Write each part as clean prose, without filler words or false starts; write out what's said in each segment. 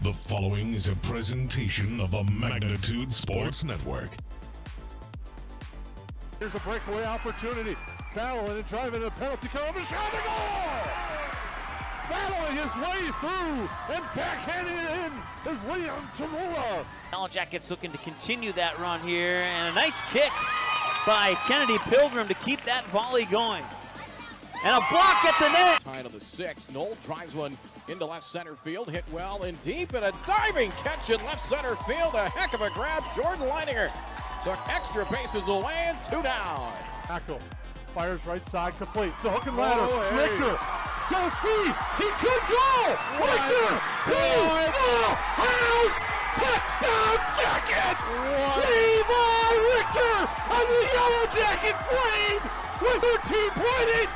The following is a presentation of the Magnitude Sports Network. Here's a breakaway opportunity. Battling and driving a penalty kill. The shot, the goal! Battling his way through and backhanding it in is Liam Tamula. Yellow Jackets looking to continue that run here, and a nice kick by Kennedy Pilgrim to keep that volley going. And a block at the net. Tie to the 6. Knoll drives one into left center field, hit well and deep, and a diving catch in left center field. A heck of a grab. Jordan Leininger took extra bases away and 2 down. Tackle. Fires right side complete. The hook and ladder. Hey. Richter. Joe Steve. He could go. Richter. House. Touchdown Jackets. Levi Richter on the Yellow Jackets lead with 13.8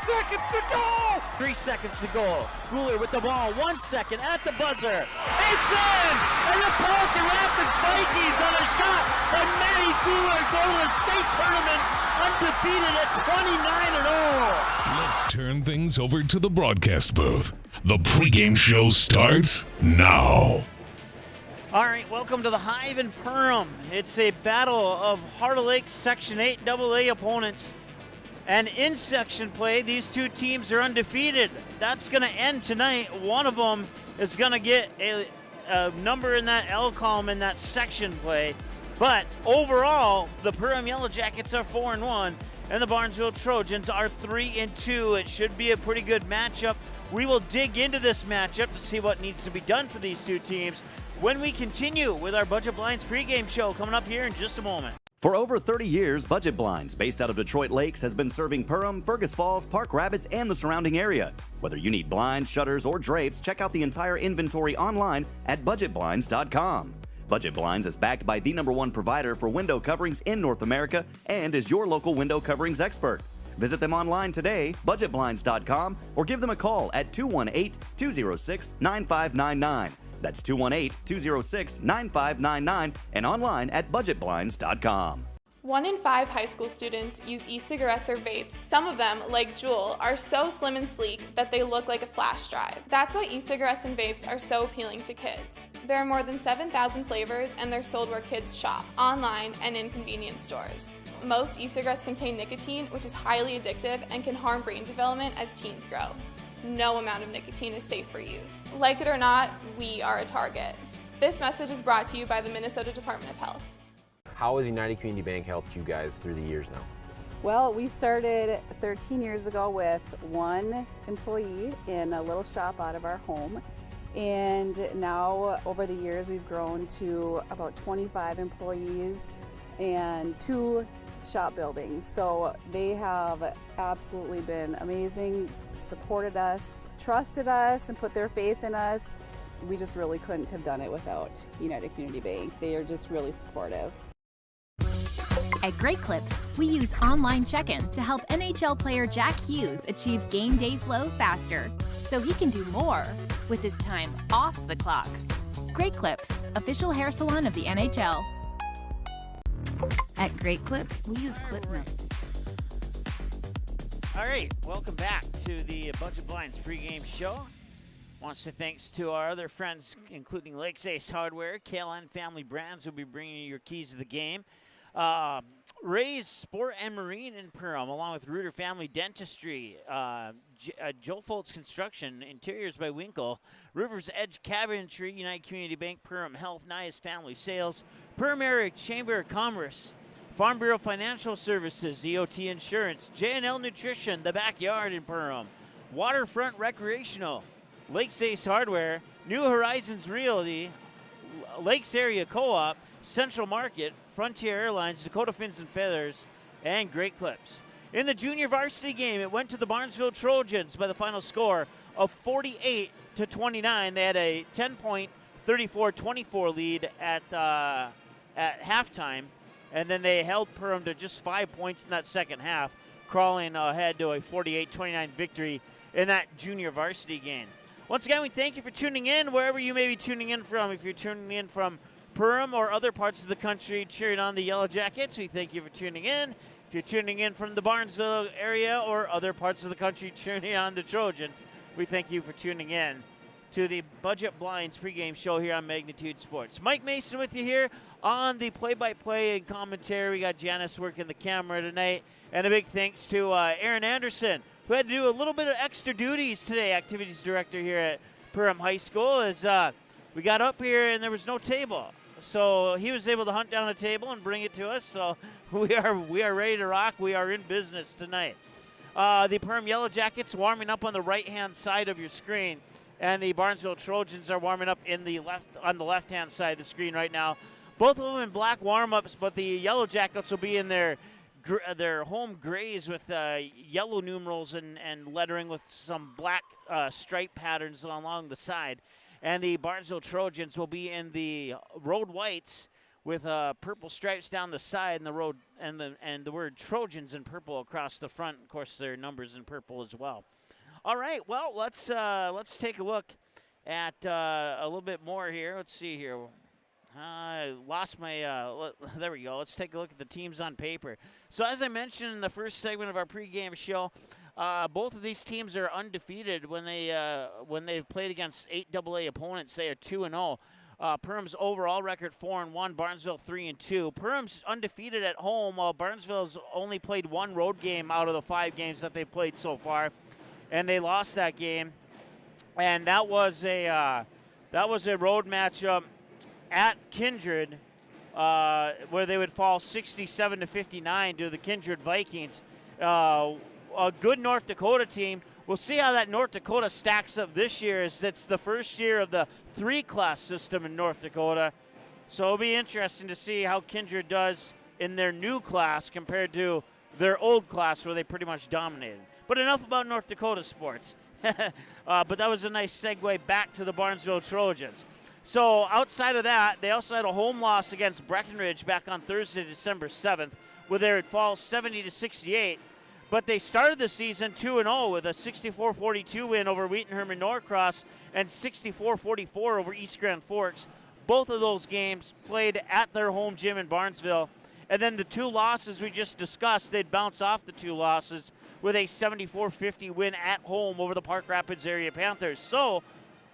seconds to go. 3 seconds to go. Guler with the ball. 1 second at the buzzer. It's in! And the Pelican Rapids Vikings on a shot. And Matty Guler go to the state tournament undefeated at 29-0. Let's turn things over to the broadcast booth. The pregame show starts now. All right, welcome to the Hive in Perham. It's a battle of Heart of Lake Section 8 AA opponents. And in section play, these two teams are undefeated. That's going to end tonight. One of them is going to get a number in that L column in that section play. But overall, the Perham Yellow Jackets are 4-1, and the Barnesville Trojans are 3-2. It should be a pretty good matchup. We will dig into this matchup to see what needs to be done for these two teams when we continue with our Budget Blinds pregame show coming up here in just a moment. For over 30 years, Budget Blinds, based out of Detroit Lakes, has been serving Perham, Fergus Falls, Park Rapids, and the surrounding area. Whether you need blinds, shutters, or drapes, check out the entire inventory online at budgetblinds.com. Budget Blinds is backed by the #1 provider for window coverings in North America and is your local window coverings expert. Visit them online today, budgetblinds.com, or give them a call at 218-206-9599. That's 218-206-9599 and online at budgetblinds.com. 1 in 5 high school students use e-cigarettes or vapes. Some of them, like Juul, are so slim and sleek that they look like a flash drive. That's why e-cigarettes and vapes are so appealing to kids. There are more than 7,000 flavors, and they're sold where kids shop, online and in convenience stores. Most e-cigarettes contain nicotine, which is highly addictive and can harm brain development as teens grow. No amount of nicotine is safe for youth. Like it or not, we are a target. This message is brought to you by the Minnesota Department of Health. How has United Community Bank helped you guys through the years now? Well, we started 13 years ago with 1 employee in a little shop out of our home. And now, over the years, we've grown to about 25 employees and 2 shop buildings. So they have absolutely been amazing, supported us, trusted us, and put their faith in us. We just really couldn't have done it without United Community Bank. They are just really supportive. At Great Clips, we use online check-in to help NHL player Jack Hughes achieve game day flow faster, so he can do more with his time off the clock. Great Clips, official hair salon of the NHL. At Great Clips, we use ClipNote. All right, welcome back to the Budget Blinds pregame show. Want to say thanks to our other friends, including Lakes Ace Hardware, KLN Family Brands, will be bringing you your keys to the game. Ray's Sport and Marine in Perham, along with Reuter Family Dentistry, Joe Foltz Construction, Interiors by Winkle, Rivers Edge Cabinetry, United Community Bank, Perham Health, Nias Family Sales, Perham Area Chamber of Commerce, Farm Bureau Financial Services, EOT Insurance, J&L Nutrition, The Backyard in Perham, Waterfront Recreational, Lakes Ace Hardware, New Horizons Realty, Lakes Area Co-op, Central Market, Frontier Airlines, Dakota Fins and Feathers, and Great Clips. In the junior varsity game, it went to the Barnesville Trojans by the final score of 48-29. They had a 10-point, 34-24 lead at halftime, and then they held Perham to just 5 points in that second half, crawling ahead to a 48-29 victory in that junior varsity game. Once again, we thank you for tuning in, wherever you may be tuning in from. If you're tuning in from Perham or other parts of the country cheering on the Yellow Jackets, we thank you for tuning in. If you're tuning in from the Barnesville area or other parts of the country cheering on the Trojans, we thank you for tuning in. to the Budget Blinds pregame show here on Magnitude Sports. Mike Mason with you here on the play-by-play and commentary. We got Janice working the camera tonight. And a big thanks to Aaron Anderson, who had to do a little bit of extra duties today, activities director here at Perham High School, as we got up here and there was no table. So he was able to hunt down a table and bring it to us. So we are ready to rock. We are in business tonight. The Perham Yellow Jackets warming up on the right-hand side of your screen, and the Barnesville Trojans are warming up on the left-hand side of the screen right now. Both of them in black warm-ups, but the Yellow Jackets will be in their home grays with yellow numerals and lettering with some black stripe patterns along the side. And the Barnesville Trojans will be in the road whites with purple stripes down the side and the road and the word Trojans in purple across the front. Of course, their numbers in purple as well. All right, well, let's take a look at a little bit more here. Let's see here. I lost my, there we go. Let's take a look at the teams on paper. So as I mentioned in the first segment of our pregame show, both of these teams are undefeated when they've played against 8AA opponents. They are 2-0. Perham's overall record 4-1, Barnesville 3-2. Perham's undefeated at home, while Barnesville's only played one road game out of the 5 games that they played so far, and they lost that game. And that was a road matchup at Kindred, where they would fall 67-59 to the Kindred Vikings. A good North Dakota team. We'll see how that North Dakota stacks up this year, as it's the first year of the 3-class system in North Dakota. So it'll be interesting to see how Kindred does in their new class compared to their old class, where they pretty much dominated. But enough about North Dakota sports. But that was a nice segue back to the Barnesville Trojans. So outside of that, they also had a home loss against Breckenridge back on Thursday, December 7th, where they would fall 70-68. But they started the season 2-0 with a 64-42 win over Wheaton Herman Norcross and 64-44 over East Grand Forks. Both of those games played at their home gym in Barnesville. And then the 2 losses we just discussed, they'd bounce off the 2 losses with a 74-50 win at home over the Park Rapids area Panthers. So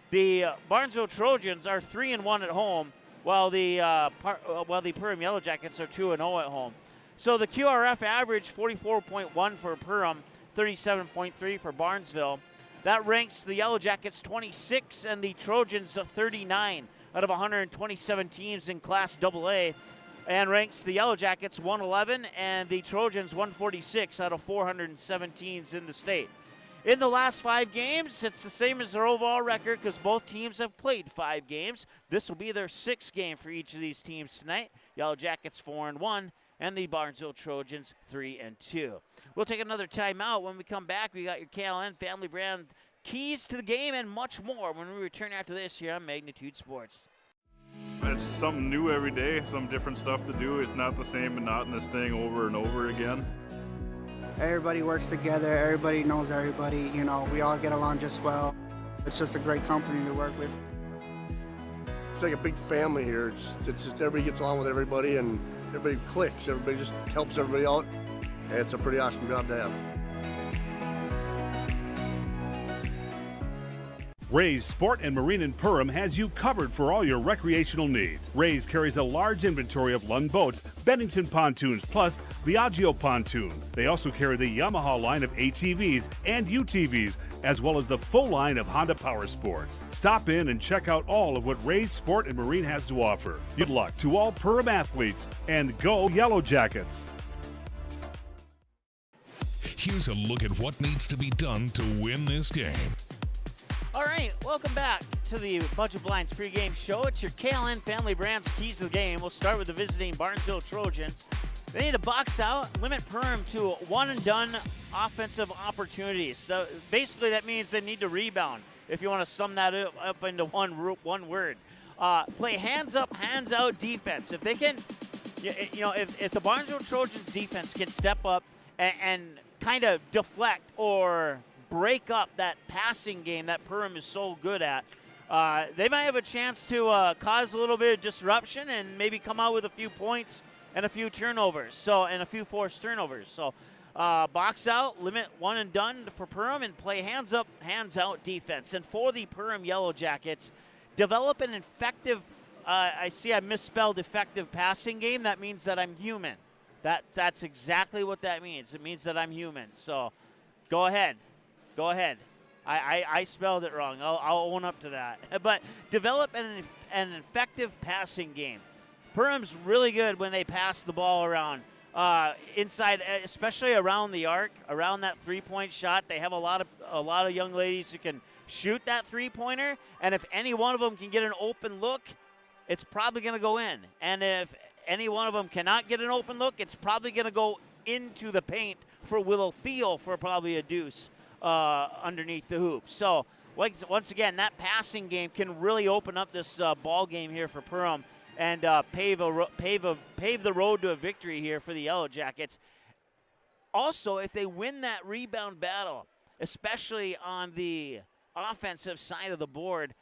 the Barnesville Trojans are 3-1 at home, while the Perham Yellow Jackets are 2-0 at home. So the QRF average 44.1 for Perham, 37.3 for Barnesville. That ranks the Yellow Jackets 26 and the Trojans 39 out of 127 teams in Class AA, and ranks the Yellow Jackets 111 and the Trojans 146 out of 407 teams in the state. In the last 5 games, it's the same as their overall record because both teams have played 5 games. This will be their 6th game for each of these teams tonight. Yellow Jackets 4-1 and the Barnesville Trojans 3-2. We'll take another timeout. When we come back, we got your KLN family brand keys to the game and much more when we return after this here on Magnitude Sports. It's something new every day, some different stuff to do. It's not the same monotonous thing over and over again. Everybody works together, everybody knows everybody, you know, we all get along just well. It's just a great company to work with. It's like a big family here. It's just everybody gets along with everybody and everybody clicks. Everybody just helps everybody out. And it's a pretty awesome job to have. Ray's Sport and Marine in Perham has you covered for all your recreational needs. Ray's carries a large inventory of Lund boats, Bennington pontoons, plus Viaggio pontoons. They also carry the Yamaha line of ATVs and UTVs, as well as the full line of Honda Power Sports. Stop in and check out all of what Ray's Sport and Marine has to offer. Good luck to all Perham athletes, and go Yellow Jackets! Here's a look at what needs to be done to win this game. All right, welcome back to the Budget Blinds pregame show. It's your KLN Family Brands keys to the game. We'll start with the visiting Barnesville Trojans. They need to box out, limit Perham to one-and-done offensive opportunities. So basically, that means they need to rebound, if you want to sum that up into one word. Play hands-up, hands-out defense. If they can, if the Barnesville Trojans defense can step up and kind of deflect or break up that passing game that Perham is so good at, they might have a chance to cause a little bit of disruption and maybe come out with a few points and a few turnovers, and a few forced turnovers. So Box out, limit one and done for Perham, and play hands up, hands out defense. And for the Perham Yellow Jackets, develop an effective, I misspelled effective passing game. That means that I'm human. That's exactly what that means. It means that I'm human. So go ahead. I spelled it wrong. I'll own up to that. But develop an effective passing game. Perham's really good when they pass the ball around. Inside, especially around the arc, around that three-point shot. They have a lot of young ladies who can shoot that three-pointer, and if any one of them can get an open look, it's probably going to go in. And if any one of them cannot get an open look, it's probably going to go into the paint for Willow Thiel for probably a deuce underneath the hoop. So, once again, that passing game can really open up this ball game here for Perham and pave the road to a victory here for the Yellow Jackets. Also, if they win that rebound battle, especially on the offensive side of the board,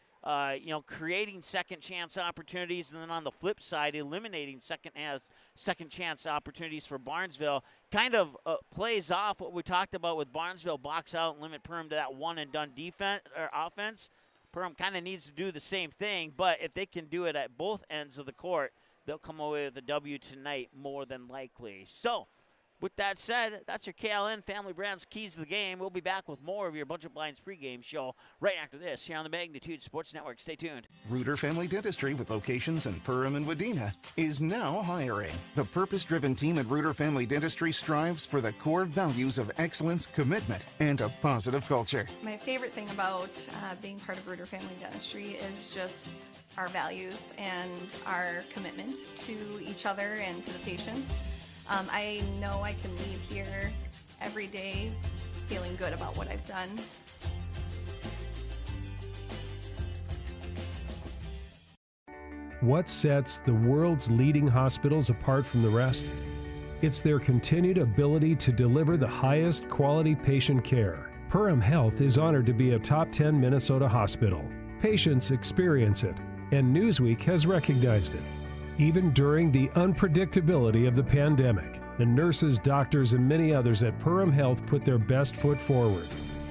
creating second chance opportunities, and then on the flip side, eliminating second chance opportunities for Barnesville, kind of plays off what we talked about with Barnesville, box out and limit Perham to that one and done defense or offense. Perham kind of needs to do the same thing, but if they can do it at both ends of the court, they'll come away with a W tonight more than likely. So, with that said, that's your KLN Family Brands Keys to the Game. We'll be back with more of your Bunch of Blinds pregame show right after this here on the Magnitude Sports Network. Stay tuned. Reuter Family Dentistry, with locations in Perham and Wadena, is now hiring. The purpose-driven team at Reuter Family Dentistry strives for the core values of excellence, commitment, and a positive culture. My favorite thing about being part of Reuter Family Dentistry is just our values and our commitment to each other and to the patients. I know I can leave here every day feeling good about what I've done. What sets the world's leading hospitals apart from the rest? It's their continued ability to deliver the highest quality patient care. Perham Health is honored to be a top 10 Minnesota hospital. Patients experience it, and Newsweek has recognized it. Even during the unpredictability of the pandemic, the nurses, doctors, and many others at Perham Health put their best foot forward.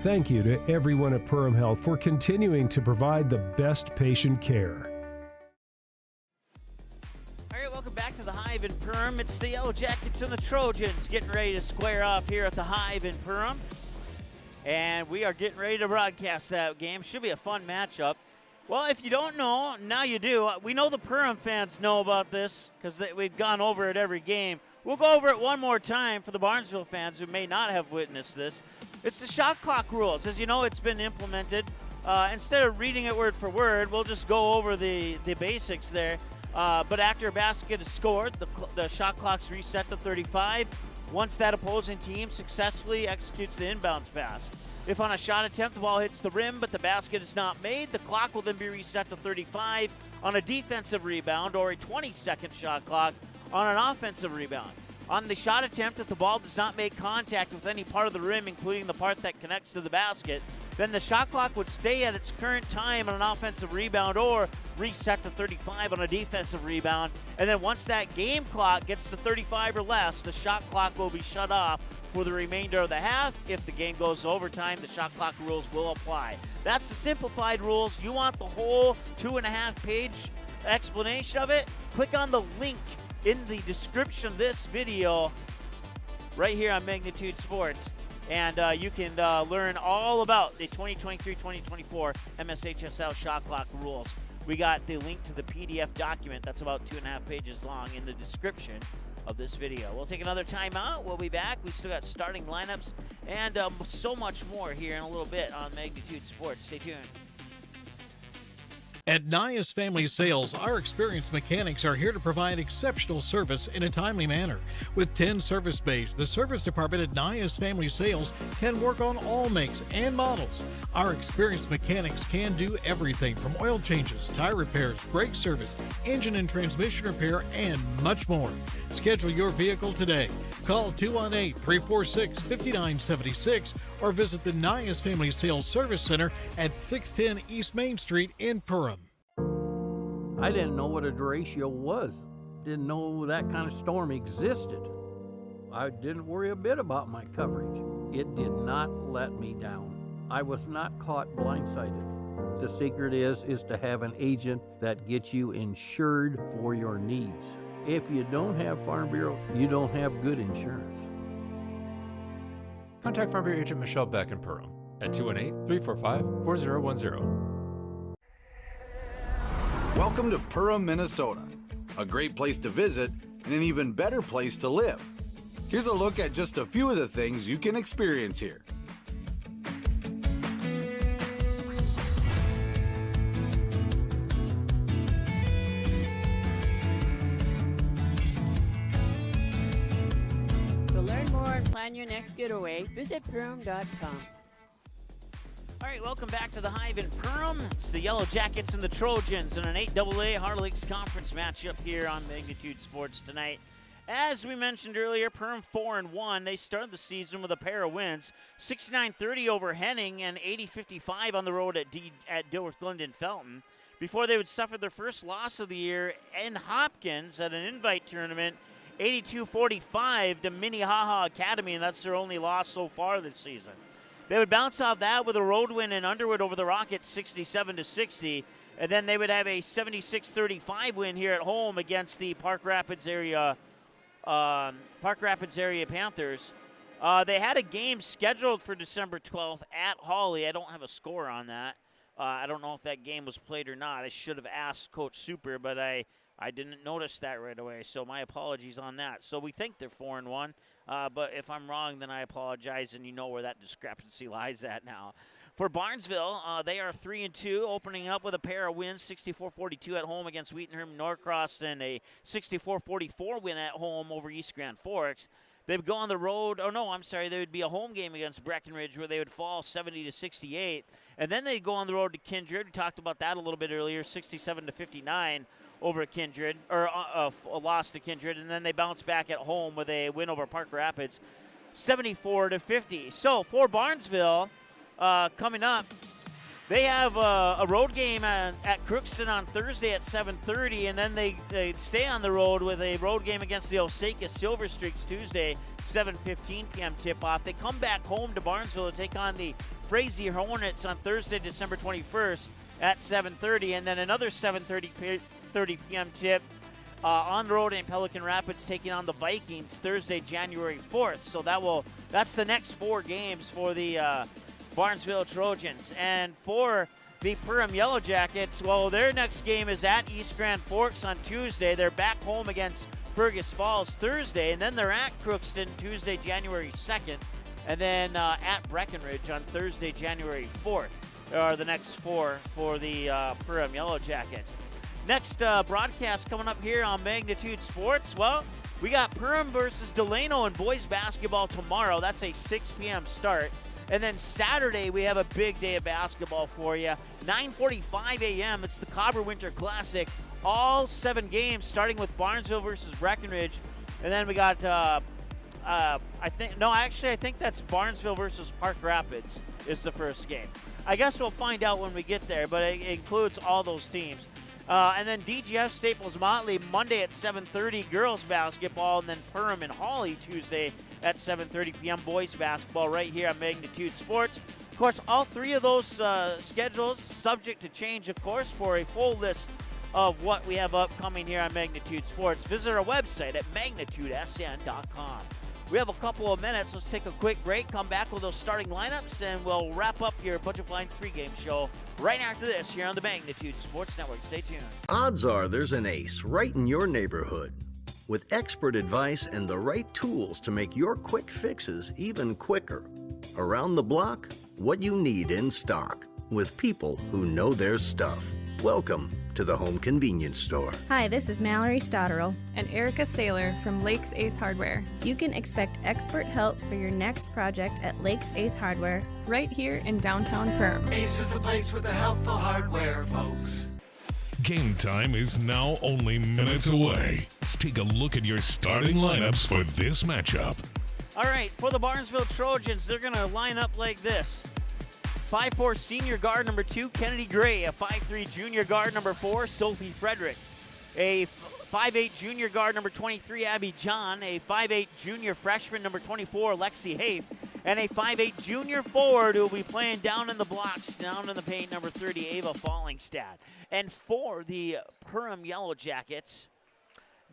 Thank you to everyone at Perham Health for continuing to provide the best patient care. All right, welcome back to the Hive in Perham. It's the Yellow Jackets and the Trojans getting ready to square off here at the Hive in Perham. And we are getting ready to broadcast that game. Should be a fun matchup. Well, if you don't know, now you do. We know the Perham fans know about this because we've gone over it every game. We'll go over it one more time for the Barnesville fans who may not have witnessed this. It's the shot clock rules. As you know, it's been implemented. Instead of reading it word for word, we'll just go over the basics there. But after a basket is scored, the shot clock's reset to 35 once that opposing team successfully executes the inbounds pass. If on a shot attempt the ball hits the rim but the basket is not made, the clock will then be reset to 35 on a defensive rebound or a 20-second shot clock on an offensive rebound. On the shot attempt, if the ball does not make contact with any part of the rim, including the part that connects to the basket, then the shot clock would stay at its current time on an offensive rebound or reset to 35 on a defensive rebound. And then once that game clock gets to 35 or less, the shot clock will be shut off for the remainder of the half. If the game goes to overtime, the shot clock rules will apply. That's the simplified rules. You want the whole 2.5-page explanation of it? Click on the link in the description of this video right here on Magnitude Sports, and you can learn all about the 2023-2024 MSHSL shot clock rules. We got the link to the PDF document that's about 2.5 pages long in the description of this video. We'll take another timeout. We'll be back. We still got starting lineups and so much more here in a little bit on Magnitude Sports. Stay tuned. At Nias Family Sales, our experienced mechanics are here to provide exceptional service in a timely manner. With 10 service bays, the service department at Nias Family Sales can work on all makes and models. Our experienced mechanics can do everything from oil changes, tire repairs, brake service, engine and transmission repair, and much more. Schedule your vehicle today. Call 218-346-5976 or visit the Nias Family Sales Service Center at 610 East Main Street in Perham. I didn't know what a derecho was. Didn't know that kind of storm existed. I didn't worry a bit about my coverage. It did not let me down. I was not caught blindsided. The secret is to have an agent that gets you insured for your needs. If you don't have Farm Bureau, you don't have good insurance. Contact Farm Bureau agent Michelle Beck in Perham at 218-345-4010. Welcome to Perham, Minnesota. A great place to visit and an even better place to live. Here's a look at just a few of the things you can experience here. To learn more and plan your next getaway, visit Perham.com. All right, welcome back to the Hive in Perham. It's the Yellow Jackets and the Trojans in an 8AA Hard Lakes Conference matchup here on Magnitude Sports tonight. As we mentioned earlier, Perham 4-1. They started the season with a pair of wins, 69-30 over Henning and 80-55 on the road at Dilworth Glendon Felton, before they would suffer their first loss of the year in Hopkins at an invite tournament, 82-45 to Minnehaha Academy, and that's their only loss so far this season. They would bounce off that with a road win in Underwood over the Rockets, 67-60, and then they would have a 76-35 win here at home against the Park Rapids area Panthers. They had a game scheduled for December 12th at Hawley. I don't have a score on that. I don't know if that game was played or not. I should have asked Coach Super, but I didn't notice that right away, so my apologies on that. So we think they're 4-1, but if I'm wrong, then I apologize, and you know where that discrepancy lies at now. For Barnesville, they are 3-2, opening up with a pair of wins, 64-42 at home against Wheaton Norcross and a 64-44 win at home over East Grand Forks. They would go on the road. Oh, no, I'm sorry. There would be a home game against Breckenridge where they would fall 70-68. And then they'd go on the road to Kindred. We talked about that a little bit earlier, 67-59 over at Kindred, or a loss to Kindred. And then they bounce back at home with a win over Park Rapids, 74-50. So for Barnesville, coming up, they have a road game at Crookston on Thursday at 7:30, and then they stay on the road with a road game against the Osaka Silver Streaks Tuesday, 7:15 p.m. tip-off. They come back home to Barnesville to take on the Frazee Hornets on Thursday, December 21st at 7:30, and then another 7:30 p.m. tip on the road in Pelican Rapids taking on the Vikings Thursday, January 4th. So that's the next 4 games for the Barnesville Trojans. And for the Perham Yellow Jackets, well, their next game is at East Grand Forks on Tuesday. They're back home against Fergus Falls Thursday, and then they're at Crookston Tuesday, January 2nd, and then at Breckenridge on Thursday, January 4th. There are the next 4 for the Perham Yellow Jackets. Next broadcast coming up here on Magnitude Sports. Well, we got Perham versus Delano in boys basketball tomorrow. That's a 6 p.m. start. And then Saturday, we have a big day of basketball for you. 9:45 a.m., it's the Cobber Winter Classic. All 7 games, starting with Barnesville versus Breckenridge. And then we got, I think that's Barnesville versus Park Rapids is the first game. I guess we'll find out when we get there, but it includes all those teams. And then DGF Staples Motley Monday at 7:30, girls basketball, and then Perham and Hawley Tuesday at 7:30 p.m. boys basketball right here on Magnitude Sports. Of course, all 3 of those schedules subject to change, of course. For a full list of what we have upcoming here on Magnitude Sports, visit our website at magnitudesn.com. We have a couple of minutes. Let's take a quick break, come back with those starting lineups, and we'll wrap up your Budget Blinds pregame show right after this here on the Magnitude Sports Network. Stay tuned. Odds are there's an ace right in your neighborhood. With expert advice and the right tools to make your quick fixes even quicker. Around the block, what you need in stock. With people who know their stuff. Welcome to the Home Convenience Store. Hi, this is Mallory Stotterell and Erica Saylor from Lakes Ace Hardware. You can expect expert help for your next project at Lakes Ace Hardware, right here in downtown Perham. Ace is the place with the helpful hardware, folks. Game time is now only minutes away. Let's take a look at your starting lineups for this matchup. All right, for the Barnesville Trojans, they're going to line up like this. 5'4" senior guard number 2, Kennedy Gray. A 5'3" junior guard number 4, Sophie Frederick. A 5'8 junior guard number 23, Abby John, a 5'8 junior freshman number 24, Lexi Hafe, and a 5'8 junior forward who will be playing down in the blocks, down in the paint, number 30, Ava Fallingstad. And for the Perham Yellow Jackets,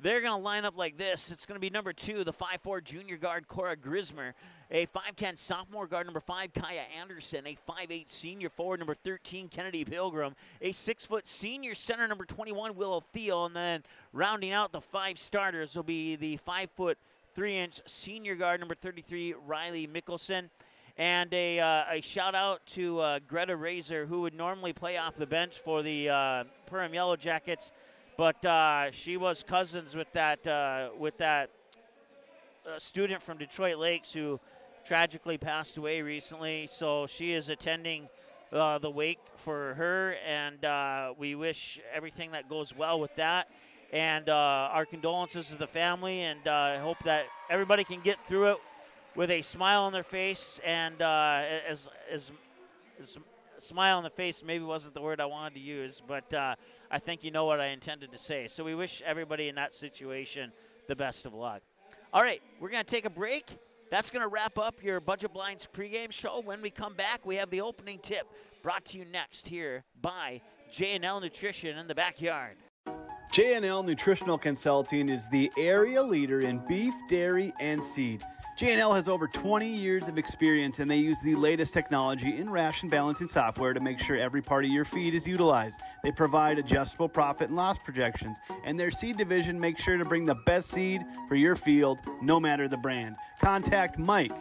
they're going to line up like this. It's going to be number 2, the 5'4 junior guard, Cora Grismer, a 5'10 sophomore guard, number 5, Kaya Anderson, a 5'8 senior forward, number 13, Kennedy Pilgrim, a 6-foot senior center, number 21, Willow Thiel, and then rounding out the 5 starters will be the 5'3" senior guard, number 33, Riley Mickelson. And a shout-out to Greta Razor, who would normally play off the bench for the Perham Yellow Jackets, but she was cousins with that student from Detroit Lakes who tragically passed away recently. So she is attending the wake for her, and we wish everything that goes well with that. And our condolences to the family, and I hope that everybody can get through it with a smile on their face. And as smile on the face maybe wasn't the word I wanted to use, but I think you know what I intended to say. So we wish everybody in that situation the best of luck. All right, we're going to take a break. That's going to wrap up your Budget Blinds pregame show. When we come back, we have the opening tip brought to you next here by J&L Nutrition in the backyard. J&L Nutritional Consulting is the area leader in beef, dairy, and seed. J&L has over 20 years of experience, and they use the latest technology in ration balancing software to make sure every part of your feed is utilized. They provide adjustable profit and loss projections, and their seed division makes sure to bring the best seed for your field, no matter the brand. Contact Mike,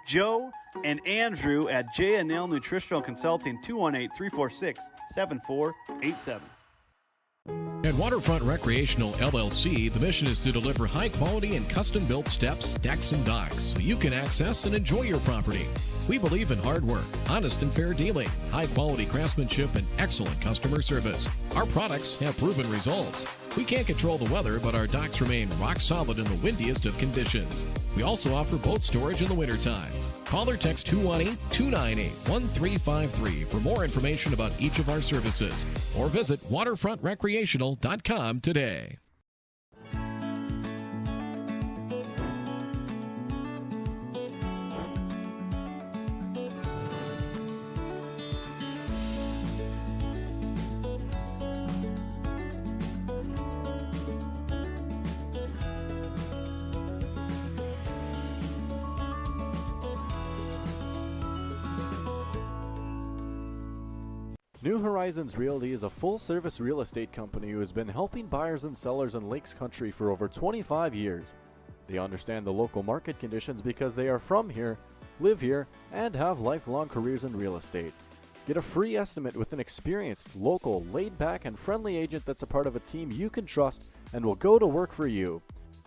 Joe, and Andrew at J&L Nutritional Consulting, 218-346-7487. At Waterfront Recreational LLC, the mission is to deliver high-quality and custom-built steps, decks, and docks so you can access and enjoy your property. We believe in hard work, honest and fair dealing, high-quality craftsmanship, and excellent customer service. Our products have proven results. We can't control the weather, but our docks remain rock solid in the windiest of conditions. We also offer boat storage in the wintertime. Call or text 218-298-1353 for more information about each of our services, or visit waterfrontrecreational.com today. New Horizons Realty is a full-service real estate company who has been helping buyers and sellers in Lakes Country for over 25 years. They understand the local market conditions because they are from here, live here, and have lifelong careers in real estate. Get a free estimate with an experienced, local, laid-back, and friendly agent that's a part of a team you can trust and will go to work for you.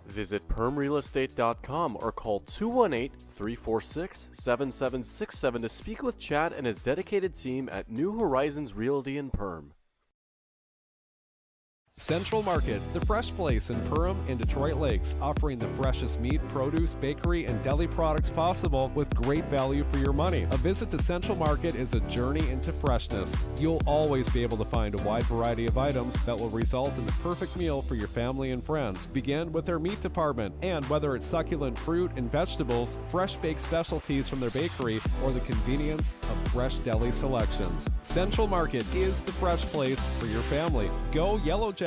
Visit permrealestate.com or call 218-346-7767 to speak with Chad and his dedicated team at New Horizons Realty in Perm. Central Market, the fresh place in Perham and Detroit Lakes, offering the freshest meat, produce, bakery, and deli products possible with great value for your money. A visit to Central Market is a journey into freshness. You'll always be able to find a wide variety of items that will result in the perfect meal for your family and friends. Begin with their meat department, and whether it's succulent fruit and vegetables, fresh baked specialties from their bakery, or the convenience of fresh deli selections, Central Market is the fresh place for your family. Go Yellow Jackets.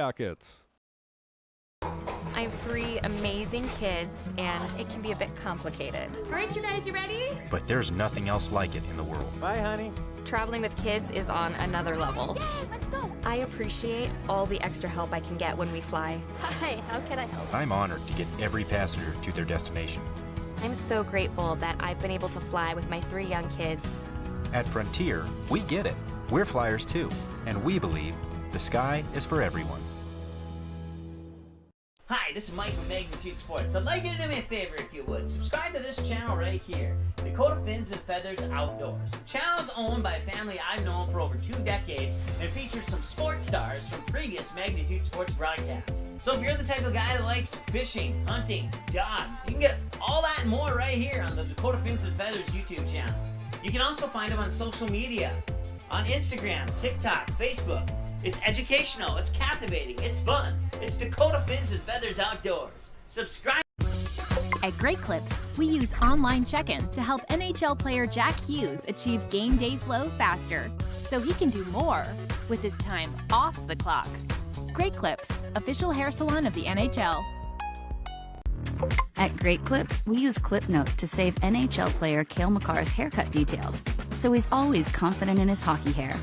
I have 3 amazing kids, and it can be a bit complicated. All right, you guys, you ready? But there's nothing else like it in the world. Bye, honey. Traveling with kids is on another level. Yay, let's go. I appreciate all the extra help I can get when we fly. Hi, how can I help? I'm honored to get every passenger to their destination. I'm so grateful that I've been able to fly with my 3 young kids. At Frontier, we get it. We're flyers too, and we believe the sky is for everyone. Hi, this is Mike from Magnitude Sports. I'd like you to do me a favor if you would. Subscribe to this channel right here, Dakota Fins and Feathers Outdoors. The channel is owned by a family I've known for over 2 decades and features some sports stars from previous Magnitude Sports broadcasts. So if you're the type of guy that likes fishing, hunting, dogs, you can get all that and more right here on the Dakota Fins and Feathers YouTube channel. You can also find them on social media, on Instagram, TikTok, Facebook. It's educational, it's captivating, it's fun. It's Dakota Fins and Feathers Outdoors. Subscribe. At Great Clips, we use online check-in to help NHL player Jack Hughes achieve game day flow faster, so he can do more with his time off the clock. Great Clips, official hair salon of the NHL. At Great Clips, we use clip notes to save NHL player Cale Makar's haircut details, so he's always confident in his hockey hair.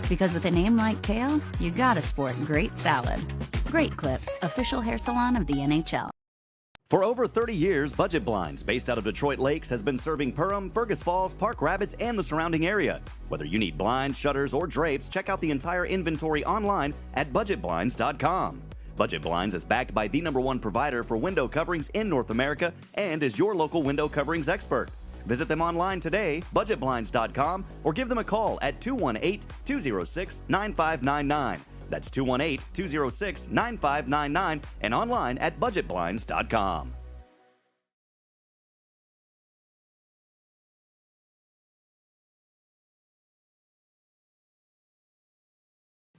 Because with a name like Cale, you gotta sport great salad. Great Clips, official hair salon of the NHL. For over 30 years, Budget Blinds, based out of Detroit Lakes, has been serving Perham, Fergus Falls, Park Rapids, and the surrounding area. Whether you need blinds, shutters, or drapes, check out the entire inventory online at budgetblinds.com. Budget Blinds is backed by the #1 provider for window coverings in North America and is your local window coverings expert. Visit them online today, budgetblinds.com, or give them a call at 218-206-9599. That's 218-206-9599 and online at budgetblinds.com.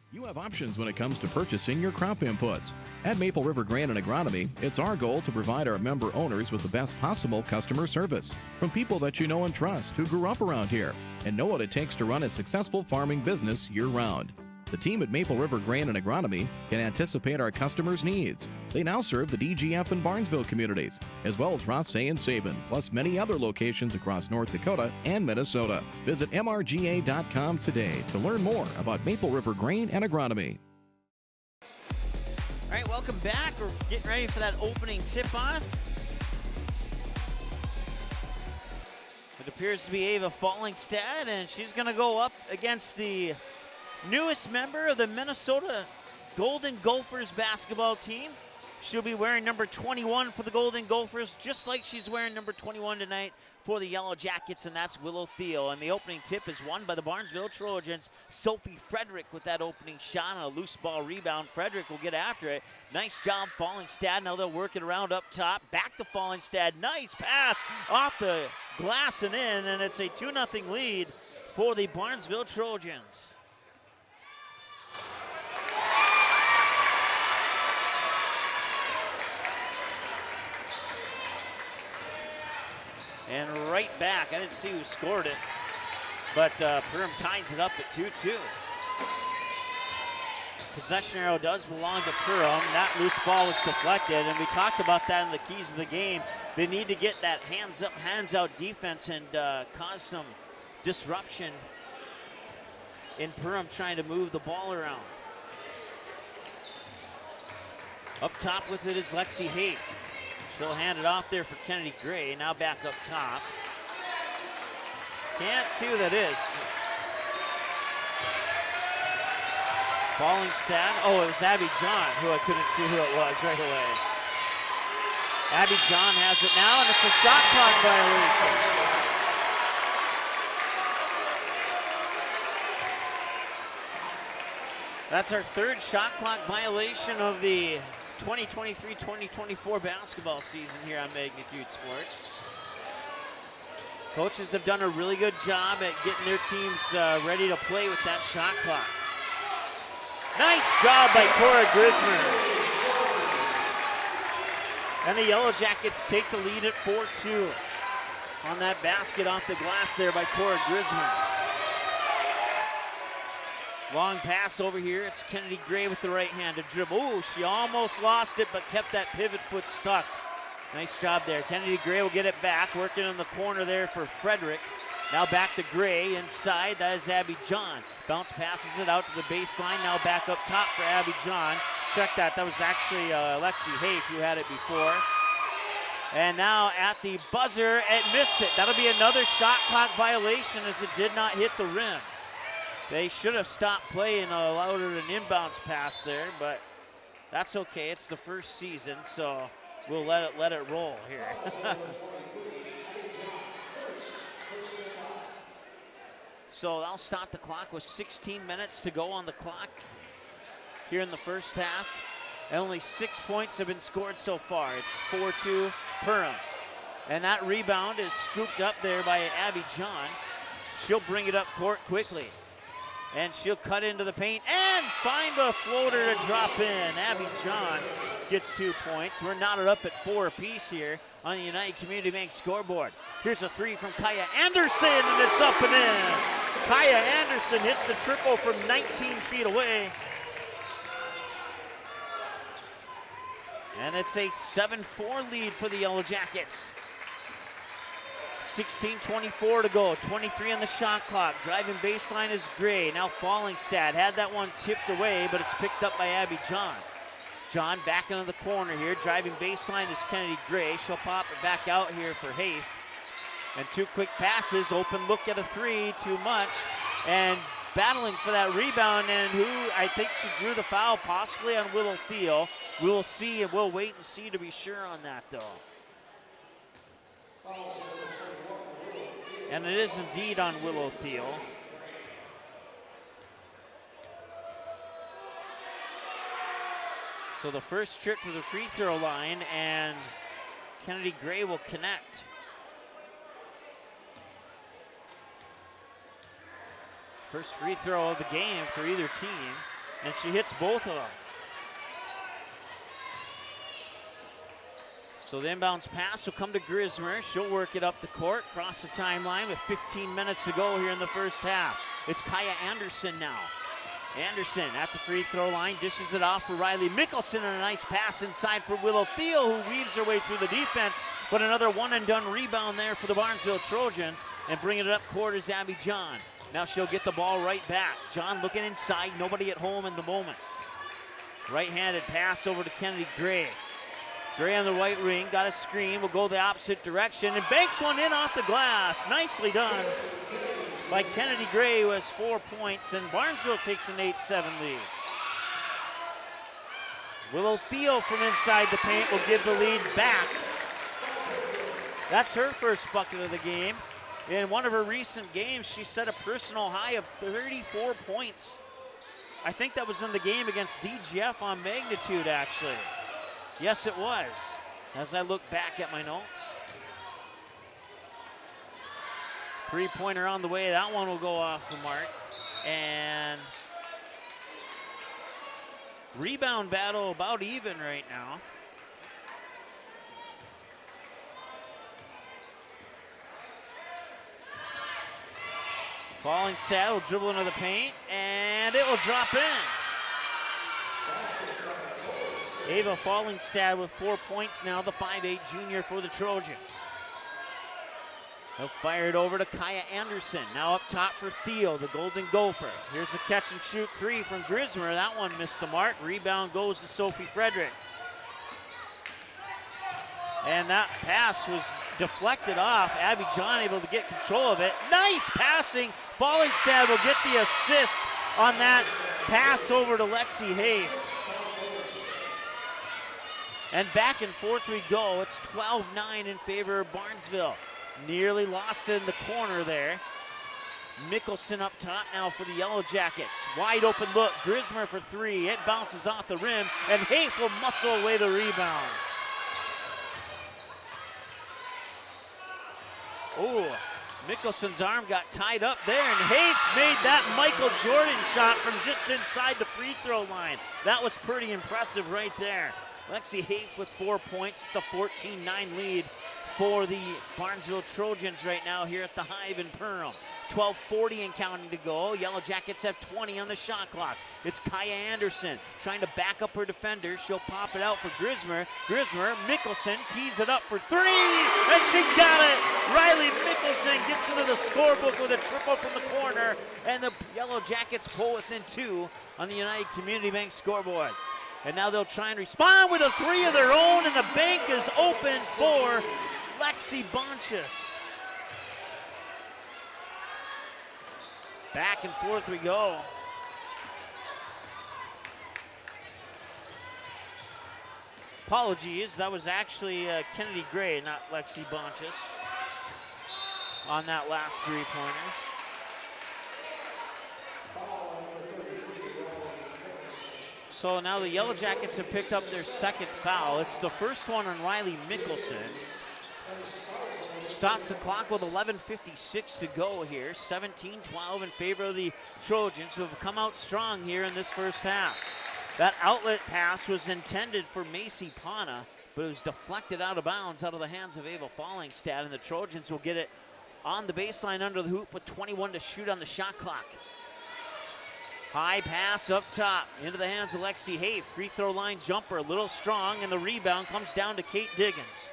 You have options when it comes to purchasing your crop inputs. At Maple River Grain and Agronomy, it's our goal to provide our member owners with the best possible customer service from people that you know and trust who grew up around here and know what it takes to run a successful farming business year-round. The team at Maple River Grain and Agronomy can anticipate our customers' needs. They now serve the DGF and Barnesville communities, as well as Rothsay and Sabin, plus many other locations across North Dakota and Minnesota. Visit mrga.com today to learn more about Maple River Grain and Agronomy. All right, welcome back. We're getting ready for that opening tip-off. It appears to be Ava Fallingstad, and she's going to go up against the newest member of the Minnesota Golden Gophers basketball team. She'll be wearing number 21 for the Golden Gophers, just like she's wearing number 21 tonight for the Yellow Jackets, and that's Willow Thiel. And the opening tip is won by the Barnesville Trojans. Sophie Frederick with that opening shot on a loose ball rebound. Frederick will get after it. Nice job, Fallingstad. Now they'll work it around up top. Back to Fallingstad. Nice pass off the glass and in, and it's a 2-0 lead for the Barnesville Trojans. And right back, I didn't see who scored it, but Perham ties it up at 2-2. Possession arrow does belong to Perham. That loose ball was deflected, and we talked about that in the keys of the game. They need to get that hands up, hands out defense and cause some disruption in Perham trying to move the ball around. Up top with it is Lexi Haight. She'll hand it off there for Kennedy Gray. Now back up top. Can't see who that is. Fallingstad. Oh, it was Abby John, who I couldn't see who it was right away. Abby John has it now, and it's a shot clock violation. That's our third shot clock violation of the 2023-2024 basketball season here on Magnitude Sports. Coaches have done a really good job at getting their teams ready to play with that shot clock. Nice job by Cora Grismer. And the Yellow Jackets take the lead at 4-2 on that basket off the glass there by Cora Grismer. Long pass over here. It's Kennedy Gray with the right hand to dribble. Ooh, she almost lost it, but kept that pivot foot stuck. Nice job there. Kennedy Gray will get it back, working in the corner there for Frederick. Now back to Gray inside. That is Abby John. Bounce passes it out to the baseline. Now back up top for Abby John. Check that. That was actually Lexi Haight who had it before. And now at the buzzer, it missed it. That'll be another shot clock violation as it did not hit the rim. They should have stopped play and allowed her an inbounds pass there, but that's okay. It's the first season, so we'll let it roll here. So I'll stop the clock with 16 minutes to go on the clock here in the first half. And only 6 points have been scored so far. It's 4-2 Perham. And that rebound is scooped up there by Abby John. She'll bring it up court quickly. And she'll cut into the paint and find a floater to drop in. Abby John gets 2 points. We're knotted up at 4 apiece here on the United Community Bank scoreboard. Here's a 3 from Kaya Anderson, and it's up and in. Kaya Anderson hits the triple from 19 feet away. And it's a 7-4 lead for the Yellow Jackets. 16:24 to go, 23 on the shot clock. Driving baseline is Gray. Now Fallingstad had that one tipped away, but it's picked up by Abby John. John back into the corner here. Driving baseline is Kennedy Gray. She'll pop it back out here for Haif. And 2 quick passes. Open look at a 3, too much. And battling for that rebound, and who I think she drew the foul, possibly on Willow Thiel. We'll see, and we'll wait and see to be sure on that, though. And it is indeed on Willow Thiel. So the first trip to the free throw line, and Kennedy Gray will connect. First free throw of the game for either team, and she hits both of them. So the inbounds pass will come to Grismer. She'll work it up the court, cross the timeline with 15 minutes to go here in the first half. It's Kaya Anderson now. Anderson at the free throw line, dishes it off for Riley Mickelson, and a nice pass inside for Willow Thiel, who weaves her way through the defense, but another one-and-done rebound there for the Barnesville Trojans, and bringing it up court is Abby John. Now she'll get the ball right back. John looking inside, nobody at home in the moment. Right-handed pass over to Kennedy Gray. Gray on the right wing, got a screen, will go the opposite direction, and banks one in off the glass. Nicely done by Kennedy Gray, who has 4 points, and Barnesville takes an 8-7 lead. Willow Thiel from inside the paint will give the lead back. That's her first bucket of the game. In one of her recent games, she set a personal high of 34 points. I think that was in the game against DGF on Magnitude, actually. Yes, it was, as I look back at my notes. Three-pointer on the way. That one will go off the mark. And rebound battle about even right now. Fallingstad will dribble into the paint, and it will drop in. Ava Fallingstad with 4 points now, the 5'8" junior for the Trojans. They'll fire it over to Kaya Anderson. Now up top for Thiel, the Golden Gopher. Here's a catch and shoot 3 from Grismer. That one missed the mark. Rebound goes to Sophie Frederick. And that pass was deflected off. Abby John able to get control of it. Nice passing. Fallingstad will get the assist on that pass over to Lexi Haif. And back and forth we go. It's 12-9 in favor of Barnesville. Nearly lost it in the corner there. Mickelson up top now for the Yellow Jackets. Wide open look. Grismer for 3. It bounces off the rim, and Haif will muscle away the rebound. Oh, Mickelson's arm got tied up there, and Haif made that Michael Jordan shot from just inside the free throw line. That was pretty impressive right there. Lexi Haif with 4 points. It's a 14-9 lead for the Barnesville Trojans right now here at the Hive in Perham. 12:40 and counting to go. Yellow Jackets have 20 on the shot clock. It's Kaya Anderson trying to back up her defender. She'll pop it out for Grismer. Grismer, Mickelson tees it up for 3, and she got it. Riley Mickelson gets into the scorebook with a triple from the corner, and the Yellow Jackets pull within 2 on the United Community Bank scoreboard. And now they'll try and respond with a 3 of their own, and the bank is open for Lexi Bonchus. Back and forth we go. Apologies, that was actually Kennedy Gray, not Lexi Bonchus, on that last three-pointer. So now the Yellow Jackets have picked up their second foul. It's the first one on Riley Mickelson. stops the clock with 11:56 to go here. 17-12 in favor of the Trojans, who have come out strong here in this first half. That outlet pass was intended for Macy Pana, but it was deflected out of bounds out of the hands of Ava Fallingstad, and the Trojans will get it on the baseline under the hoop with 21 to shoot on the shot clock. High pass up top into the hands of Lexi Hafe. Free throw line jumper, a little strong, and the rebound comes down to Kate Diggins.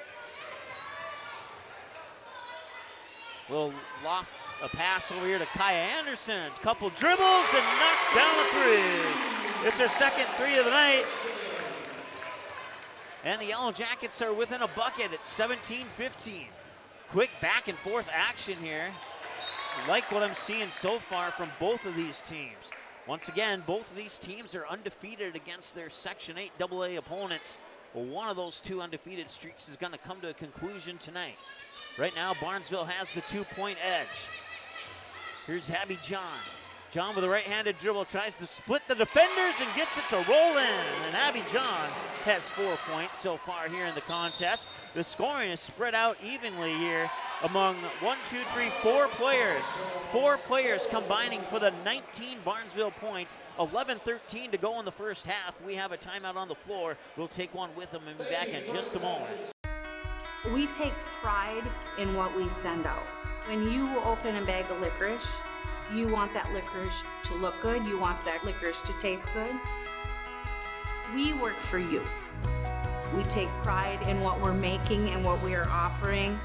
Will loft a pass over here to Kaya Anderson. Couple dribbles and knocks down a three. It's her second three of the night. And the Yellow Jackets are within a bucket at 17-15. Quick back and forth action here. Like what I'm seeing so far from both of these teams. Once again, both of these teams are undefeated against their Section 8 AA opponents. Well, one of those two undefeated streaks is going to come to a conclusion tonight. Right now, Barnesville has the 2-point edge. Here's Abby John. John with a right-handed dribble tries to split the defenders and gets it to roll in. And Abby John has 4 points so far here in the contest. The scoring is spread out evenly here among 4 players. 4 players combining for the 19 Barnesville points. 11-13 to go in the first half. We have a timeout on the floor. We'll take one with them and be back in just a moment. We take pride in what we send out. When you open a bag of licorice, you want that licorice to look good. You want that licorice to taste good. We work for you. We take pride in what we're making and what we are offering.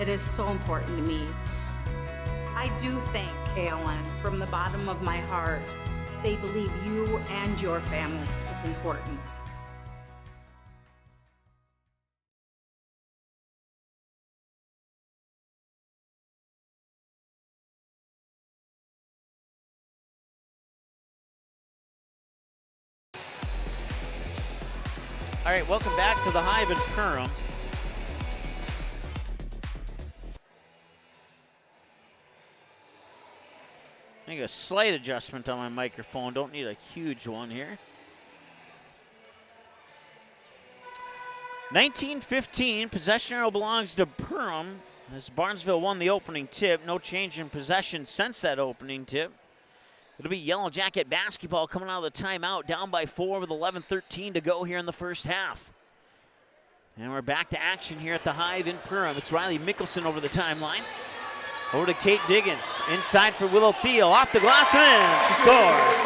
It is so important to me. I do thank KLN from the bottom of my heart. They believe you and your family is important. All right, welcome back to the Hive in Perham. Make a slight adjustment on my microphone. Don't need a huge one here. 19-15, possession arrow belongs to Perham as Barnesville won the opening tip. No change in possession since that opening tip. It'll be Yellow Jacket basketball coming out of the timeout, down by 4 with 11-13 to go here in the first half. And we're back to action here at the Hive in Perham. It's Riley Mickelson over the timeline. Over to Kate Diggins, inside for Willow Thiel, off the glass and in, she scores.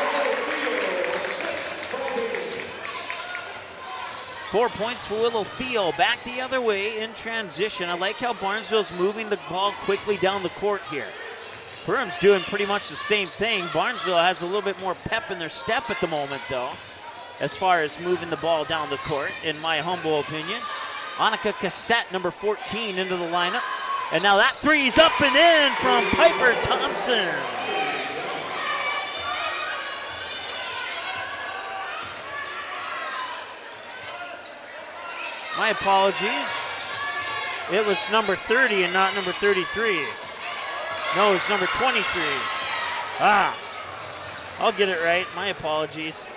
4 points for Willow Thiel, back the other way in transition. I like how Barnesville's moving the ball quickly down the court here. Perham's doing pretty much the same thing. Barnesville has a little bit more pep in their step at the moment, though, as far as moving the ball down the court, in my humble opinion. Annika Cassette, number 14, into the lineup. And now that three's up and in from Piper Thompson. My apologies. It was number 30 and not number 33. No, it's number 23. I'll get it right. My apologies.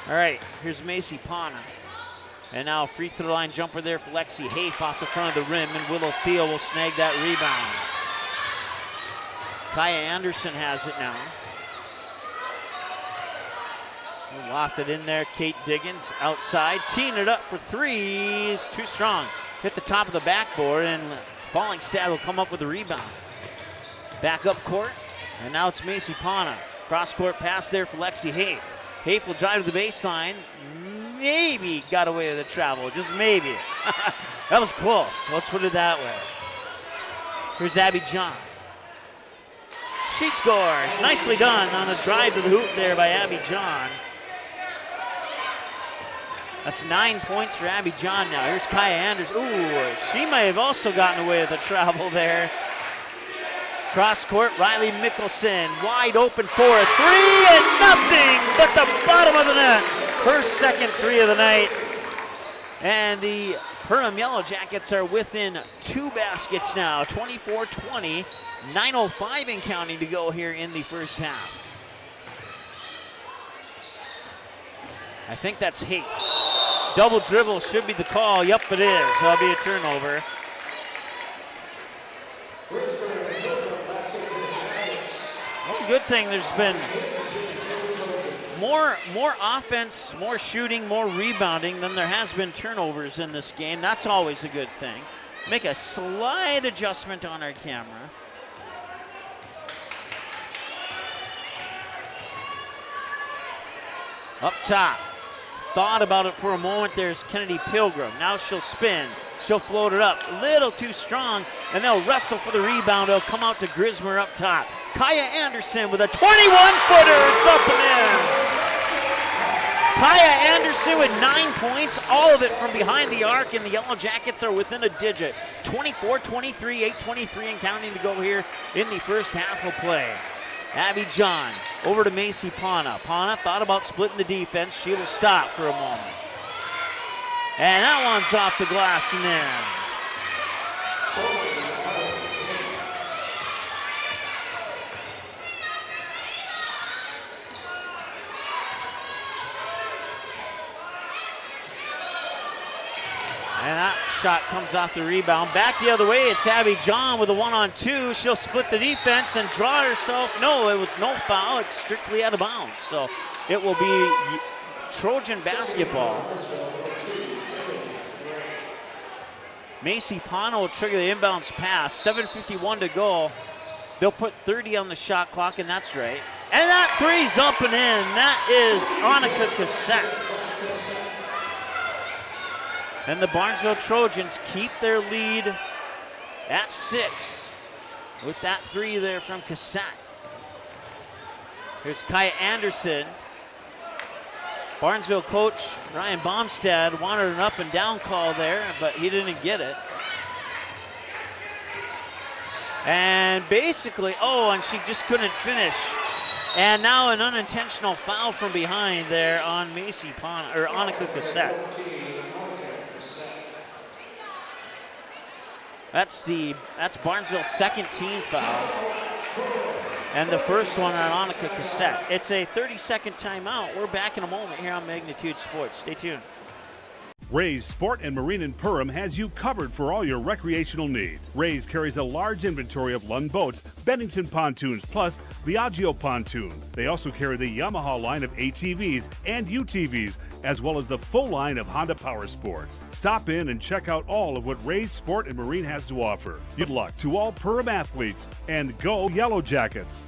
All right, here's Macy Pana. And now a free throw line jumper there for Lexi Hafe off the front of the rim, and Willow Thiel will snag that rebound. Kaya Anderson has it now. Lofted in there, Kate Diggins outside, teeing it up for three. It's too strong. Hit the top of the backboard, and Fallingstad will come up with the rebound. Back up court, and now it's Macy Pana. Cross-court pass there for Lexi Hafe. Hafe will drive to the baseline. Maybe got away with the travel, just maybe. That was close, let's put it that way. Here's Abby John. She scores, nicely done on a drive to the hoop there by Abby John. That's 9 points for Abby John now. Here's Kaya Anderson. Ooh, she may have also gotten away with the travel there. Cross court, Riley Mickelson wide open for a three and nothing but the bottom of the net. Her second three of the night. And the Perham Yellow Jackets are within 2 baskets now, 24-20, 9:05 and counting to go here in the first half. I think that's Hafe. Double dribble should be the call. Yep, it is. That'll be a turnover. Well, good thing there's been more offense, more shooting, more rebounding than there has been turnovers in this game. That's always a good thing. Make a slight adjustment on our camera. Up top. Thought about it for a moment. There's Kennedy Pilgrim. Now she'll spin. She'll float it up. A little too strong, and they'll wrestle for the rebound. It'll come out to Grismer up top. Kaya Anderson with a 21-footer. It's up and in. Kaya Anderson with 9 points, all of it from behind the arc, and the Yellow Jackets are within a digit. 24-23, 8:23 and counting to go here in the first half of play. Abby John over to Macy Pana. Pana thought about splitting the defense. She will stop for a moment. And that one's off the glass and in. And that shot comes off the rebound. Back the other way, it's Abby John with a 1-on-2. She'll split the defense and draw herself. No, it was no foul. It's strictly out of bounds. So it will be Trojan basketball. Macy Pana will trigger the inbounds pass. 7:51 to go. They'll put 30 on the shot clock, and that's right. And that three's up and in. That is Annika Cassette. And the Barnesville Trojans keep their lead at 6 with that three there from Cassette. Here's Kaya Anderson. Barnesville coach Ryan Baumstad wanted an up and down call there, but he didn't get it. And basically, and she just couldn't finish. And now an unintentional foul from behind there on Macy Pana, or Annika Cassette. That's Barnesville's second team foul. And the first one on Annika Cassette. It's a 30-second timeout. We're back in a moment here on Magnitude Sports. Stay tuned. Ray's Sport and Marine in Perham has you covered for all your recreational needs. Ray's carries a large inventory of Lund boats, Bennington pontoons, plus Viaggio pontoons. They also carry the Yamaha line of ATVs and UTVs, as well as the full line of Honda Power Sports. Stop in and check out all of what Ray's Sport and Marine has to offer. Good luck to all Perham athletes, and go Yellow Jackets!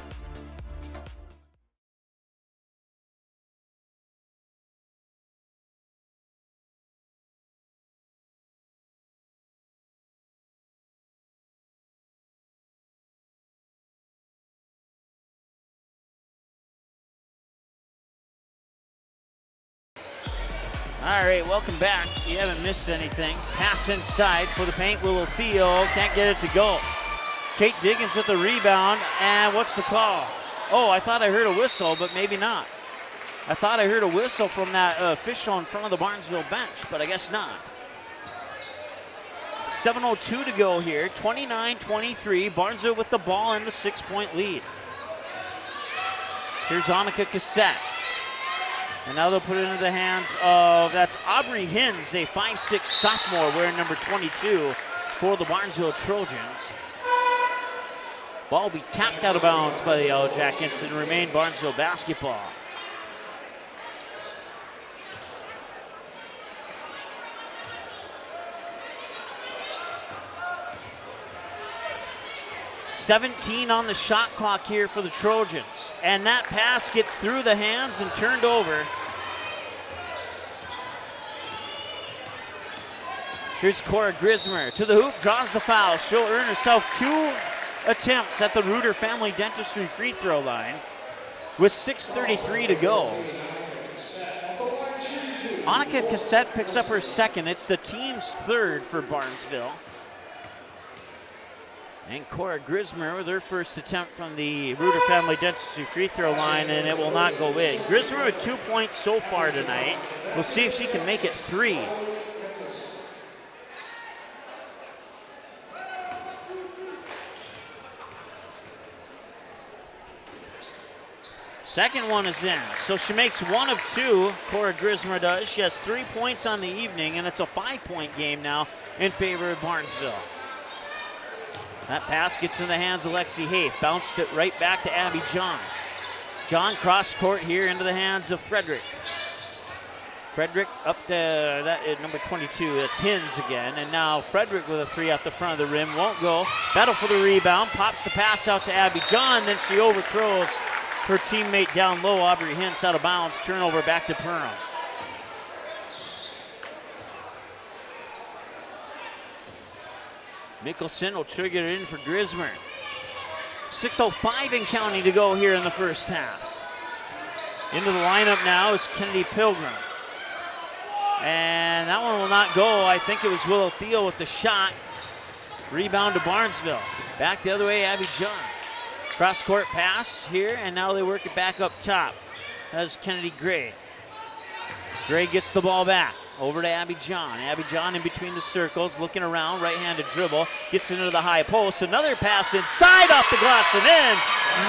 All right, welcome back. You haven't missed anything. Pass inside for the paint. Willow Theo can't get it to go. Kate Diggins with the rebound, and what's the call? Oh, I thought I heard a whistle, but maybe not. I thought I heard a whistle from that official in front of the Barnesville bench, but I guess not. 7:02 to go here, 29-23. Barnesville with the ball and the 6-point lead. Here's Annika Cassette. And now they'll put it into the hands of, that's Aubrey Hins, a 5'6" sophomore wearing number 22 for the Barnesville Trojans. Ball will be tapped out of bounds by the Yellow Jackets and remain Barnesville basketball. .17 on the shot clock here for the Trojans. And that pass gets through the hands and turned over. Here's Cora Grismer to the hoop, draws the foul. She'll earn herself 2 attempts at the Reuter Family Dentistry free throw line with 6:33 to go. Annika Cassette picks up her second. It's the team's third for Barnesville. And Cora Grismer with her first attempt from the Reuter Family Dentistry free throw line, and it will not go in. Grismer with 2 points so far tonight. We'll see if she can make it 3. Second one is in. So she makes 1 of 2, Cora Grismer does. She has 3 points on the evening, and it's a 5-point game now in favor of Barnesville. That pass gets in the hands of Lexi Hafe. Bounced it right back to Abby John. John cross court here into the hands of Frederick. Frederick up to that number 22. That's Hins again. And now Frederick with a 3 at the front of the rim. Won't go. Battle for the rebound. Pops the pass out to Abby John. Then she overthrows her teammate down low. Aubrey Hins out of bounds. Turnover back to Perham. Mickelson will trigger it in for Grismer. 6:05 and counting to go here in the first half. Into the lineup now is Kennedy Pilgrim. And that one will not go. I think it was Willow Thiel with the shot. Rebound to Barnesville. Back the other way, Abby John. Cross-court pass here, and now they work it back up top. That's Kennedy Gray. Gray gets the ball back. Over to Abby John. Abby John in between the circles, looking around, right-handed dribble, gets into the high post. Another pass inside off the glass and in.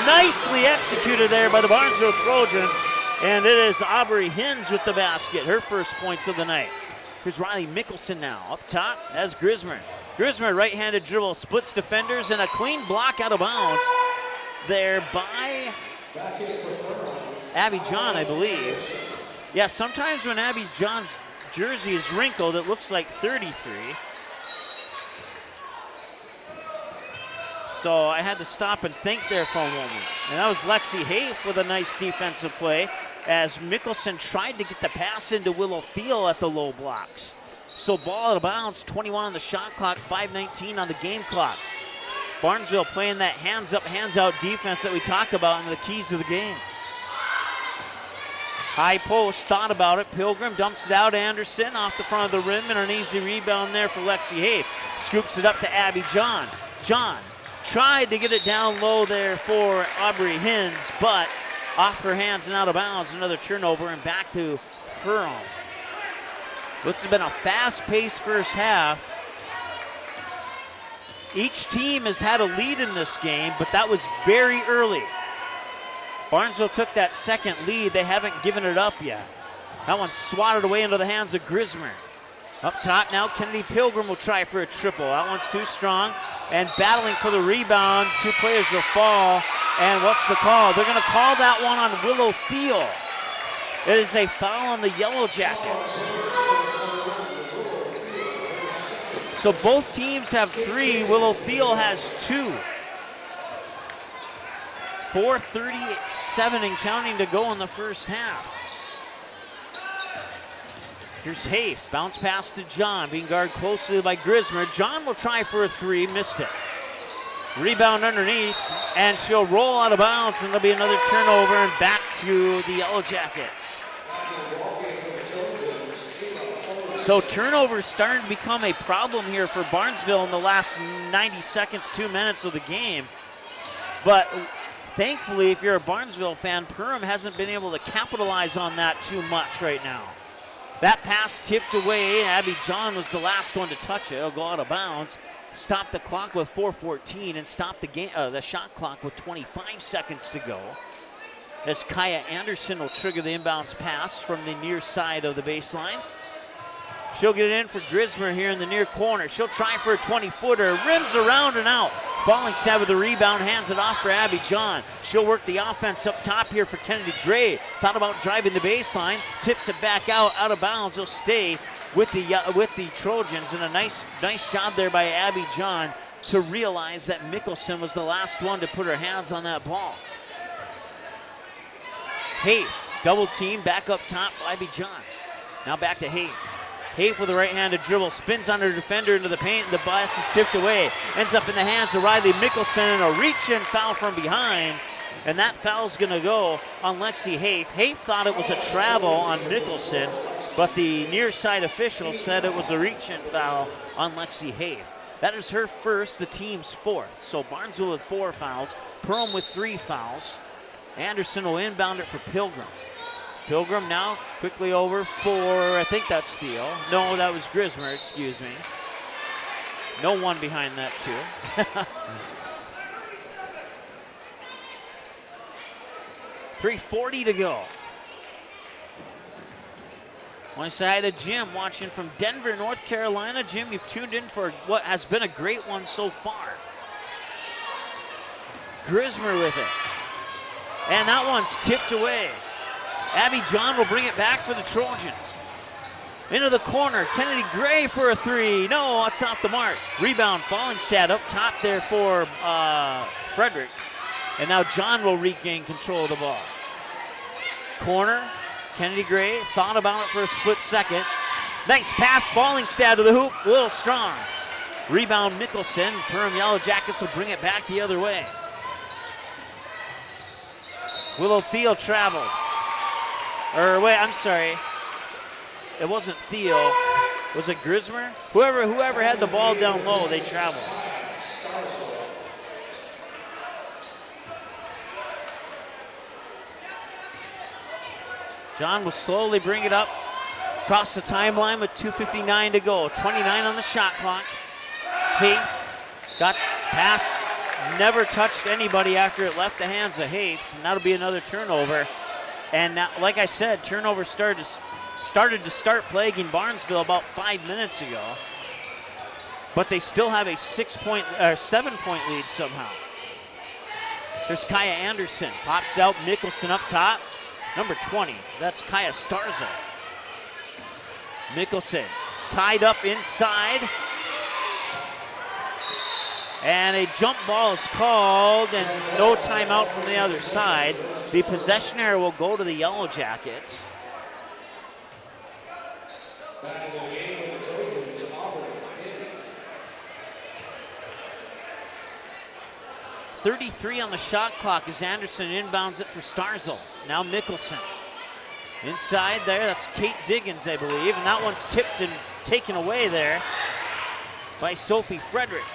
Nicely executed there by the Barnesville Trojans. And it is Aubrey Hins with the basket, her first points of the night. Here's Riley Mickelson now. Up top, that's Grismer. Grismer, right-handed dribble, splits defenders, and a clean block out of bounds there by Abby John, I believe. Yeah, sometimes when Abby John's jersey is wrinkled, it looks like 33. So I had to stop and think there for a moment. And that was Lexi Hafe with a nice defensive play as Mickelson tried to get the pass into Willow Thiel at the low blocks. So ball out of bounds, 21 on the shot clock, 5:19 on the game clock. Barnesville playing that hands up, hands out defense that we talked about in the keys of the game. High post, thought about it. Pilgrim dumps it out. Anderson off the front of the rim and an easy rebound there for Lexi Hafe. Scoops it up to Abby John. John tried to get it down low there for Aubrey Hins, but off her hands and out of bounds. Another turnover and back to Perham. This has been a fast-paced first half. Each team has had a lead in this game, but that was very early. Barnesville took that second lead. They haven't given it up yet. That one swatted away into the hands of Grismer. Up top now, Kennedy Pilgrim will try for a triple. That one's too strong. And battling for the rebound. 2 players will fall. And what's the call? They're going to call that one on Willow Thiel. It is a foul on the Yellow Jackets. So both teams have 3. Willow Thiel has 2. 4:37 and counting to go in the first half. Here's Hafe, bounce pass to John, being guarded closely by Grismer. John will try for a 3, missed it. Rebound underneath, and she'll roll out of bounds, and there'll be another turnover and back to the Yellow Jackets. So turnovers starting to become a problem here for Barnesville in the last 90 seconds, 2 minutes of the game. But thankfully, if you're a Barnesville fan, Perham hasn't been able to capitalize on that too much right now. That pass tipped away. Abby John was the last one to touch it. It'll go out of bounds. Stop the clock with 4:14 and stop the game, the shot clock with 25 seconds to go. As Kaya Anderson will trigger the inbounds pass from the near side of the baseline. She'll get it in for Grismer here in the near corner. She'll try for a 20-footer. Rims around and out. Falling stab with the rebound, hands it off for Abby John. She'll work the offense up top here for Kennedy Gray. Thought about driving the baseline, tips it back out of bounds. He'll stay with the Trojans, and a nice job there by Abby John to realize that Mickelson was the last one to put her hands on that ball. Hafe, double team, back up top, Abby John. Now back to Hafe. Hafe with a right-handed dribble, spins on her defender into the paint, and the pass is tipped away. Ends up in the hands of Riley Mickelson, and a reach-in foul from behind. And that foul's going to go on Lexi Hafe. Hafe thought it was a travel on Mickelson, but the near side official said it was a reach-in foul on Lexi Hafe. That is her first, the team's 4th. So Barnesville with 4 fouls, Perham with 3 fouls. Anderson will inbound it for Pilgrim. Pilgrim now quickly over for, I think that's Thiel. No, that was Grismer, excuse me. No one behind that, too. 3:40 to go. One side of Jim watching from Denver, North Carolina. Jim, you've tuned in for what has been a great one so far. Grismer with it. And that one's tipped away. Abby John will bring it back for the Trojans. Into the corner, Kennedy Gray for a three. No, it's off the mark. Rebound, Fallingstad up top there for Frederick. And now John will regain control of the ball. Corner, Kennedy Gray thought about it for a split second. Nice pass, Fallingstad to the hoop, a little strong. Rebound, Mickelson. Perham Yellow Jackets will bring it back the other way. Willow Thiel traveled. Or wait, I'm sorry. It wasn't Thiel. Was it Grismer? Whoever had the ball down low, they traveled. John will slowly bring it up across the timeline with 2:59 to go. 29 on the shot clock. Haith got pass, never touched anybody after it left the hands of Haith, and that'll be another turnover. And now, like I said, turnover started to start plaguing Barnesville about 5 minutes ago. But they still have a 7-point lead somehow. There's Kaya Anderson. Pops it out, Mickelson up top. Number 20, that's Kaya Starza. Mickelson tied up inside. And a jump ball is called and no timeout from the other side. The possession error will go to the Yellow Jackets. .33 on the shot clock as Anderson inbounds it for Starzl. Now Mickelson. Inside there, that's Kate Diggins, I believe, and that one's tipped and taken away there by Sophie Frederick.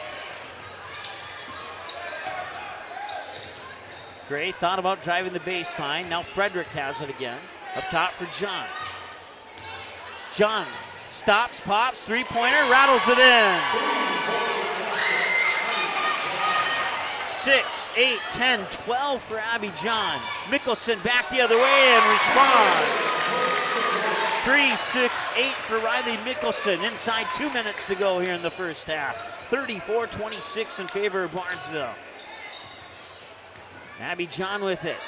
Gray thought about driving the baseline. Now Frederick has it again. Up top for John. John stops, pops, three-pointer, rattles it in. 6, 8, 10, 12 for Abby John. Mickelson back the other way and responds. 3, 6, 8 for Riley Mickelson. Inside 2 minutes to go here in the first half. 34-26 in favor of Barnesville. Abby John with it.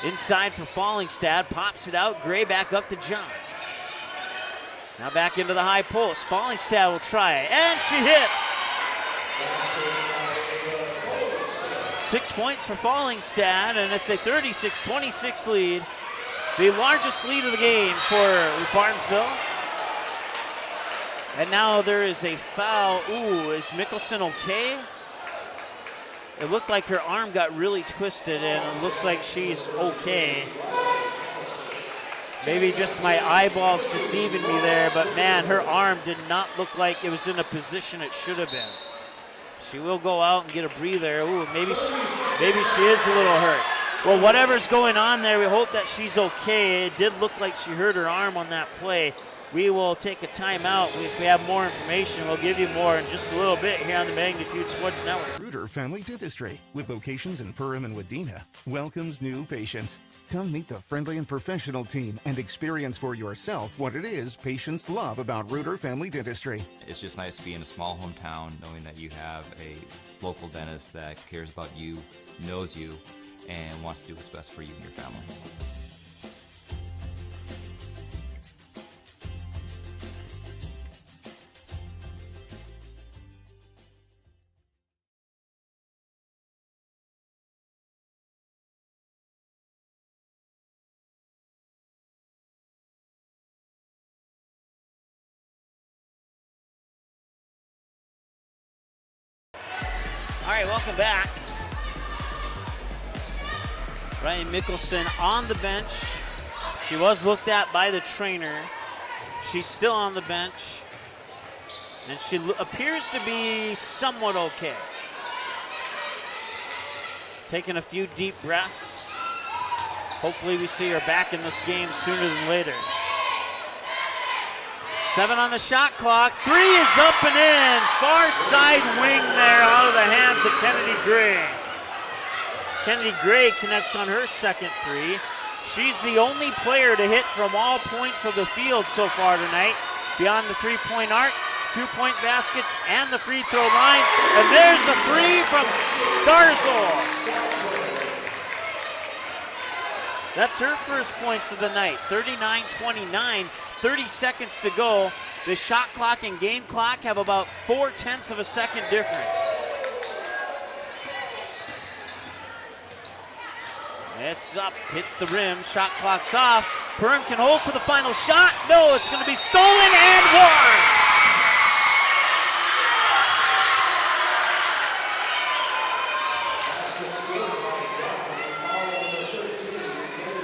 Inside for Fallingstad. Pops it out. Gray back up to John. Now back into the high post. Fallingstad will try it. And she hits. 6 points for Fallingstad, and it's a 36-26 lead. The largest lead of the game for Barnesville. And now there is a foul. Ooh, is Mickelson okay? It looked like her arm got really twisted, and it looks like she's okay. Maybe just my eyeballs deceiving me there, but man, her arm did not look like it was in a position it should have been. She will go out and get a breather. Ooh, maybe she is a little hurt. Well, whatever's going on there, we hope that she's okay. It did look like she hurt her arm on that play. We will take a timeout. If we have more information, we'll give you more in just a little bit here on the Magnitude Sports Network. Reuter Family Dentistry, with locations in Perham and Wadena, welcomes new patients. Come meet the friendly and professional team and experience for yourself what it is patients love about Reuter Family Dentistry. It's just nice to be in a small hometown knowing that you have a local dentist that cares about you, knows you, and wants to do what's best for you and your family. All right, welcome back. Ryan Mickelson on the bench. She was looked at by the trainer. She's still on the bench. And she appears to be somewhat okay. Taking a few deep breaths. Hopefully we see her back in this game sooner than later. 7 on the shot clock. 3 is up and in. Far side wing there out of the hands of Kennedy Gray. Kennedy Gray connects on her second 3. She's the only player to hit from all points of the field so far tonight, beyond the three-point arc, two-point baskets, and the free throw line. And there's a three from Starzl. That's her first points of the night, 39-29, 30 seconds to go. The shot clock and game clock have about 0.4 of a second difference. It's up, hits the rim, shot clock's off. Perham can hold for the final shot. No, it's going to be stolen and won.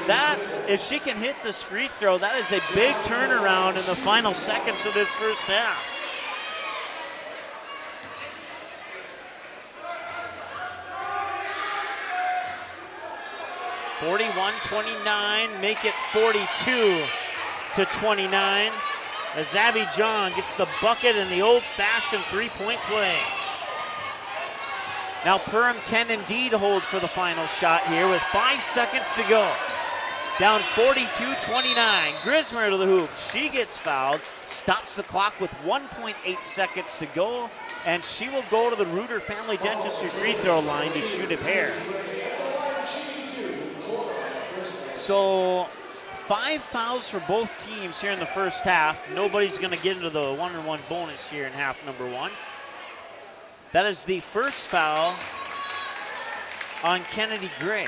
That's, if she can hit this free throw, that is a big turnaround in the final seconds of this first half. (41-29), make it 42-29 as Abby John gets the bucket in the old-fashioned three-point play. Now Perham can indeed hold for the final shot here with 5 seconds to go. Down 42-29. Grismer to the hoop. She gets fouled, stops the clock with 1.8 seconds to go, and she will go to the Reuter Family Dentistry free throw line to shoot a pair. So 5 fouls for both teams here in the first half. Nobody's going to get into the 1-on-1 bonus here in half number 1. That is the first foul on Kennedy Gray.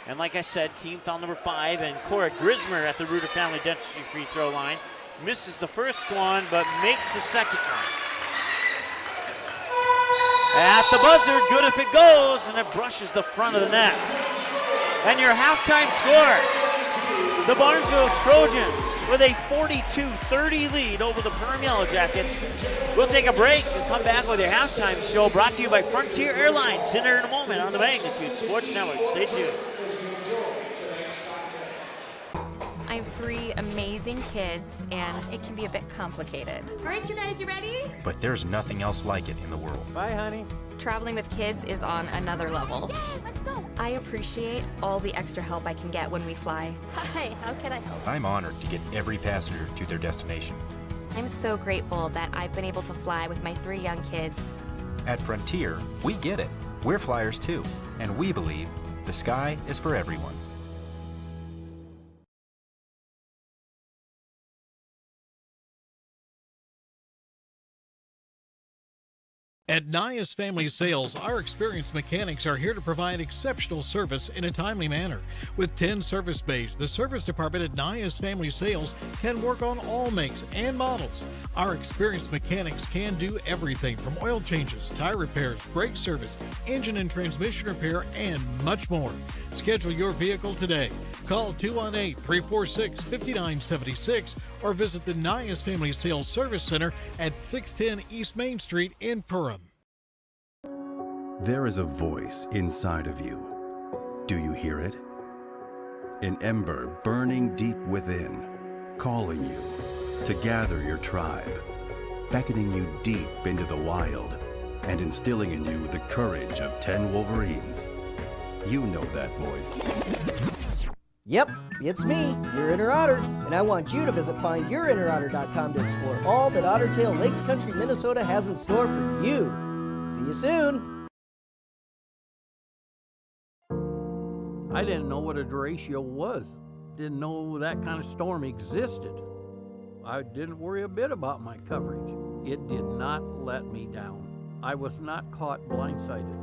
And like I said, team foul number 5, and Cora Grismer at the Reuter Family Dentistry free throw line. Misses the first one, but makes the second one. At the buzzer, good if it goes, and it brushes the front of the net. And your halftime score, the Barnesville Trojans with a 42-30 lead over the Perham Yellow Jackets. We'll take a break and come back with your halftime show brought to you by Frontier Airlines. Dinner in a moment on the Magnitude Sports Network. Stay tuned. I have 3 amazing kids, and it can be a bit complicated. All right, you guys, you ready? But there's nothing else like it in the world. Bye, honey. Traveling with kids is on another level. Yay, let's go. I appreciate all the extra help I can get when we fly. Hi, how can I help? I'm honored to get every passenger to their destination. I'm so grateful that I've been able to fly with my 3 young kids. At Frontier, we get it. We're flyers too, and we believe the sky is for everyone. At Nias Family Sales, our experienced mechanics are here to provide exceptional service in a timely manner. With 10 service bays, the service department at Nias Family Sales can work on all makes and models. Our experienced mechanics can do everything from oil changes, tire repairs, brake service, engine and transmission repair, and much more. Schedule your vehicle today. Call 218-346-5976 or visit the Nias Family Sales Service Center at 610 East Main Street in Perham. There is a voice inside of you. Do you hear it? An ember burning deep within, calling you to gather your tribe, beckoning you deep into the wild, and instilling in you the courage of 10 Wolverines. You know that voice. Yep, it's me, your inner otter, and I want you to visit findyourinnerotter.com to explore all that Ottertail Lakes Country, Minnesota has in store for you. See you soon. I didn't know what a derecho was. Didn't know that kind of storm existed. I didn't worry a bit about my coverage. It did not let me down. I was not caught blindsided.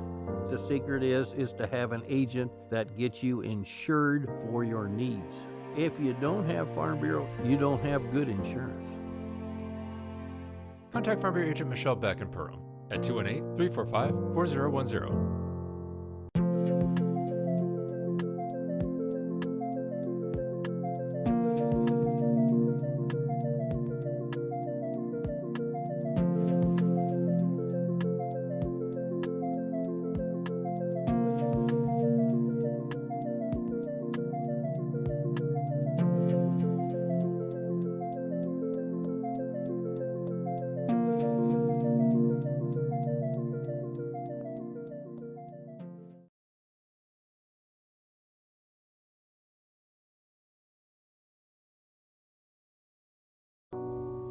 The secret is to have an agent that gets you insured for your needs. If you don't have Farm Bureau, you don't have good insurance. Contact Farm Bureau agent Michelle Beck in Perham at 218-345-4010.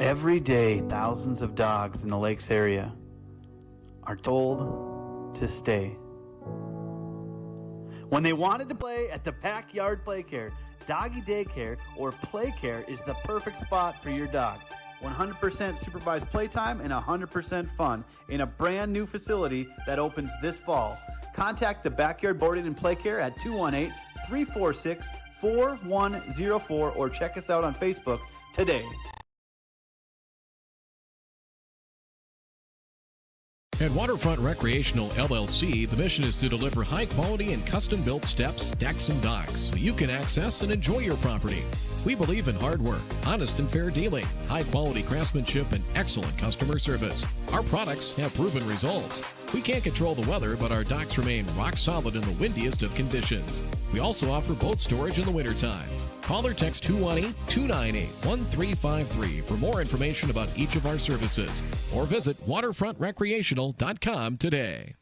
Every day, thousands of dogs in the lakes area are told to stay. When they wanted to play at the Backyard Play Care, Doggy Daycare, or Play Care is the perfect spot for your dog. 100% supervised playtime and 100% fun in a brand new facility that opens this fall. Contact the Backyard Boarding and Play Care at 218-346-4104 or check us out on Facebook today. At Waterfront Recreational LLC, the mission is to deliver high-quality and custom-built steps, decks, and docks so you can access and enjoy your property. We believe in hard work, honest and fair dealing, high-quality craftsmanship, and excellent customer service. Our products have proven results. We can't control the weather, but our docks remain rock solid in the windiest of conditions. We also offer boat storage in the wintertime. Call or text 218-298-1353 for more information about each of our services, or visit waterfrontrecreational.com today.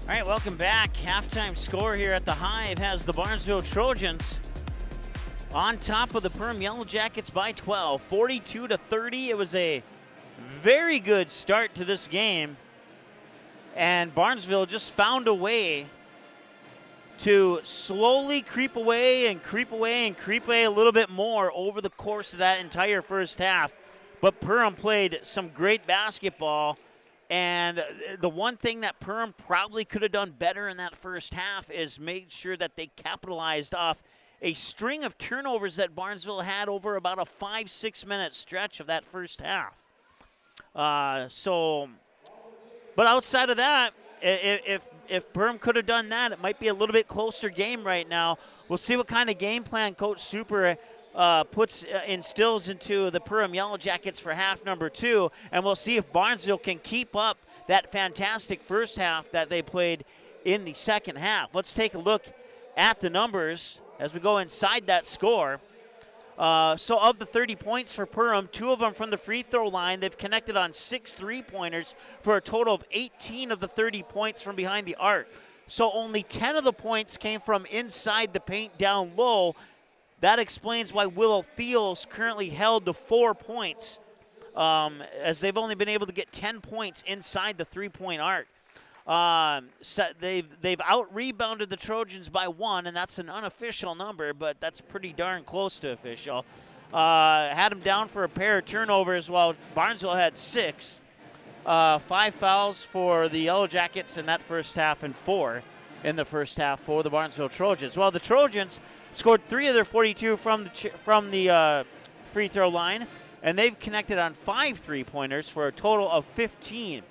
All right, welcome back. Halftime score here at the Hive has the Barnesville Trojans on top of the Perham Yellow Jackets by 12, 42-30. It was a very good start to this game, and Barnesville just found a way to slowly creep away and creep away and creep away a little bit more over the course of that entire first half. But Perham played some great basketball, and the one thing that Perham probably could have done better in that first half is made sure that they capitalized off a string of turnovers that Barnesville had over about a 5-6 minute stretch of that first half. But outside of that, if Perham could have done that, it might be a little bit closer game right now. We'll see what kind of game plan Coach Super instills into the Perham Yellow Jackets for half number 2, and we'll see if Barnesville can keep up that fantastic first half that they played in the second half. Let's take a look at the numbers as we go inside that score. So of the 30 points for Perham, 2 of them from the free throw line. They've connected on 6 3-pointers for a total of 18 of the 30 points from behind the arc. So only 10 of the points came from inside the paint down low. That explains why Willow Thiel's currently held to 4 points, as they've only been able to get 10 points inside the 3-point arc. So they've out-rebounded the Trojans by 1, and that's an unofficial number, but that's pretty darn close to official. Had them down for a pair of turnovers while Barnesville had 6. 5 fouls for the Yellow Jackets in that first half and 4 in the first half for the Barnesville Trojans. Well, the Trojans scored 3 of their 42 from the free throw line, and they've connected on 5 3-pointers for a total of 15.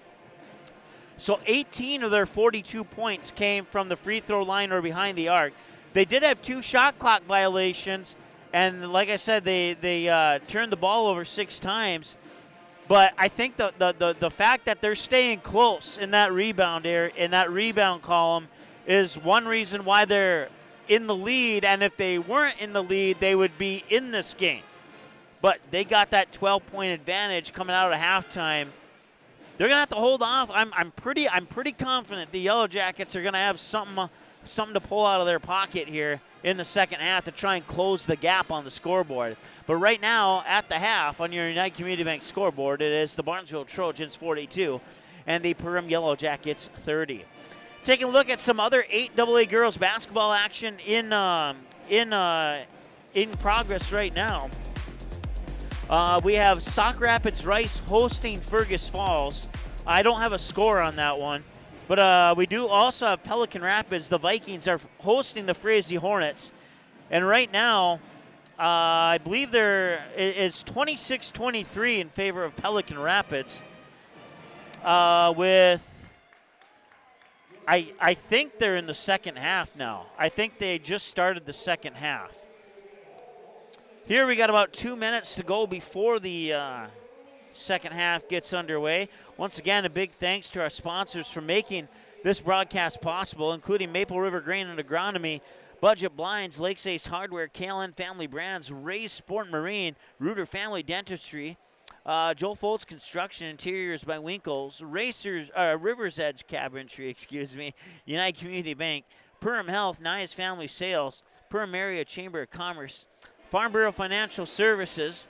So 18 of their 42 points came from the free throw line or behind the arc. They did have 2 shot clock violations, and like I said, they turned the ball over 6 times. But I think the fact that they're staying close in that rebound column is one reason why they're in the lead. And if they weren't in the lead, they would be in this game. But they got that 12-point advantage coming out of halftime. They're gonna have to hold off. I'm pretty confident the Yellow Jackets are gonna have something to pull out of their pocket here in the second half to try and close the gap on the scoreboard. But right now, at the half on your United Community Bank scoreboard, it is the Barnesville Trojans 42 and the Perham Yellow Jackets 30. Taking a look at some other 8AA girls basketball action in progress right now. We have Sauk Rapids Rice hosting Fergus Falls. I don't have a score on that one. But we do also have Pelican Rapids. The Vikings are hosting the Frazee Hornets. And right now, I believe it's 26-23 in favor of Pelican Rapids. I think they're in the second half now. I think they just started the second half. Here we got about 2 minutes to go before the second half gets underway. Once again, a big thanks to our sponsors for making this broadcast possible, including Maple River Grain and Agronomy, Budget Blinds, Lakes Ace Hardware, KLN Family Brands, Ray's Sport Marine, Reuter Family Dentistry, Joel Foltz Construction, Interiors by Winkles, Rivers Edge Cabinetry, United Community Bank, Perham Health, Nias Family Sales, Perham Area Chamber of Commerce, Farm Bureau Financial Services,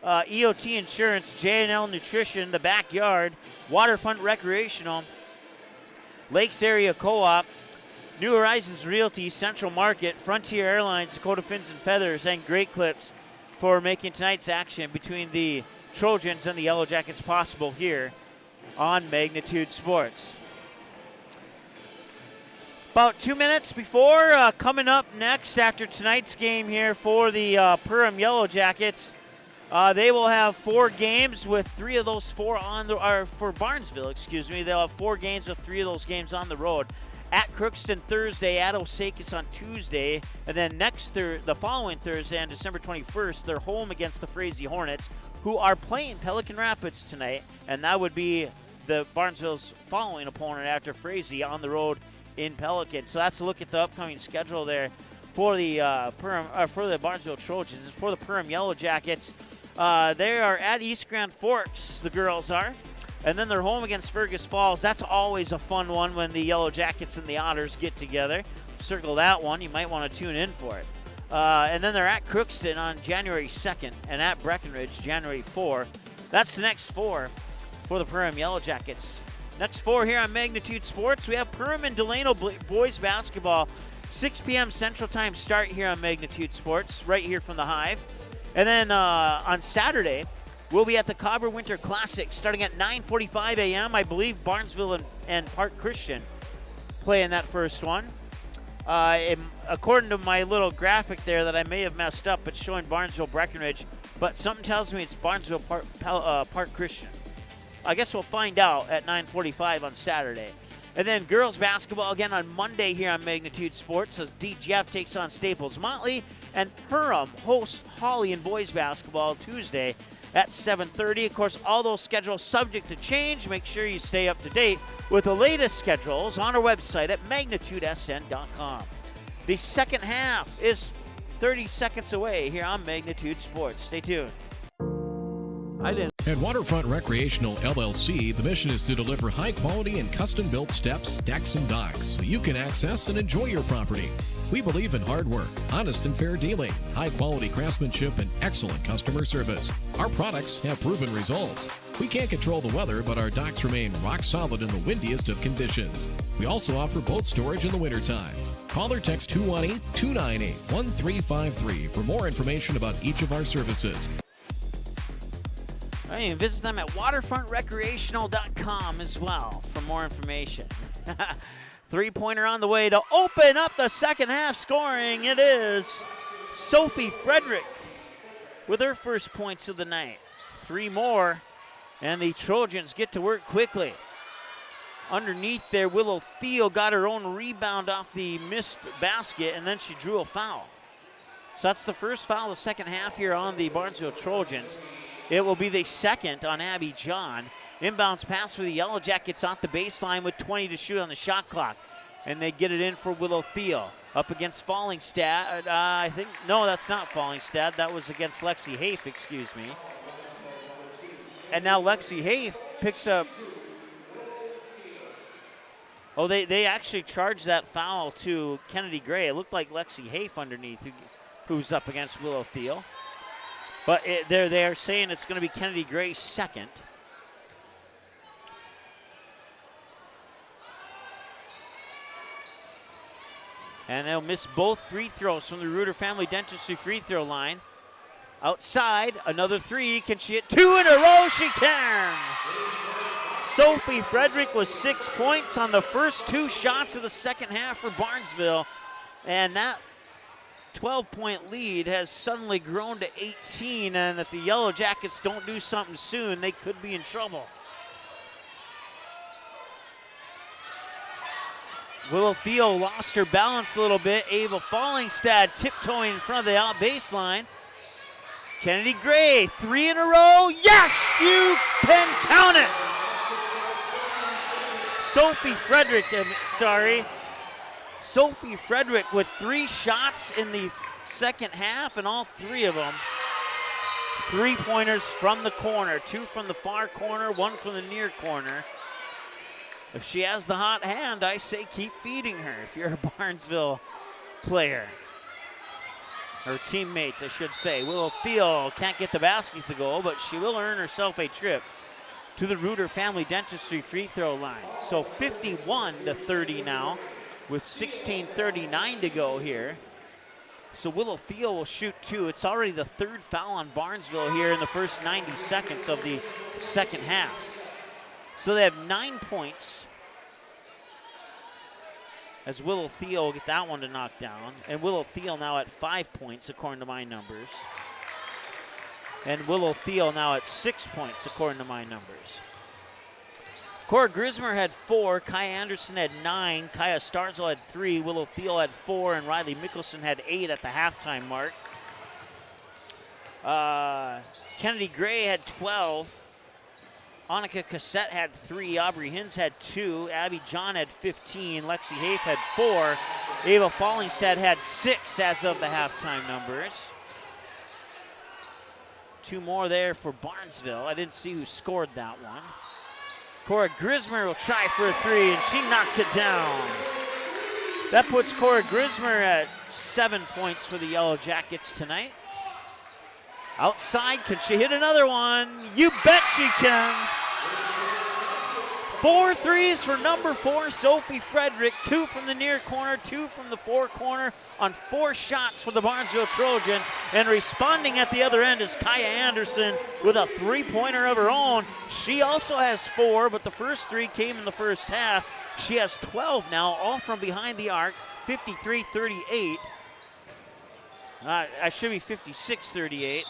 EOT Insurance, J&L Nutrition, The Backyard, Waterfront Recreational, Lakes Area Co-op, New Horizons Realty, Central Market, Frontier Airlines, Dakota Fins and Feathers, and Great Clips for making tonight's action between the Trojans and the Yellow Jackets possible here on Magnitude Sports. About 2 minutes before, coming up next after tonight's game here for the Perham Yellow Jackets, they will have 4 games with 3 of those 4 on the, or for Barnesville, excuse me. They'll have 4 games with 3 of those games on the road. At Crookston Thursday, at Osakis on Tuesday, and then the following Thursday on December 21st, they're home against the Frazee Hornets, who are playing Pelican Rapids tonight, and that would be the Barnesville's following opponent after Frazee on the road in Pelican. So that's a look at the upcoming schedule there for the for the Barnesville Trojans. For the Perham Yellow Jackets, they are at East Grand Forks, the girls are. And then they're home against Fergus Falls. That's always a fun one when the Yellow Jackets and the Otters get together. Circle that one. You might want to tune in for it. And then they're at Crookston on January 2nd and at Breckenridge January 4. That's the next 4 for the Perham Yellow Jackets. Next 4 here on Magnitude Sports. We have Perham and Delano boys basketball. 6 p.m. Central Time start here on Magnitude Sports, right here from the Hive. And then on Saturday, we'll be at the Cobber Winter Classic starting at 9:45 a.m. I believe Barnesville and Park Christian play in that first one. According to my little graphic there that I may have messed up, it's showing Barnesville Breckenridge, but something tells me it's Barnesville Park Christian. I guess we'll find out at 9:45 on Saturday. And then girls basketball again on Monday here on Magnitude Sports as DGF takes on Staples Motley, and Perham hosts Holly in boys basketball Tuesday at 7:30. Of course, all those schedules subject to change. Make sure you stay up to date with the latest schedules on our website at magnitudesn.com. The second half is 30 seconds away here on Magnitude Sports. Stay tuned. At Waterfront Recreational LLC, the mission is to deliver high-quality and custom-built steps, decks, and docks so you can access and enjoy your property. We believe in hard work, honest and fair dealing, high-quality craftsmanship, and excellent customer service. Our products have proven results. We can't control the weather, but our docks remain rock solid in the windiest of conditions. We also offer boat storage in the wintertime. Call or text 218-298-1353 for more information about each of our services. You can visit them at waterfrontrecreational.com as well for more information. 3-pointer on the way to open up the second half scoring. It is Sophie Frederick with her first points of the night. 3 more, and the Trojans get to work quickly. Underneath there, Willow Thiel got her own rebound off the missed basket, and then she drew a foul. So that's the first foul of the second half here on the Barnesville Trojans. It will be the second on Abby John. Inbounds pass for the Yellow Jackets off the baseline with 20 to shoot on the shot clock. And they get it in for Willow Thiel. Up against Fallingstad. I think, no, that's not Fallingstad. That was against Lexi Hafe, excuse me. And now Lexi Hafe picks up. Oh, they actually charged that foul to Kennedy Gray. It looked like Lexi Hafe underneath who's up against Willow Thiel. But they are saying it's going to be Kennedy Gray's second. And they'll miss both free throws from the Reuter Family Dentistry free throw line. Outside, another 3. Can she hit 2 in a row? She can! Sophie Frederick with 6 points on the first 2 shots of the second half for Barnesville. And that 12-point lead has suddenly grown to 18, and if the Yellow Jackets don't do something soon, they could be in trouble. Willow Thiel lost her balance a little bit. Ava Fallingstad tiptoeing in front of the out baseline. Kennedy Gray, 3 in a row. Yes, you can count it. Sophie Frederick with 3 shots in the second half, and all 3 of them 3-pointers from the corner. 2 from the far corner, 1 from the near corner. If she has the hot hand, I say keep feeding her if you're a Barnesville player. Her teammate, I should say. Willow Thiel can't get the basket to go, but she will earn herself a trip to the Reuter Family Dentistry free throw line. So 51-30 now with 16:39 to go here. So Willow Thiel will shoot 2. It's already the 3rd foul on Barnesville here in the first 90 seconds of the second half. So they have 9 points as Willow Thiel get that one to knock down. And Willow Thiel now at 5 points according to my numbers. And Willow Thiel now at 6 points according to my numbers. Cora Grismer had 4, Kaya Anderson had 9, Kaya Starzel had 3, Willow Thiel had 4, and Riley Mickelson had 8 at the halftime mark. Kennedy Gray had 12. Annika Cassette had 3, Aubrey Hins had 2, Abby John had 15, Lexi Hafe had 4, Ava Fallingstad had 6 as of the halftime numbers. 2 more there for Barnesville. I didn't see who scored that one. Cora Grismer will try for a 3, and she knocks it down. That puts Cora Grismer at 7 points for the Yellow Jackets tonight. Outside, can she hit another one? You bet she can. 4 threes for number 4, Sophie Frederick. 2 from the near corner, 2 from the fore corner on 4 shots for the Barnesville Trojans. And responding at the other end is Kaya Anderson with a 3-pointer of her own. She also has 4, but the first 3 came in the first half. She has 12 now, all from behind the arc, 53-38. I should be 56-38.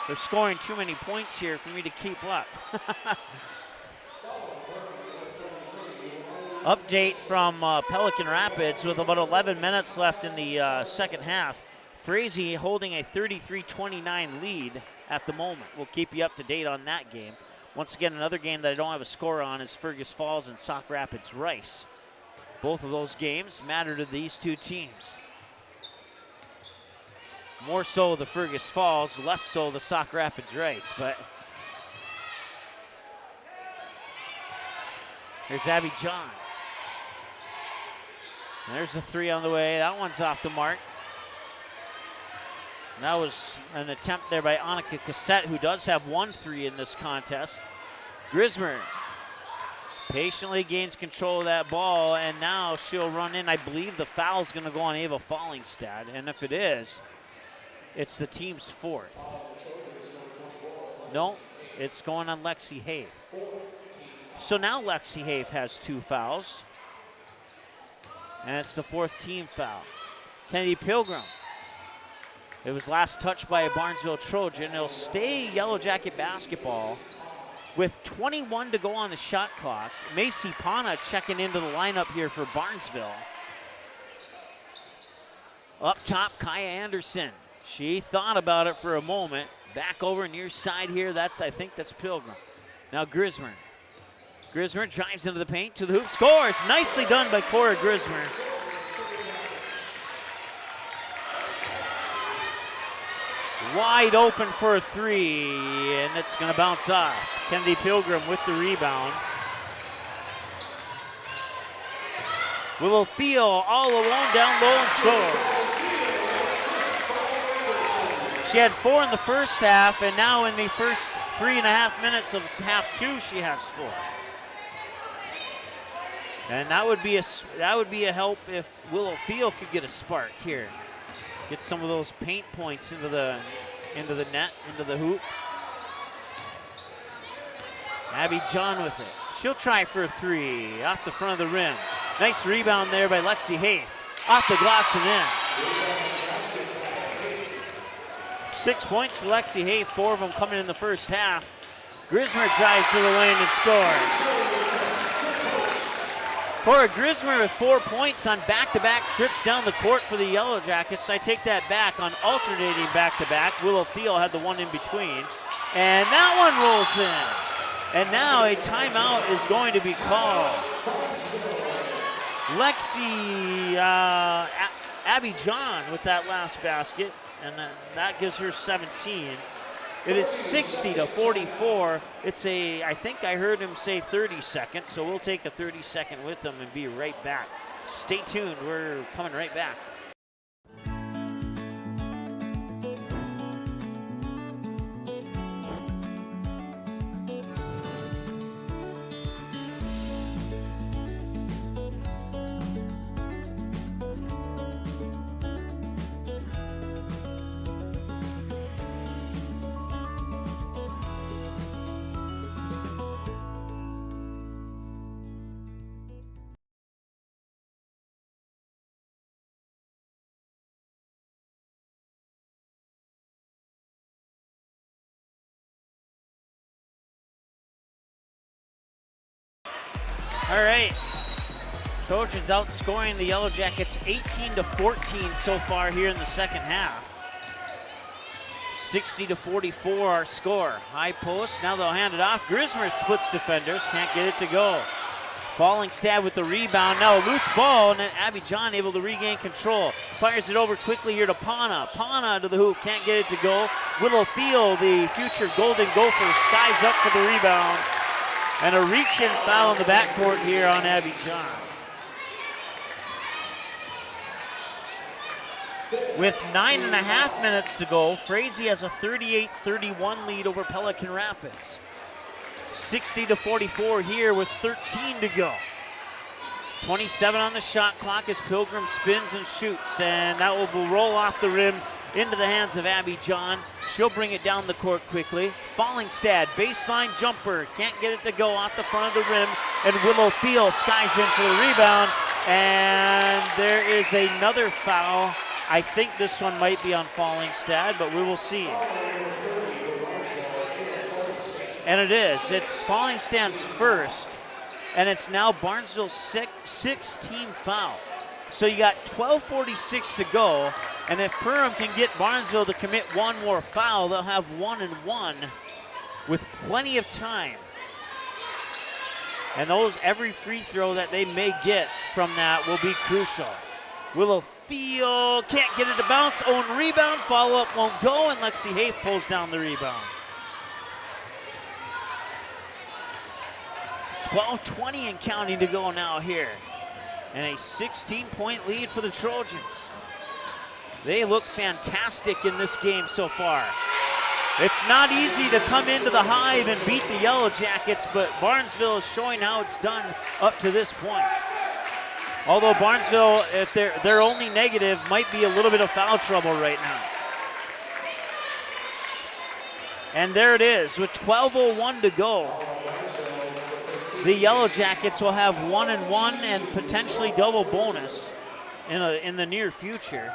They're scoring too many points here for me to keep up. Update from Pelican Rapids with about 11 minutes left in the second half. Frazee holding a 33-29 lead at the moment. We'll keep you up to date on that game. Once again, another game that I don't have a score on is Fergus Falls and Sauk Rapids Rice. Both of those games matter to these two teams. More so the Fergus Falls, less so the Sauk Rapids Rice, but here's Abby John. There's a 3 on the way. That one's off the mark. And that was an attempt there by Annika Cassette, who does have 1 3 in this contest. Grismer patiently gains control of that ball, and now she'll run in. I believe the foul's going to go on Ava Fallingstad, and if it is, it's the team's 4th. No, it's going on Lexi Hafe. So now Lexi Hafe has 2 fouls. And it's the 4th team foul. Kennedy Pilgrim. It was last touched by a Barnesville Trojan. It'll stay Yellow Jacket basketball with 21 to go on the shot clock. Macy Pana checking into the lineup here for Barnesville. Up top, Kaya Anderson. She thought about it for a moment. Back over near side here, I think that's Pilgrim. Now Grismer. Grismer drives into the paint, to the hoop, scores. Nicely done by Cora Grismer. Wide open for a 3, and it's going to bounce off. Kennedy Pilgrim with the rebound. Willow Thiel all alone down low and scores. She had 4 in the first half, and now in the first 3.5 minutes of half 2, she has 4. And that would be a help if Willow Thiel could get a spark here. Get some of those paint points into the net, into the hoop. Abby John with it. She'll try for a 3 off the front of the rim. Nice rebound there by Lexi Hafe. Off the glass and in. 6 points for Lexi Hafe, 4 of them coming in the first half. Grismer drives to the lane and scores. Cora Grismer with 4 points on back-to-back trips down the court for the Yellow Jackets. I take that back on alternating back-to-back. Willow Thiel had the one in between. And that one rolls in. And now a timeout is going to be called. Lexi, Abby John with that last basket. And that gives her 17. It is 60-44. It's I think I heard him say 30 seconds, so we'll take a 30-second with them and be right back. Stay tuned, we're coming right back. All right, Trojans outscoring the Yellow Jackets 18-14 so far here in the second half. 60-44 our score. High post, now they'll hand it off. Grismer splits defenders, can't get it to go. Falling Stab with the rebound, now a loose ball, and then Abby John able to regain control. Fires it over quickly here to Pana. Pana to the hoop, can't get it to go. Willow Thiel, the future Golden Gopher, skies up for the rebound. And a reach-in foul in the backcourt here on Abby John. With 9.5 minutes to go, Frazee has a 38-31 lead over Pelican Rapids. 60-44 here with 13 to go. 27 on the shot clock as Pilgrim spins and shoots, and that will roll off the rim into the hands of Abby John. She'll bring it down the court quickly. Falling Stad, baseline jumper, can't get it to go off the front of the rim, and Willow Thiel skies in for the rebound, and there is another foul. I think this one might be on Falling Stad, but we will see. And it is. It's Falling Stad's first, and it's now Barnesville's sixth team foul. So you got 12:46 to go, and if Perham can get Barnesville to commit one more foul, they'll have 1-1 with plenty of time. And every free throw that they may get from that will be crucial. Willow Thiel can't get it to bounce, own rebound, follow-up won't go, and Lexi Hafe pulls down the rebound. 12:20 and counting to go now here. And a 16-point lead for the Trojans. They look fantastic in this game so far. It's not easy to come into the Hive and beat the Yellow Jackets, but Barnesville is showing how it's done up to this point. Although Barnesville, if their only negative might be a little bit of foul trouble right now. And there it is with 12:01 to go. The Yellow Jackets will have 1-1 and potentially double bonus in the near future.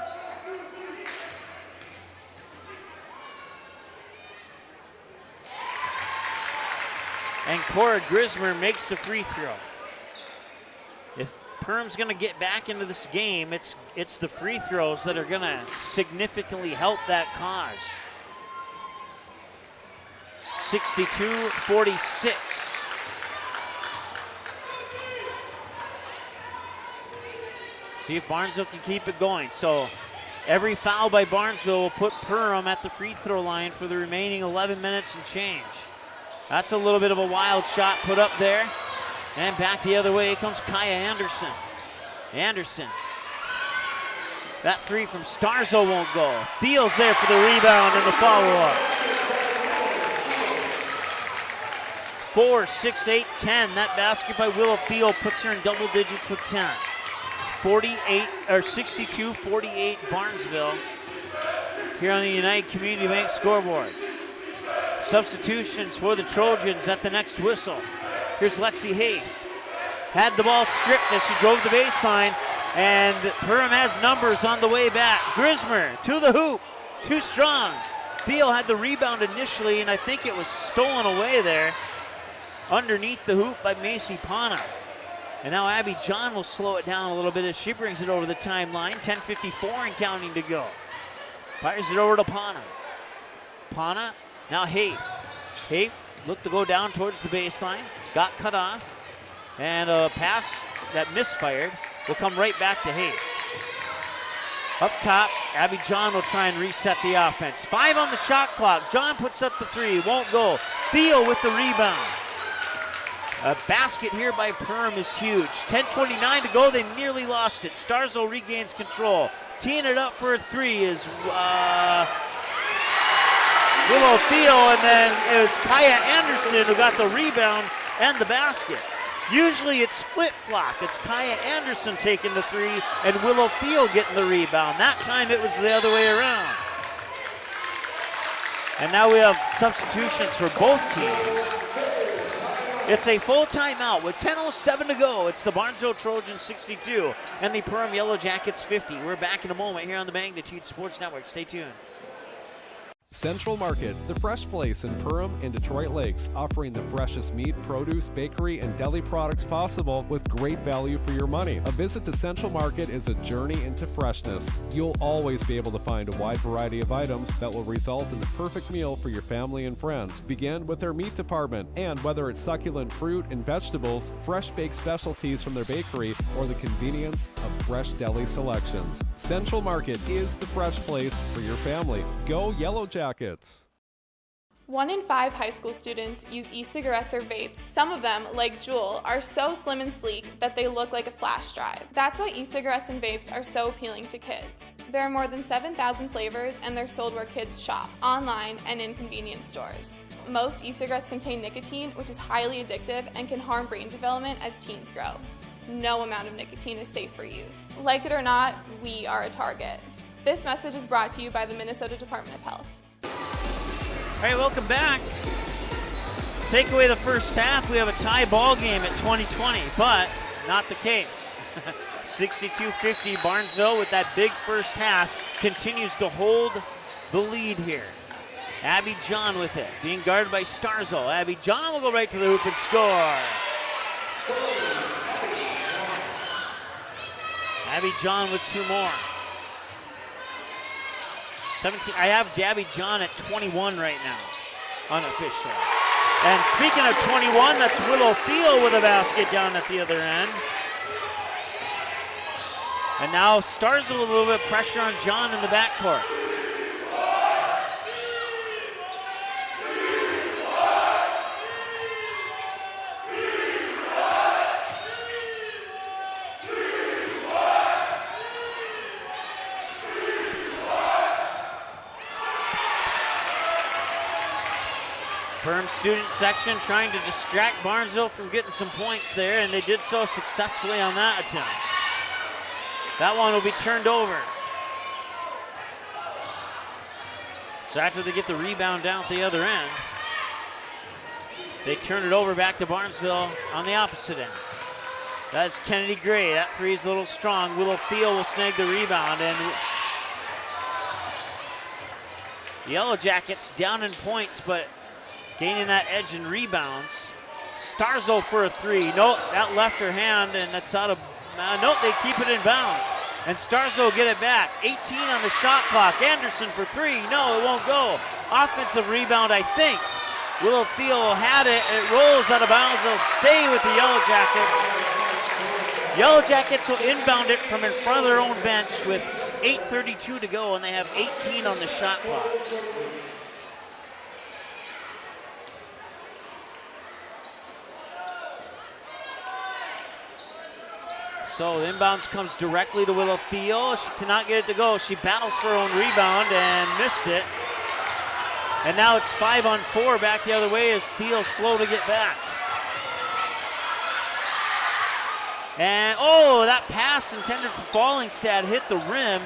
And Cora Grismer makes the free throw. If Perham's going to get back into this game, it's the free throws that are going to significantly help that cause. 62-46. See if Barnesville can keep it going. So every foul by Barnesville will put Perham at the free throw line for the remaining 11 minutes and change. That's a little bit of a wild shot put up there. And back the other way, here comes Kaya Anderson. Anderson. That three from Starzo won't go. Thiel's there for the rebound and the follow-up. 4, 6, 8, 10. That basket by Willow Thiel puts her in double digits with 10. 62-48 Barnesville here on the United Community Bank scoreboard. Substitutions for the Trojans at the next whistle. Here's Lexi Hafe. Had the ball stripped as she drove the baseline, and Perham has numbers on the way back. Grismer to the hoop, too strong. Thiel had the rebound initially, and I think it was stolen away there underneath the hoop by Macy Pana. And now Abby John will slow it down a little bit as she brings it over the timeline. 10:54 and counting to go. Fires it over to Pana. Pana, now Hafe. Hafe looked to go down towards the baseline. Got cut off. And a pass that misfired will come right back to Hafe. Up top, Abby John will try and reset the offense. 5 on the shot clock. John puts up the 3, won't go. Theo with the rebound. A basket here by Perham is huge. 10:29 to go, they nearly lost it. Starzo regains control. Teeing it up for a 3 is Willow Theo, and then it was Kaya Anderson who got the rebound and the basket. Usually it's flip-flop. It's Kaya Anderson taking the 3 and Willow Theo getting the rebound. That time it was the other way around. And now we have substitutions for both teams. It's a full timeout with 10:07 to go. It's the Barnesville Trojans 62 and the Perham Yellow Jackets 50. We're back in a moment here on the Magnitude Sports Network. Stay tuned. Central Market, the fresh place in Perham and Detroit Lakes, offering the freshest meat, produce, bakery, and deli products possible with great value for your money. A visit to Central Market is a journey into freshness. You'll always be able to find a wide variety of items that will result in the perfect meal for your family and friends. Begin with their meat department, and whether it's succulent fruit and vegetables, fresh baked specialties from their bakery, or the convenience of fresh deli selections, Central Market is the fresh place for your family. Go Yellow Jackets. 1 in 5 high school students use e-cigarettes or vapes. Some of them, like Juul, are so slim and sleek that they look like a flash drive. That's why e-cigarettes and vapes are so appealing to kids. There are more than 7,000 flavors, and they're sold where kids shop, online and in convenience stores. Most e-cigarettes contain nicotine, which is highly addictive and can harm brain development as teens grow. No amount of nicotine is safe for youth. Like it or not, we are a target. This message is brought to you by the Minnesota Department of Health. All right, welcome back. Take away the first half. We have a tie ball game at 20-20, but not the case. 62-50 Barnesville with that big first half continues to hold the lead here. Abby John with it, being guarded by Starzo. Abby John will go right to the hoop and score. Abby John with 2 more. 17. I have Abby John at 21 right now, unofficial. And speaking of 21, that's Willow Theo with a basket down at the other end. And now Starzo with a little bit of pressure on John in the backcourt. Perham student section trying to distract Barnesville from getting some points there, and they did so successfully on that attempt. That one will be turned over. So after they get the rebound down at the other end, they turn it over back to Barnesville on the opposite end. That's Kennedy Gray. That 3 is a little strong. Willow Theo will snag the rebound, and the Yellow Jackets down in points, but gaining that edge in rebounds. Starzo for a 3. Nope, that left her hand, and that's out of, nope, they keep it in bounds. And Starzo will get it back. 18 on the shot clock. Anderson for 3. No, it won't go. Offensive rebound, I think. Willow Theo had it. It rolls out of bounds. They'll stay with the Yellow Jackets. Yellow Jackets will inbound it from in front of their own bench with 8:32 to go, and they have 18 on the shot clock. So the inbounds comes directly to Willow Theo. She cannot get it to go. She battles for her own rebound and missed it. And now it's 5-on-4 back the other way as Theo's slow to get back. And oh, that pass intended for Fallingstad hit the rim,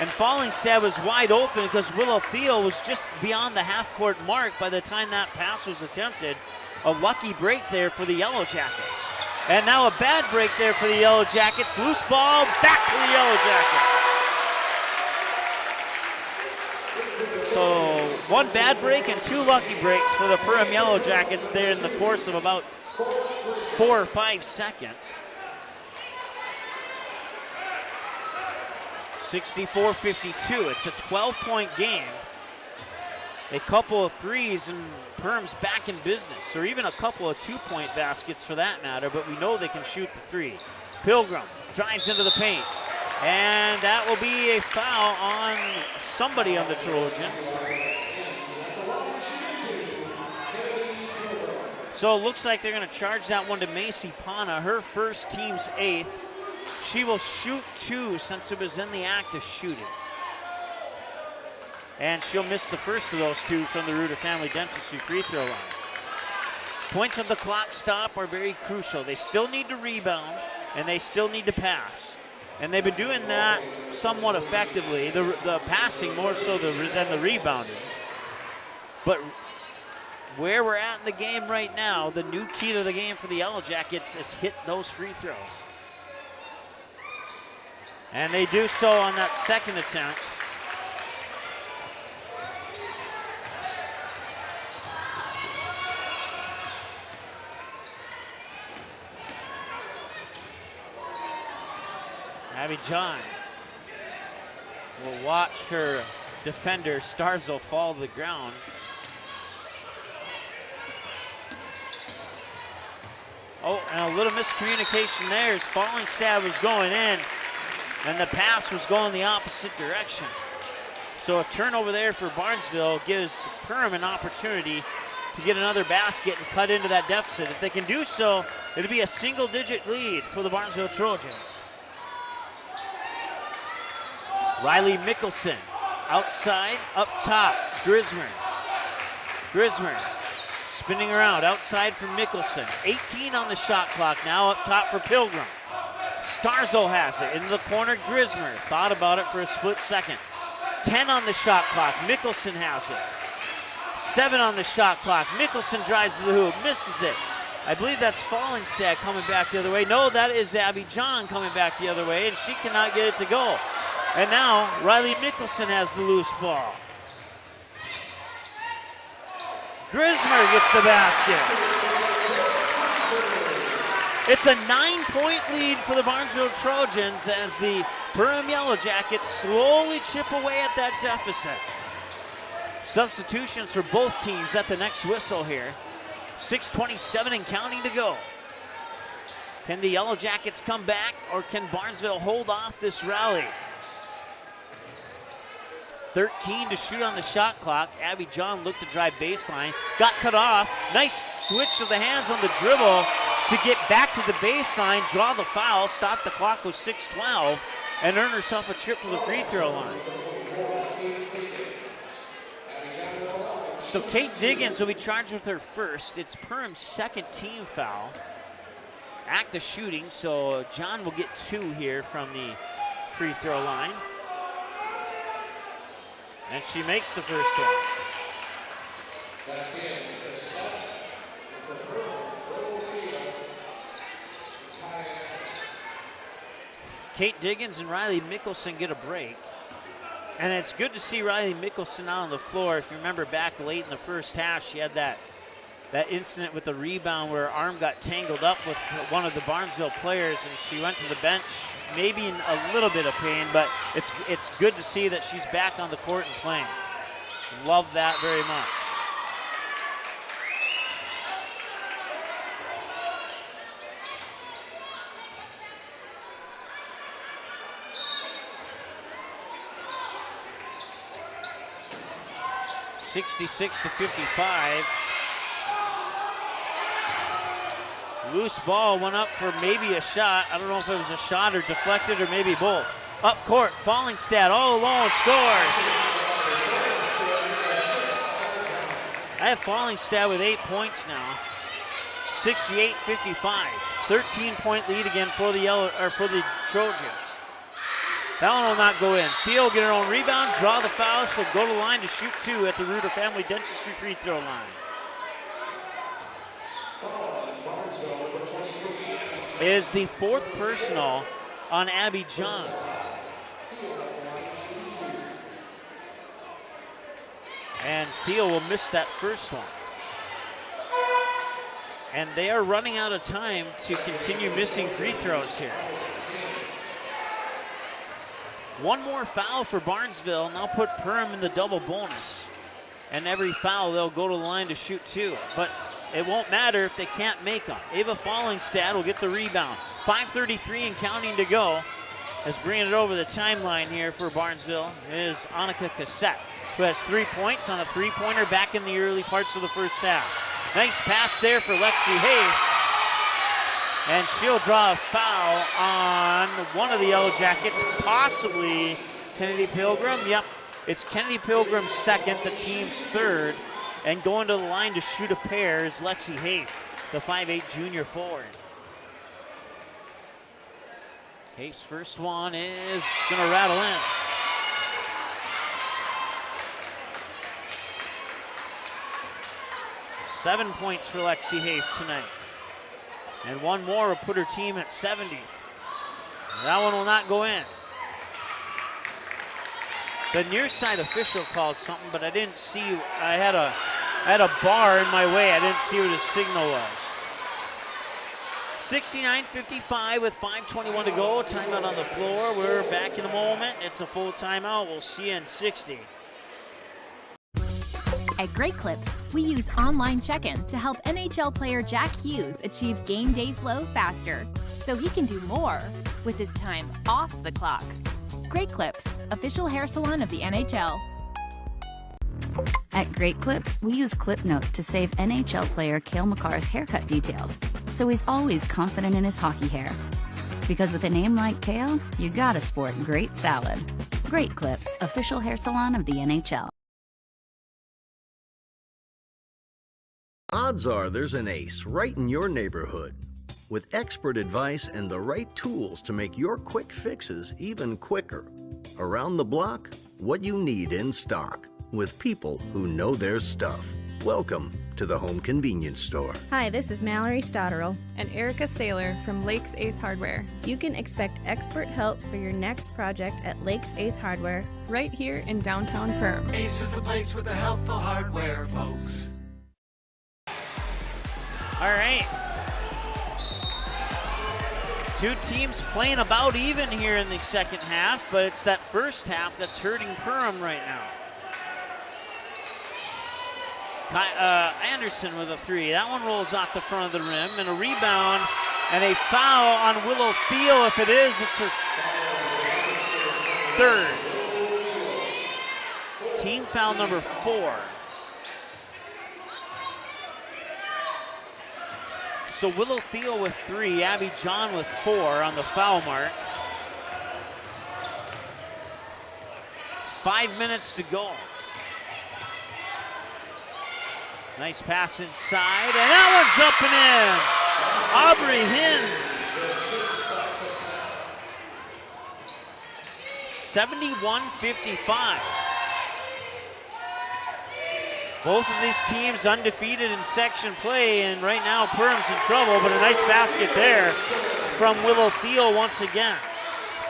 and Fallingstad was wide open because Willow Theo was just beyond the half-court mark by the time that pass was attempted. A lucky break there for the Yellow Jackets. And now a bad break there for the Yellow Jackets. Loose ball, back to the Yellow Jackets. So 1 bad break and 2 lucky breaks for the Perham Yellow Jackets there in the course of about 4 or 5 seconds. 64-52, it's a 12-point game. A couple of 3s and Perham's back in business, or even a couple of 2-point baskets for that matter, but we know they can shoot the 3. Pilgrim drives into the paint. And that will be a foul on somebody on the Trojans. So it looks like they're going to charge that one to Macy Pana, her first, team's 8th. She will shoot 2 since it was in the act of shooting. And she'll miss the first of those 2 from the Reuter Family Dentistry free throw line. Points on the clock stop are very crucial. They still need to rebound, and they still need to pass. And they've been doing that somewhat effectively, the passing more so than the rebounding. But where we're at in the game right now, the new key to the game for the Yellow Jackets is hit those free throws. And they do so on that second attempt. Abby John will watch her defender, Starzo, fall to the ground. Oh, and a little miscommunication there as Fallingstad was going in, and the pass was going the opposite direction. So a turnover there for Barnesville gives Perham an opportunity to get another basket and cut into that deficit. If they can do so, it'll be a single-digit lead for the Barnesville Trojans. Riley Mickelson, outside, up top, Grismer. Grismer spinning around, outside for Mickelson. 18 on the shot clock now, up top for Pilgrim. Starzo has it, into the corner, Grismer. Thought about it for a split second. 10 on the shot clock, Mickelson has it. 7 on the shot clock, Mickelson drives to the hoop, misses it. I believe that's Fallingstad coming back the other way. No, that is Abby John coming back the other way, and she cannot get it to go. And now, Riley Mickelson has the loose ball. Grismer gets the basket. It's a 9-point lead for the Barnesville Trojans as the Perham Yellow Jackets slowly chip away at that deficit. Substitutions for both teams at the next whistle here. 6:27 and counting to go. Can the Yellow Jackets come back, or can Barnesville hold off this rally? 13 to shoot on the shot clock. Abby John looked to drive baseline. Got cut off. Nice switch of the hands on the dribble to get back to the baseline, draw the foul, stop the clock with 6:12, and earn herself a trip to the free throw line. So Kate Diggins will be charged with her first. It's Perham's second team foul. Act of shooting, so John will get 2 here from the free throw line. And she makes the first one. Kate Diggins and Riley Mickelson get a break. And it's good to see Riley Mickelson out on the floor. If you remember back late in the first half, she had that incident with the rebound where her arm got tangled up with one of the Barnesville players, and she went to the bench, maybe in a little bit of pain, but it's good to see that she's back on the court and playing. Love that very much. (66-55). Loose ball went up for maybe a shot. I don't know if it was a shot or deflected or maybe both. Up court, Fallingstad all alone, scores. I have Fallingstad with 8 points now. 68-55. 13-point lead again for the Trojans. That one will not go in. Theo will get her own rebound, draw the foul. She'll go to the line to shoot 2 at the Reuter Family Dentistry free throw line. Is the 4th personal on Abby John. And Theo will miss that first one. And they are running out of time to continue missing free throws here. One more foul for Barnesville, and they'll put Perham in the double bonus. And every foul, they'll go to the line to shoot 2. But it won't matter if they can't make them. Ava Fallingstad will get the rebound. 5:33 and counting to go. As bringing it over the timeline here for Barnesville is Annika Cassette, who has 3 points on a three-pointer back in the early parts of the first half. Nice pass there for Lexi Hayes. And she'll draw a foul on one of the Yellow Jackets, possibly Kennedy Pilgrim. Yep, it's Kennedy Pilgrim's second, the team's third. And going to the line to shoot a pair is Lexi Hayes, the 5'8 junior forward. Hayes' first one is going to rattle in. Seven points for Lexi Hayes tonight. And one more will put her team at 70. That one will not go in. The near side official called something, but I didn't see. I had a bar in my way. I didn't see what his signal was. 69-55 with 5:21 to go. Timeout on the floor. We're back in a moment. It's a full timeout. We'll see you in 60. At Great Clips, we use online check-in to help NHL player Jack Hughes achieve game day flow faster, so he can do more with his time off the clock. Great Clips, official hair salon of the NHL. At Great Clips, we use clip notes to save NHL player Cale Makar's haircut details, so he's always confident in his hockey hair. Because with a name like Cale, you gotta sport great salad. Great Clips, official hair salon of the NHL. Odds are there's an ace right in your neighborhood. With expert advice and the right tools to make your quick fixes even quicker. Around the block, what you need in stock, with people who know their stuff. Welcome to the Home Convenience Store. Hi, this is Mallory Stotterell and Erica Saylor from Lakes Ace Hardware. You can expect expert help for your next project at Lakes Ace Hardware, right here in downtown Perham. Ace is the place with the helpful hardware, folks. All right. Two teams playing about even here in the second half, but it's that first half that's hurting Perham right now. Anderson with a three. That one rolls off the front of the rim, and a rebound and a foul on Willow Thiel. If it is, it's her third. Team foul number 4. So Willow Thiel with 3, Abby John with 4 on the foul mark. 5 minutes to go. Nice pass inside, and that one's up and in. Aubrey Hins. 71-55. Both of these teams undefeated in section play, and right now Perham's in trouble, but a nice basket there from Willow Thiel once again.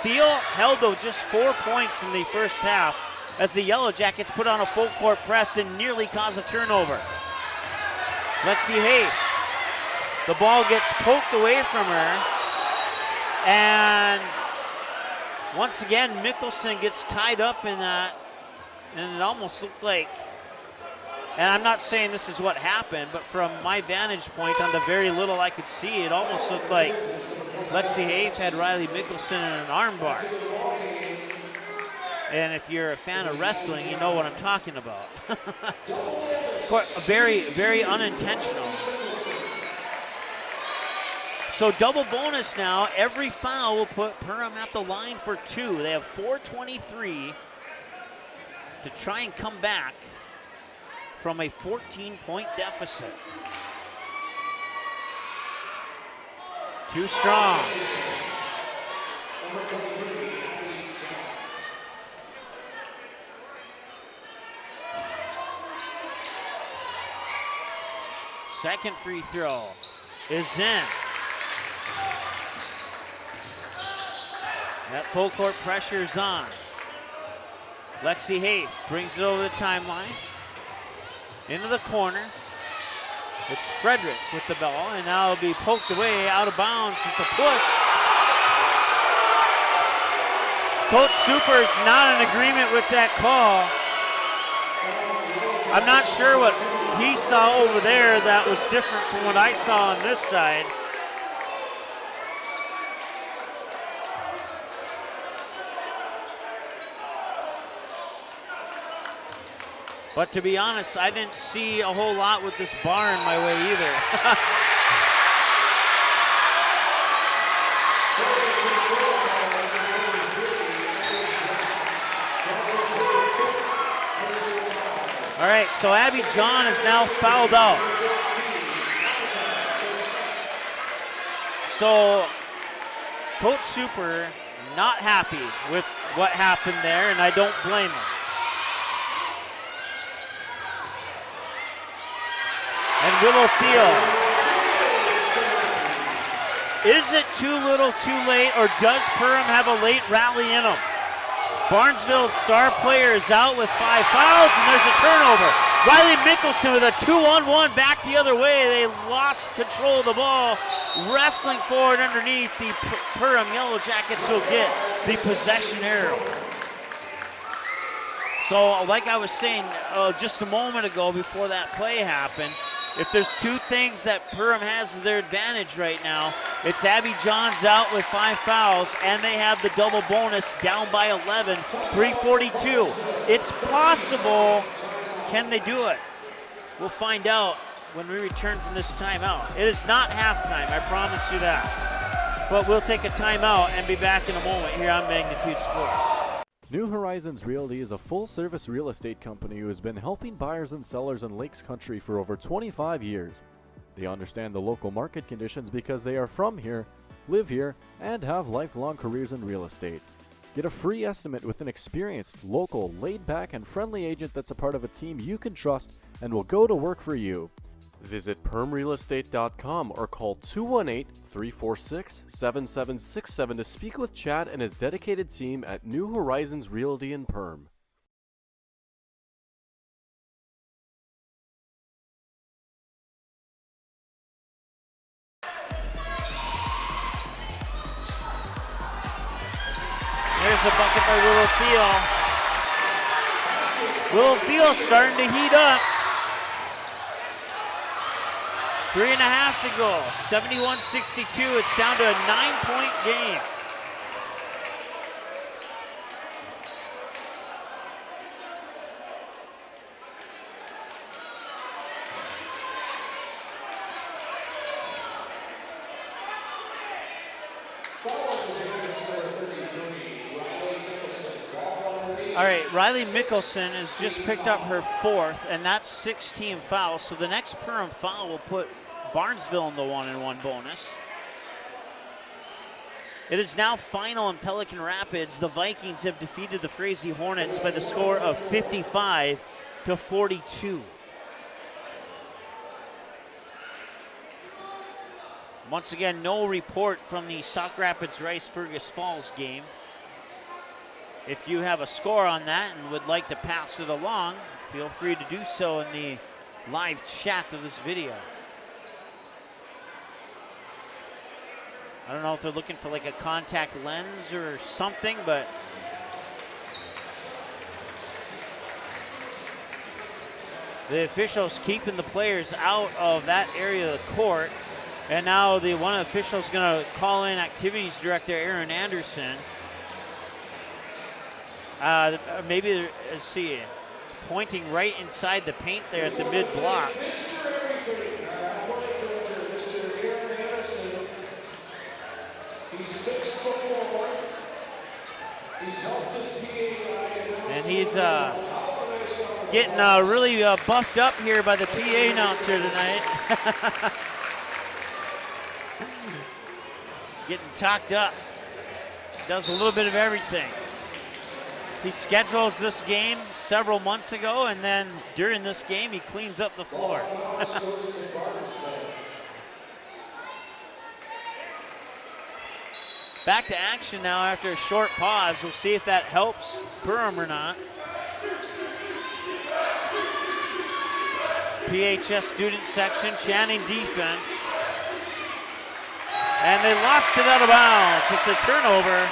Thiel held though just 4 points in the first half as the Yellow Jackets put on a full court press and nearly caused a turnover. Lexi Hay, the ball gets poked away from her, and once again Mickelson gets tied up in that, and it almost looked like, and I'm not saying this is what happened, but from my vantage point on the very little I could see, it almost looked like Lexi Hayes had Riley Mickelson in an armbar. And if you're a fan of wrestling, you know what I'm talking about. Very, very unintentional. So double bonus now. Every foul will put Perham at the line for 2. They have 4:23 to try and come back from a 14-point deficit. Too strong. Second free throw is in. That full court pressure is on. Lexi Hayes brings it over the timeline. Into the corner. It's Frederick with the ball, and now it'll be poked away out of bounds. It's a push. Coach Super is not in agreement with that call. I'm not sure what he saw over there that was different from what I saw on this side. But to be honest, I didn't see a whole lot with this barn my way either. All right, so Abby John is now fouled out. So Coach Super not happy with what happened there, and I don't blame him. And Willow Theo. Is it too little, too late, or does Perham have a late rally in them? Barnesville's star player is out with 5 fouls, and there's a turnover. Riley Mickelson with a 2-on-1 back the other way. They lost control of the ball. Wrestling forward underneath, the Perham Yellow Jackets will get the possession arrow. So like I was saying just a moment ago before that play happened, if there's two things that Perham has to their advantage right now, it's Abby Johns out with 5 fouls, and they have the double bonus down by 11, 3:42. It's possible. Can they do it? We'll find out when we return from this timeout. It is not halftime, I promise you that. But we'll take a timeout and be back in a moment here on Magnitude Sports. New Horizons Realty is a full-service real estate company who has been helping buyers and sellers in Lakes Country for over 25 years. They understand the local market conditions because they are from here, live here, and have lifelong careers in real estate. Get a free estimate with an experienced, local, laid-back, and friendly agent that's a part of a team you can trust and will go to work for you. Visit permrealestate.com or call 218-346-7767 to speak with Chad and his dedicated team at New Horizons Realty in Perm. There's a bucket by Willow Theo. Willow Theo starting to heat up. 3.5 to go, 71-62. It's down to a 9-point game. All right, Riley Mickelson has just picked up her 4th, and that's 16 fouls. So the next Perham foul will put Barnesville in the 1-and-1 bonus. It is now final in Pelican Rapids. The Vikings have defeated the Frazee Hornets by the score of 55-42. Once again, no report from the Sauk Rapids Rice Fergus Falls game. If you have a score on that and would like to pass it along, feel free to do so in the live chat of this video. I don't know if they're looking for like a contact lens or something, but the officials keeping the players out of that area of the court. And now one of the officials is going to call in activities director Aaron Anderson. Maybe, let's see, pointing right inside the paint there at the mid blocks. And he's getting really buffed up here by the PA announcer tonight. Getting talked up. Does a little bit of everything. He schedules this game several months ago, and then during this game, he cleans up the floor. Back to action now after a short pause. We'll see if that helps Perham or not. PHS student section chanting defense. And they lost it out of bounds. It's a turnover.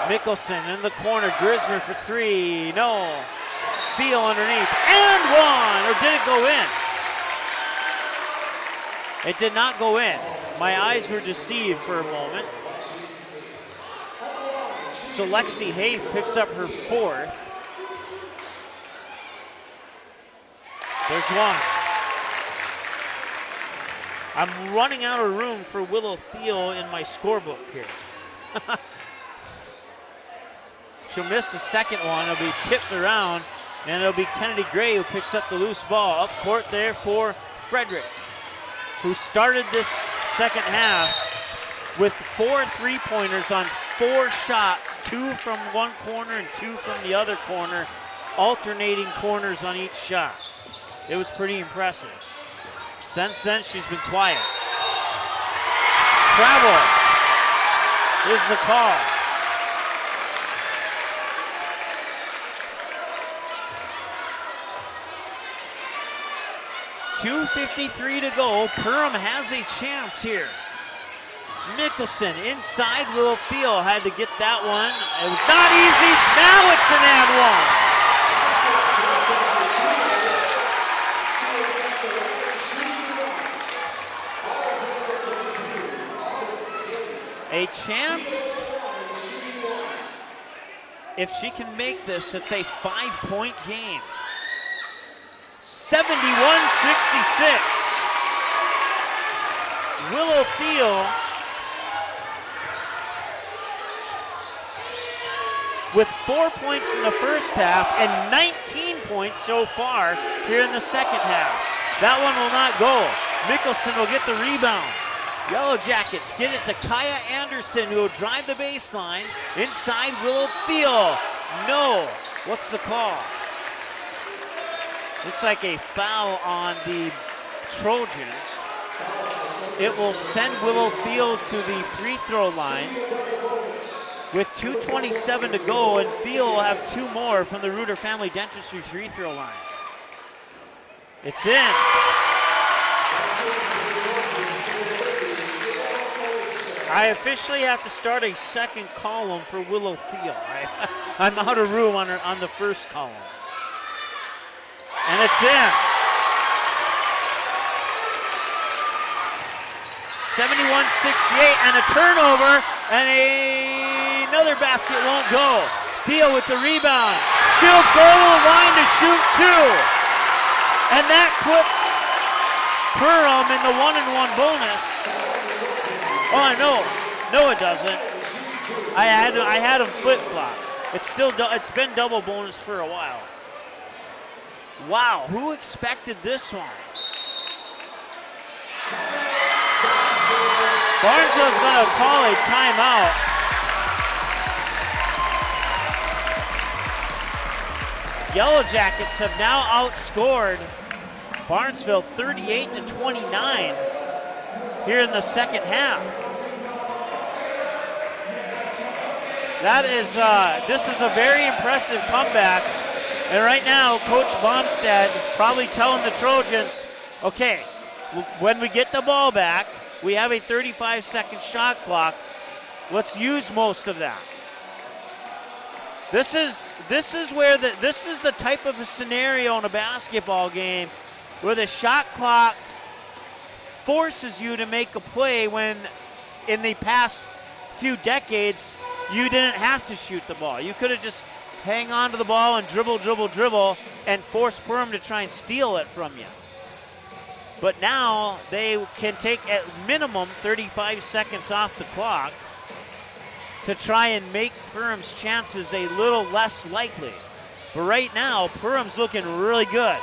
Mickelson in the corner, Grismer for 3, no. Theo underneath, and one, or did it go in? It did not go in. My eyes were deceived for a moment. So Lexi Haith picks up her 4th. There's one. I'm running out of room for Willow Thiel in my scorebook here. She'll miss the second one. It'll be tipped around, and it'll be Kennedy Gray who picks up the loose ball. Up court there for Frederick, who started this second half with 4 3-pointers on 4 shots, 2 from one corner and 2 from the other corner, alternating corners on each shot. It was pretty impressive. Since then, she's been quiet. Travel is the call. .253 to go. Perham has a chance here. Mickelson inside. Willow Thiel had to get that one. It was not easy. Now it's an and one. A chance. If she can make this, it's a 5-point game. 71-66. Willow Thiel with 4 points in the first half and 19 points so far here in the second half. That one will not go. Mickelson will get the rebound. Yellow Jackets get it to Kaya Anderson, who will drive the baseline. Inside, Willow Thiel. No. What's the call? Looks like a foul on the Trojans. It will send Willow Thiel to the free throw line with 2:27 to go, and Thiel will have 2 more from the Reuter Family Dentistry free throw line. It's in. I officially have to start a second column for Willow Thiel. I'm out of room on the first column. And it's in. 71-68 and a turnover, and another basket won't go. Thiel with the rebound. She'll go to the line to shoot 2. And that puts Perham in the 1-and-1 bonus. Oh, no, it doesn't. I had him flip-flop. It's been double bonus for a while. Wow, who expected this one? Barnesville's going to call a timeout. Yellow Jackets have now outscored Barnesville 38-29 here in the second half. This is a very impressive comeback. And right now, Coach Baumstead probably telling the Trojans, okay, when we get the ball back, we have a 35-second shot clock. Let's use most of that. This is the type of a scenario in a basketball game where the shot clock forces you to make a play when in the past few decades you didn't have to shoot the ball. You could have just hang on to the ball and dribble, and force Perham to try and steal it from you. But now they can take at minimum 35 seconds off the clock to try and make Perham's chances a little less likely. But right now, Perham's looking really good.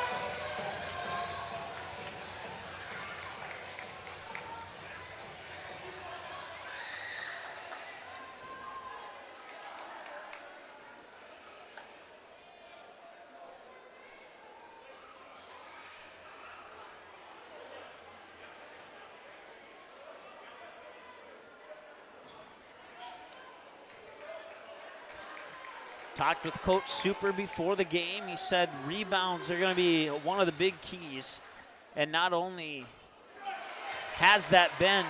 Talked with Coach Super before the game. He said rebounds are going to be one of the big keys. And not only has that been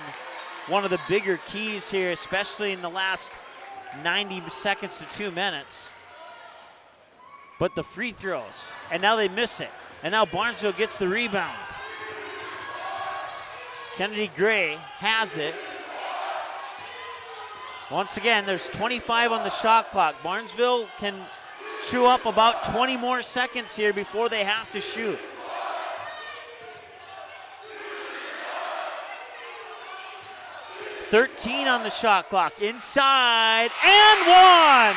one of the bigger keys here, especially in the last 90 seconds to 2 minutes, but the free throws. And now they miss it. And now Barnesville gets the rebound. Kennedy Gray has it. Once again, there's 25 on the shot clock. Barnesville can chew up about 20 more seconds here before they have to shoot. .13 on the shot clock. Inside and one!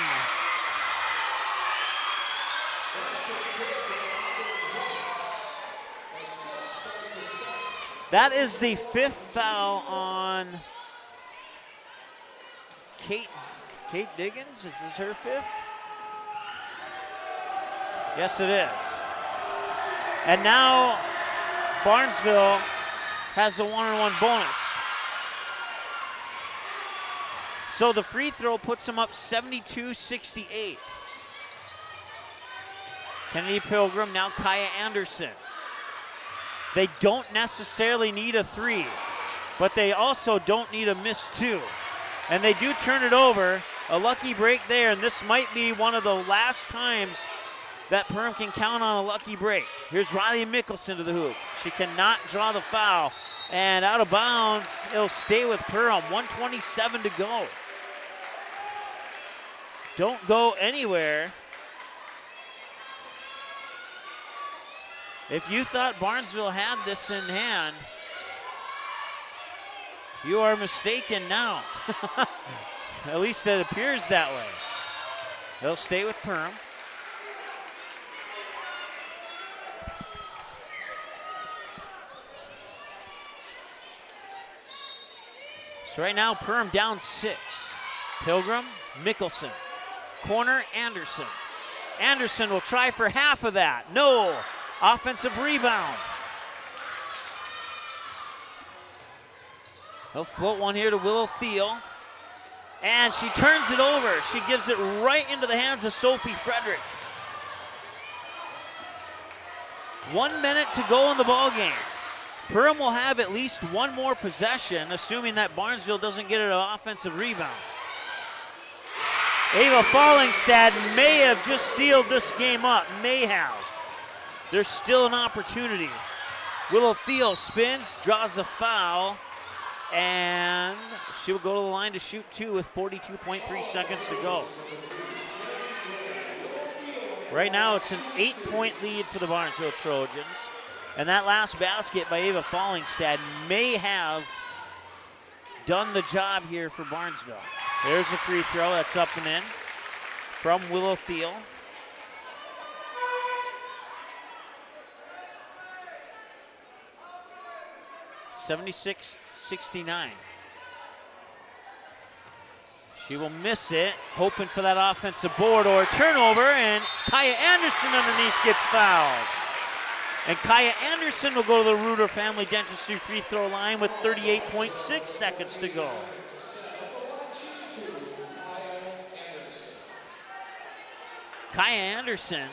That is the 5th foul on Kate Diggins. Is this her 5th? Yes, it is. And now Barnesville has a 1-on-1 bonus. So the free throw puts them up 72-68. Kennedy Pilgrim, now Kaya Anderson. They don't necessarily need a 3, but they also don't need a missed 2. And they do turn it over. A lucky break there, and this might be one of the last times that Perham can count on a lucky break. Here's Riley Mickelson to the hoop. She cannot draw the foul, and out of bounds, it'll stay with Perham. 1:27 to go. Don't go anywhere. If you thought Barnesville had this in hand, you are mistaken now. At least it appears that way. They'll stay with Perham. So right now, Perham down 6. Pilgrim, Mickelson. Corner, Anderson. Anderson will try for half of that. No. Offensive rebound. He'll float one here to Willow Thiel. And she turns it over. She gives it right into the hands of Sophie Frederick. 1 minute to go in the ballgame. Perham will have at least one more possession, assuming that Barnesville doesn't get an offensive rebound. Ava Fallingstad may have just sealed this game up. May have. There's still an opportunity. Willow Thiel spins, draws the foul, and she will go to the line to shoot 2 with 42.3 seconds to go. Right now, it's an 8-point lead for the Barnesville Trojans. And that last basket by Ava Fallingstad may have done the job here for Barnesville. There's a free throw that's up and in from Willow Thiel. (76-69). She will miss it, hoping for that offensive board or a turnover, and Kaya Anderson underneath gets fouled. And Kaya Anderson will go to the Reuter Family Dentistry free throw line with 38.6 seconds to go. Kaya Anderson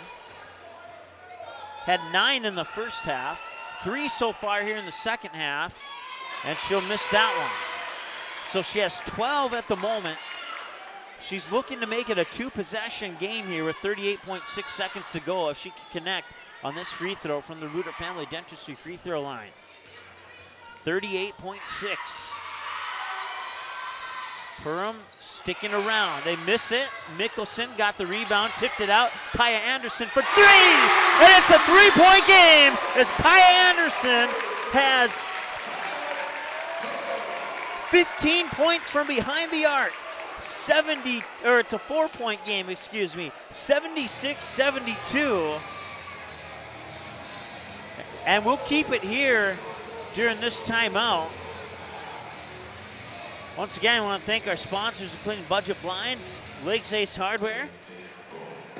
had 9 in the first half, 3 so far here in the second half, and she'll miss that one. So she has 12 at the moment. She's looking to make it a 2-possession game here with 38.6 seconds to go if she can connect on this free throw from the Reuter Family Dentistry free throw line. 38.6. Perham sticking around. They miss it. Mickelson got the rebound, tipped it out. Kaya Anderson for 3! And it's a 3-point game as Kaya Anderson has 15 points from behind the arc. It's a 4-point game, excuse me. 76-72. And we'll keep it here during this timeout. Once again, I want to thank our sponsors, including Budget Blinds, Lakes Ace Hardware,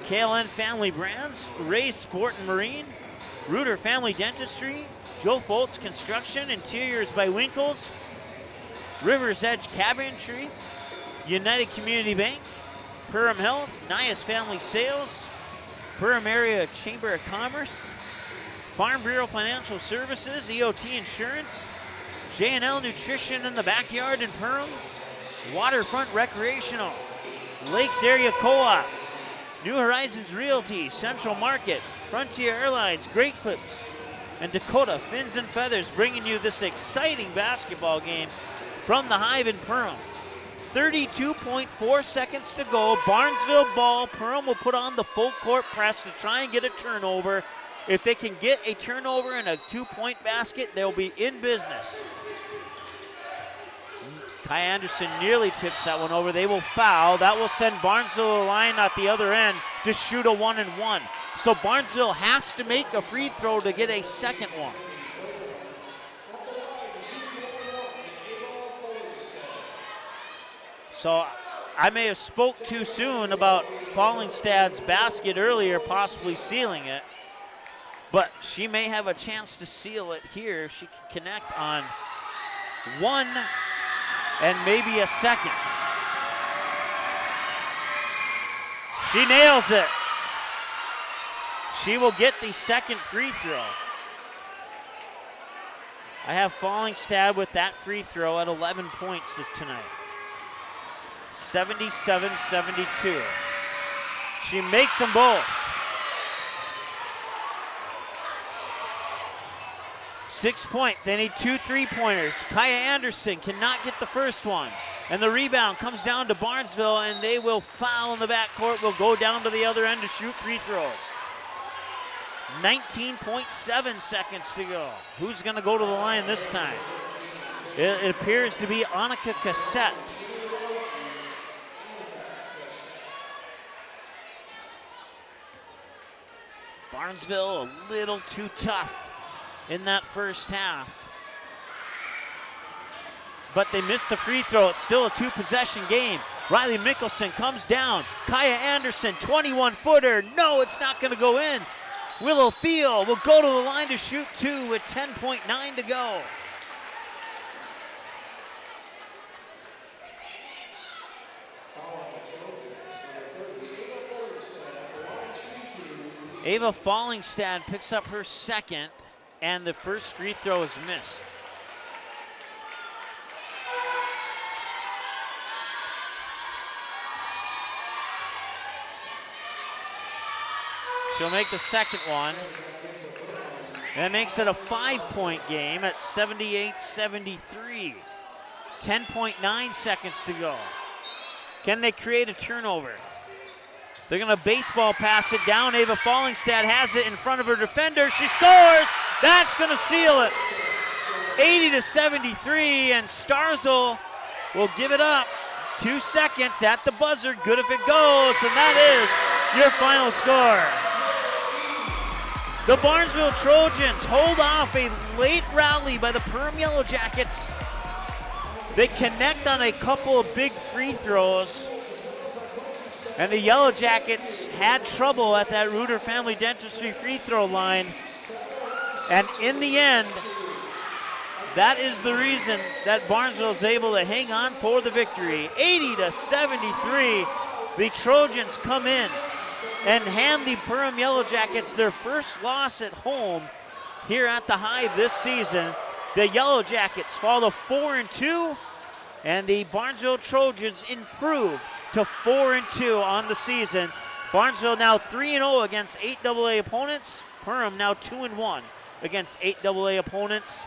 KLN Family Brands, Ray's Sport and Marine, Reuter Family Dentistry, Joe Foltz Construction, Interiors by Winkles, River's Edge Cabinetry, United Community Bank, Perham Health, Nias Family Sales, Perham Area Chamber of Commerce, Farm Bureau Financial Services, EOT Insurance, J&L Nutrition in the Backyard in Perham, Waterfront Recreational, Lakes Area Co-op, New Horizons Realty, Central Market, Frontier Airlines, Great Clips, and Dakota Fins and Feathers bringing you this exciting basketball game from the Hive in Perham. 32.4 seconds to go. Barnesville ball. Perham will put on the full court press to try and get a turnover. If they can get a turnover and a 2-point basket, they'll be in business. Kai Anderson nearly tips that one over. They will foul. That will send Barnesville to the line at the other end to shoot a 1-and-1. So Barnesville has to make a free throw to get a second one. So I may have spoke too soon about Fallingstad's basket earlier, possibly sealing it. But she may have a chance to seal it here if she can connect on one and maybe a second. She nails it. She will get the second free throw. I have Fallingstad with that free throw at 11 points tonight. 77-72. She makes them both. 6 point. They need 2 3-pointers. Kaya Anderson cannot get the first one. And the rebound comes down to Barnesville, and they will foul in the backcourt. Will go down to the other end to shoot free throws. 19.7 seconds to go. Who's going to go to the line this time? It appears to be Annika Cassette. Barnesville a little too tough in that first half. But they missed the free throw. It's still a 2-possession game. Riley Mickelson comes down. Kaya Anderson, 21-footer. No, it's not going to go in. Willow Thiel will go to the line to shoot 2 with 10.9 to go. Ava Fallingstad picks up her second, and the first free throw is missed. She'll make the second one. That makes it a 5-point game at 78-73. 10.9 seconds to go. Can they create a turnover? They're going to baseball pass it down. Ava Fallingstad has it in front of her defender. She scores. That's going to seal it. 80-73, and Starzl will give it up. 2 seconds at the buzzer. Good if it goes, and that is your final score. The Barnesville Trojans hold off a late rally by the Perham Yellow Jackets. They connect on a couple of big free throws. And the Yellow Jackets had trouble at that Reuter Family Dentistry free throw line. And in the end, that is the reason that Barnesville is able to hang on for the victory. 80-73, the Trojans come in and hand the Perham Yellow Jackets their first loss at home here at the Hive this season. The Yellow Jackets fall to 4-2, and the Barnesville Trojans improve to 4-2 on the season. Barnesville now 3-0 against 8AA opponents. Perham now 2-1 against 8AA opponents.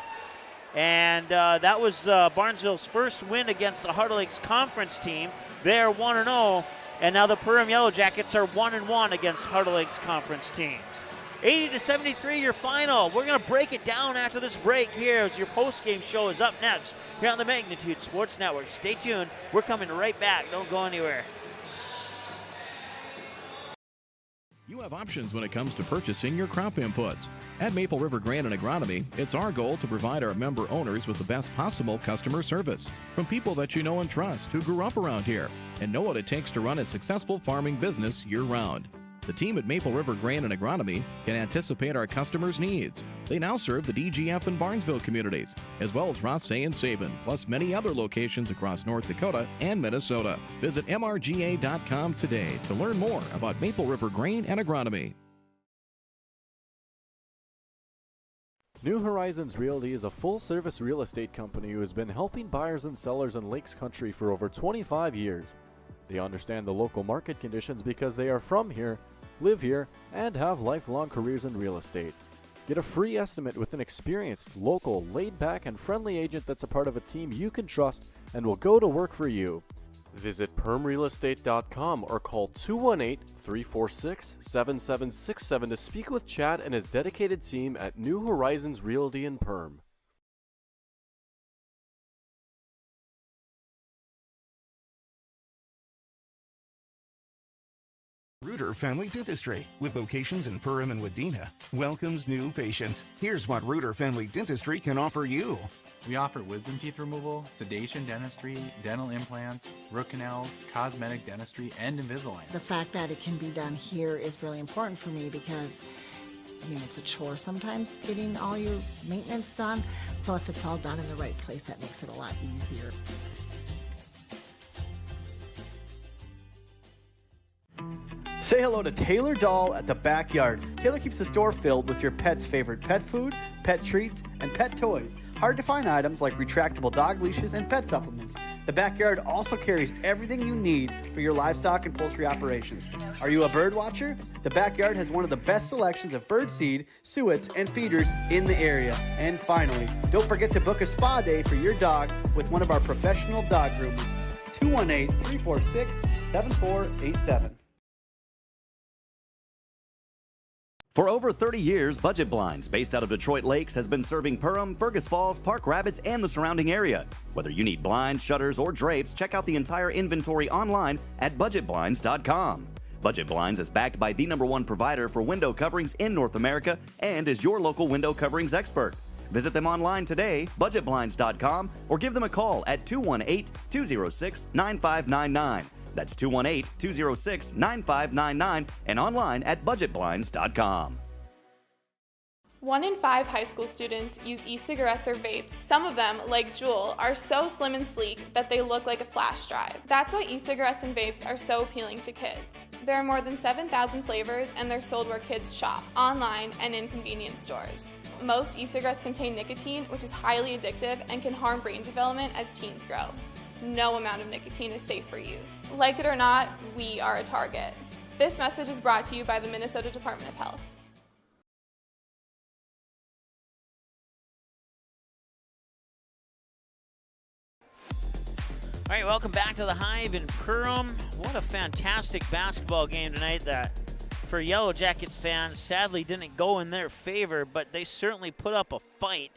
And that was Barnesville's first win against the Heart Lakes Conference team. They're 1-0, and now the Perham Yellow Jackets are 1-1 against Heart Lakes Conference teams. 80-73, your final. We're going to break it down after this break here as your post-game show is up next here on the Magnitude Sports Network. Stay tuned. We're coming right back. Don't go anywhere. You have options when it comes to purchasing your crop inputs. At Maple River Grain and Agronomy, it's our goal to provide our member owners with the best possible customer service from people that you know and trust who grew up around here and know what it takes to run a successful farming business year-round. The team at Maple River Grain and Agronomy can anticipate our customers' needs. They now serve the DGF and Barnesville communities, as well as Rothsay and Sabin, plus many other locations across North Dakota and Minnesota. Visit mrga.com today to learn more about Maple River Grain and Agronomy. New Horizons Realty is a full-service real estate company who has been helping buyers and sellers in Lakes Country for over 25 years. They understand the local market conditions because they are from here, live here, and have lifelong careers in real estate. Get a free estimate with an experienced, local, laid-back, and friendly agent that's a part of a team you can trust and will go to work for you. Visit permrealestate.com or call 218-346-7767 to speak with Chad and his dedicated team at New Horizons Realty in Perm. Reuter Family Dentistry, with locations in Perham and Wadena, welcomes new patients. Here's what Reuter Family Dentistry can offer you. We offer wisdom teeth removal, sedation dentistry, dental implants, root canals, cosmetic dentistry, and Invisalign. The fact that it can be done here is really important for me because, it's a chore sometimes getting all your maintenance done. So if it's all done in the right place, that makes it a lot easier. Say hello to Taylor Doll at the Backyard. Taylor keeps the store filled with your pet's favorite pet food, pet treats, and pet toys. Hard to find items like retractable dog leashes and pet supplements. The Backyard also carries everything you need for your livestock and poultry operations. Are you a bird watcher? The Backyard has one of the best selections of bird seed, suets, and feeders in the area. And finally, don't forget to book a spa day for your dog with one of our professional dog groomers. 218-346-7487. For over 30 years, Budget Blinds, based out of Detroit Lakes, has been serving Perham, Fergus Falls, Park Rapids, and the surrounding area. Whether you need blinds, shutters, or drapes, check out the entire inventory online at budgetblinds.com. Budget Blinds is backed by the #1 provider for window coverings in North America and is your local window coverings expert. Visit them online today, budgetblinds.com, or give them a call at 218-206-9599. That's 218-206-9599 and online at budgetblinds.com. 1 in 5 high school students use e-cigarettes or vapes. Some of them, like Juul, are so slim and sleek that they look like a flash drive. That's why e-cigarettes and vapes are so appealing to kids. There are more than 7,000 flavors and they're sold where kids shop, online and in convenience stores. Most e-cigarettes contain nicotine, which is highly addictive and can harm brain development as teens grow. No amount of nicotine is safe for youth. Like it or not, we are a target. This message is brought to you by the Minnesota Department of Health. All right, welcome back to the Hive in Perham. What a fantastic basketball game tonight that, for Yellow Jackets fans, sadly didn't go in their favor, but they certainly put up a fight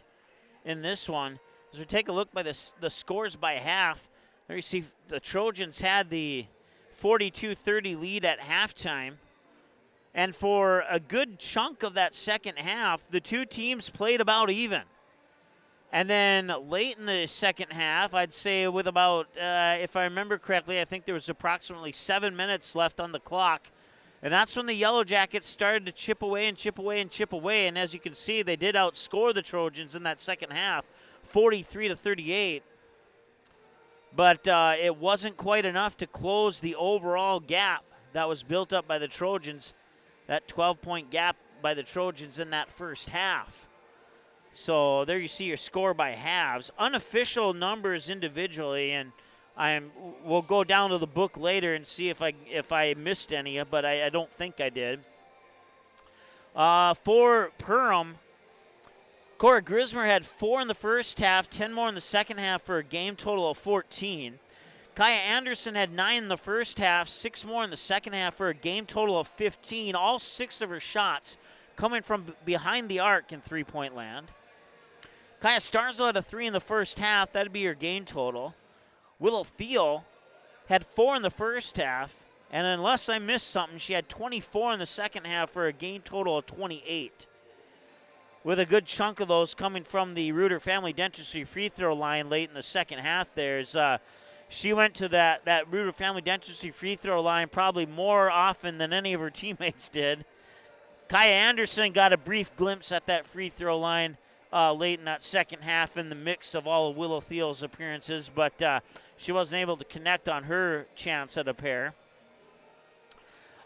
in this one. As we take a look by the scores by half, there you see the Trojans had the 42-30 lead at halftime. And for a good chunk of that second half, the two teams played about even. And then late in the second half, I'd say with about, if I remember correctly, I think there was approximately 7 minutes left on the clock. And that's when the Yellow Jackets started to chip away and chip away and chip away. And as you can see, they did outscore the Trojans in that second half, 43-38. But it wasn't quite enough to close the overall gap that was built up by the Trojans, that 12-point gap by the Trojans in that first half. So there you see your score by halves. Unofficial numbers individually, and we'll go down to the book later and see if I missed any, but I don't think I did. For Perham, Cora Grismer had 4 in the first half, 10 more in the second half for a game total of 14. Kaya Anderson had 9 in the first half, 6 more in the second half for a game total of 15. All 6 of her shots coming from behind the arc in three-point land. Kaya Starzo had a 3 in the first half. That'd be her game total. Willow Thiel had 4 in the first half, and unless I missed something, she had 24 in the second half for a game total of 28. With a good chunk of those coming from the Reuter Family Dentistry free throw line late in the second half. She went to that Reuter Family Dentistry free throw line probably more often than any of her teammates did. Kaya Anderson got a brief glimpse at that free throw line late in that second half in the mix of all of Willow Thiel's appearances, but she wasn't able to connect on her chance at a pair.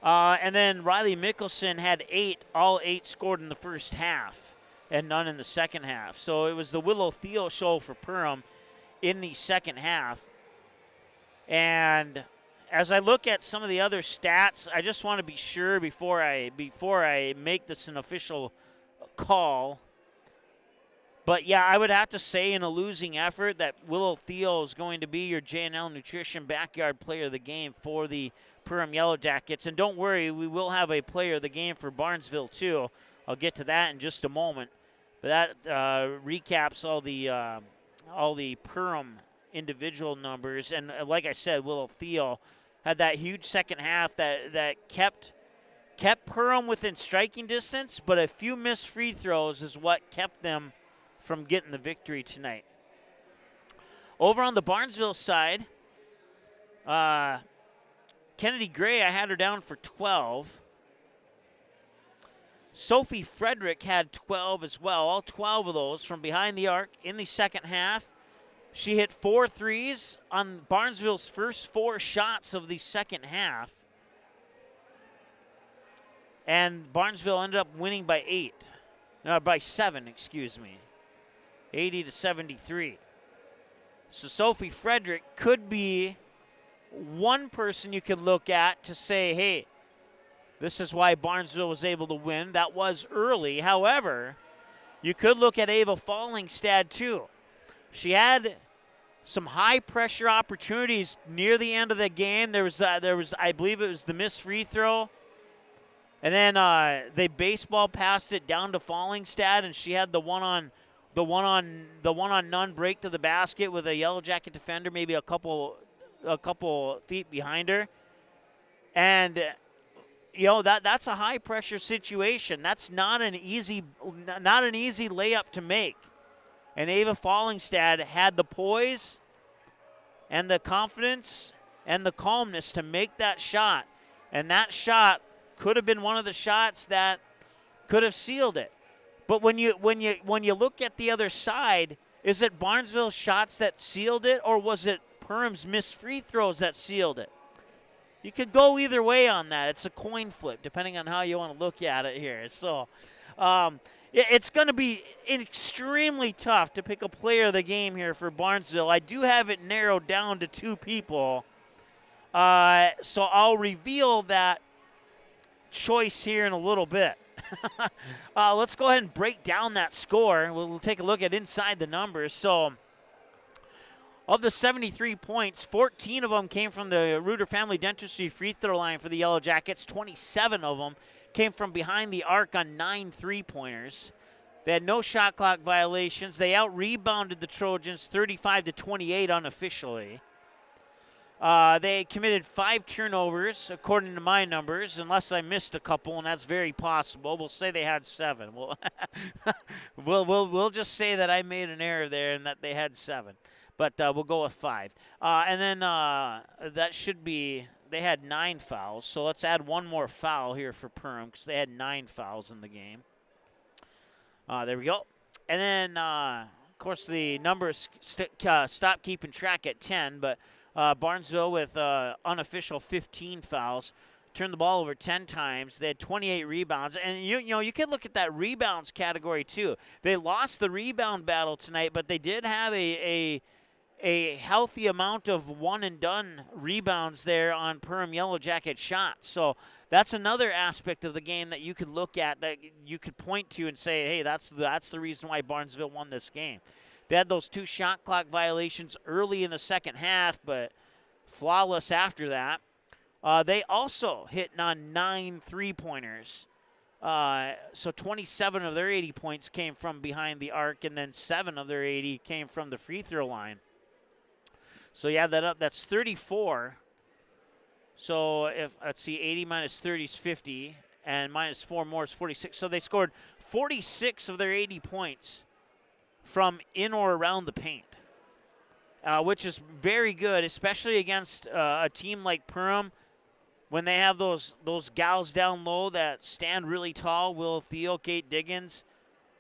And then Riley Mickelson had 8, all 8 scored in the first half and none in the second half. So it was the Willow Thiel show for Perham in the second half. And as I look at some of the other stats, I just want to be sure before I make this an official call. But, yeah, I would have to say in a losing effort that Willow Theo is going to be your J&L Nutrition Backyard Player of the Game for the Perham Yellow Jackets. And don't worry, we will have a Player of the Game for Barnesville, too. I'll get to that in just a moment. But that recaps all the Perham individual numbers. And like I said, Willow Theo had that huge second half that kept Perham within striking distance, but a few missed free throws is what kept them from getting the victory tonight. Over on the Barnesville side, Kennedy Gray, I had her down for 12. Sophie Frederick had 12 as well, all 12 of those from behind the arc in the second half. She hit 4 threes on Barnesville's first 4 shots of the second half. And Barnesville ended up winning by 7, excuse me. 80-73. So Sophie Frederick could be one person you could look at to say, hey, this is why Barnesville was able to win. That was early. However, you could look at Ava Fallingstad too. She had some high-pressure opportunities near the end of the game. There was, I believe it was the missed free throw. And then they baseball passed it down to Fallingstad, and she had the one on none break to the basket with a Yellow Jacket defender maybe a couple feet behind her. And that's a high pressure situation. That's not an easy layup to make. And Ava Fallingstad had the poise and the confidence and the calmness to make that shot. And that shot could have been one of the shots that could have sealed it. But when you look at the other side, is it Barnesville's shots that sealed it, or was it Perham's missed free throws that sealed it? You could go either way on that. It's a coin flip, depending on how you want to look at it here. So it's going to be extremely tough to pick a player of the game here for Barnesville. I do have it narrowed down to 2 people. So I'll reveal that choice here in a little bit. Let's go ahead and break down that score. We'll take a look at inside the numbers. So of the 73 points, 14 of them came from the Reuter Family Dentistry free throw line for the Yellow Jackets. 27 of them came from behind the arc on 9 3-pointers. They had no shot clock violations. They out-rebounded the Trojans 35-28 unofficially. They committed 5 turnovers, according to my numbers, unless I missed a couple, and that's very possible. We'll say they had 7. We'll just say that I made an error there and that they had 7. But we'll go with 5. And then that should be, they had 9 fouls. So let's add one more foul here for Perham because they had 9 fouls in the game. There we go. And then, of course, the numbers stop keeping track at 10, but Barnesville with unofficial 15 fouls, turned the ball over 10 times. They had 28 rebounds. And, you can look at that rebounds category, too. They lost the rebound battle tonight, but they did have a healthy amount of one-and-done rebounds there on Perham Yellow Jacket shots. So that's another aspect of the game that you could look at, that you could point to and say, hey, that's the reason why Barnesville won this game. They had those 2 shot clock violations early in the second half, but flawless after that. They also hit on 9 3-pointers. So 27 of their 80 points came from behind the arc, and then 7 of their 80 came from the free throw line. So you add that up, that's 34. So if, let's see, 80 minus 30 is 50, and minus 4 more is 46. So they scored 46 of their 80 points from in or around the paint, which is very good, especially against a team like Perham when they have those gals down low that stand really tall. Will Theo, Kate Diggins,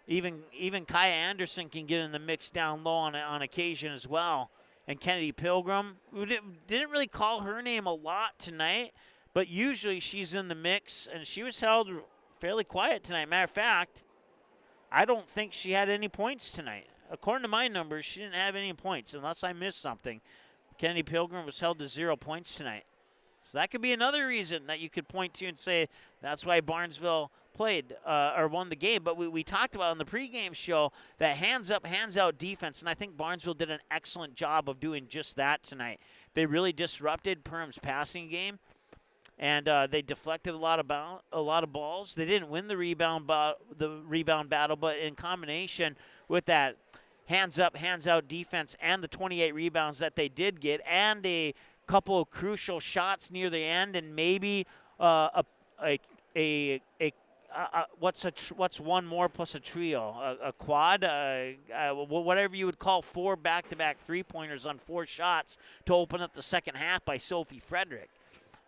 even Kaya Anderson can get in the mix down low on occasion as well. And Kennedy Pilgrim, we didn't really call her name a lot tonight, but usually she's in the mix, and she was held fairly quiet tonight. Matter of fact, I don't think she had any points tonight. According to my numbers, she didn't have any points, unless I missed something. Kennedy Pilgrim was held to 0 points tonight. So that could be another reason that you could point to and say that's why Barnesville played or won the game. But we talked about in the pregame show that hands up, hands out defense, and I think Barnesville did an excellent job of doing just that tonight. They really disrupted Perham's passing game, and they deflected a lot of balls. They didn't win the rebound battle, but in combination with that hands up, hands out defense and the 28 rebounds that they did get, and a couple of crucial shots near the end, and maybe what's one more plus a trio, a quad, whatever you would call 4 back-to-back three-pointers on 4 shots to open up the second half by Sophie Frederick.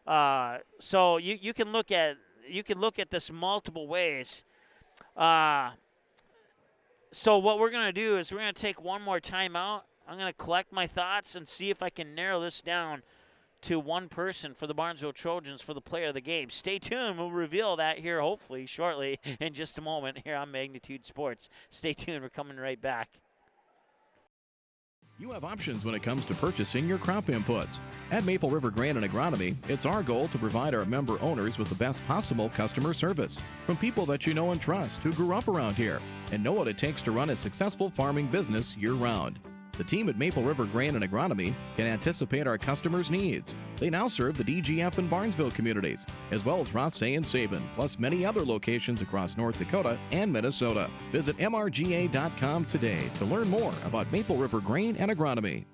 So you can look at this multiple ways. So what we're going to do is we're going to take one more timeout. I'm going to collect my thoughts and see if I can narrow this down to one person for the Barnesville Trojans for the player of the game. Stay tuned. We'll reveal that here hopefully shortly in just a moment here on Magnitude Sports. Stay tuned. We're coming right back. You have options when it comes to purchasing your crop inputs. At Maple River Grain and Agronomy, it's our goal to provide our member owners with the best possible customer service from people that you know and trust who grew up around here and know what it takes to run a successful farming business year-round. The team at Maple River Grain and Agronomy can anticipate our customers' needs. They now serve the DGF and Barnesville communities, as well as Rothsay and Sabin, plus many other locations across North Dakota and Minnesota. Visit mrga.com today to learn more about Maple River Grain and Agronomy.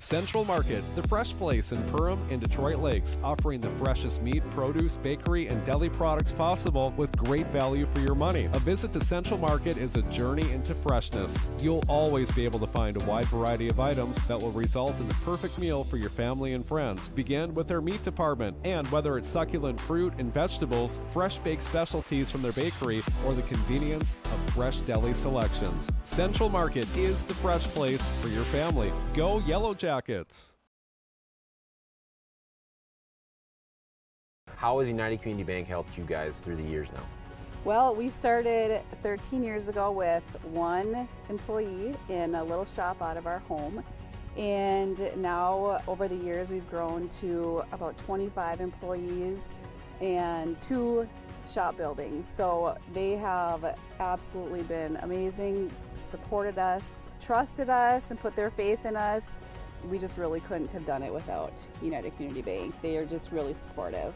Central Market, the fresh place in Perham and Detroit Lakes, offering the freshest meat, produce, bakery, and deli products possible with great value for your money. A visit to Central Market is a journey into freshness. You'll always be able to find a wide variety of items that will result in the perfect meal for your family and friends. Begin with their meat department, and whether it's succulent fruit and vegetables, fresh baked specialties from their bakery, or the convenience of fresh deli selections. Central Market is the fresh place for your family. Go Yellow Jackets. How has United Community Bank helped you guys through the years now? Well, we started 13 years ago with 1 employee in a little shop out of our home. And now over the years we've grown to about 25 employees and 2 shop buildings. So they have absolutely been amazing, supported us, trusted us, and put their faith in us. We just really couldn't have done it without United Community Bank. They are just really supportive.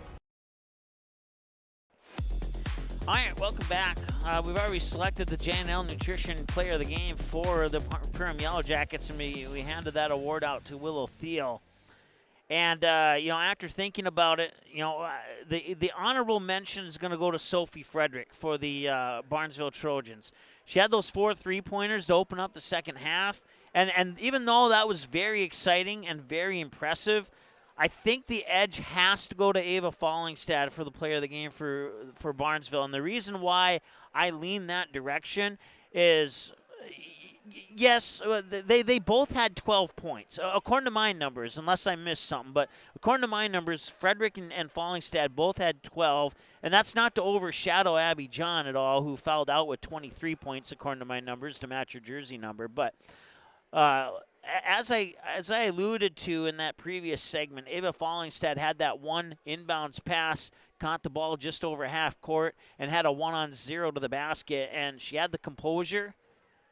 All right, welcome back. We've already selected the J&L Nutrition Player of the Game for the Perham Yellow Jackets, and we handed that award out to Willow Thiel. And, after thinking about it, the honorable mention is going to go to Sophie Frederick for the Barnesville Trojans. She had those 4 3-pointers to open up the second half. And even though that was very exciting and very impressive, I think the edge has to go to Ava Fallingstad for the player of the game for Barnesville. And the reason why I lean that direction is, yes, they both had 12 points, according to my numbers, unless I missed something. But according to my numbers, Frederick and Fallingstad both had 12. And that's not to overshadow Abby John at all, who fouled out with 23 points, according to my numbers, to match her jersey number. But as I alluded to in that previous segment, Ava Fallingstad had that 1 inbounds pass, caught the ball just over half court, and had a 1-on-0 to the basket. And she had the composure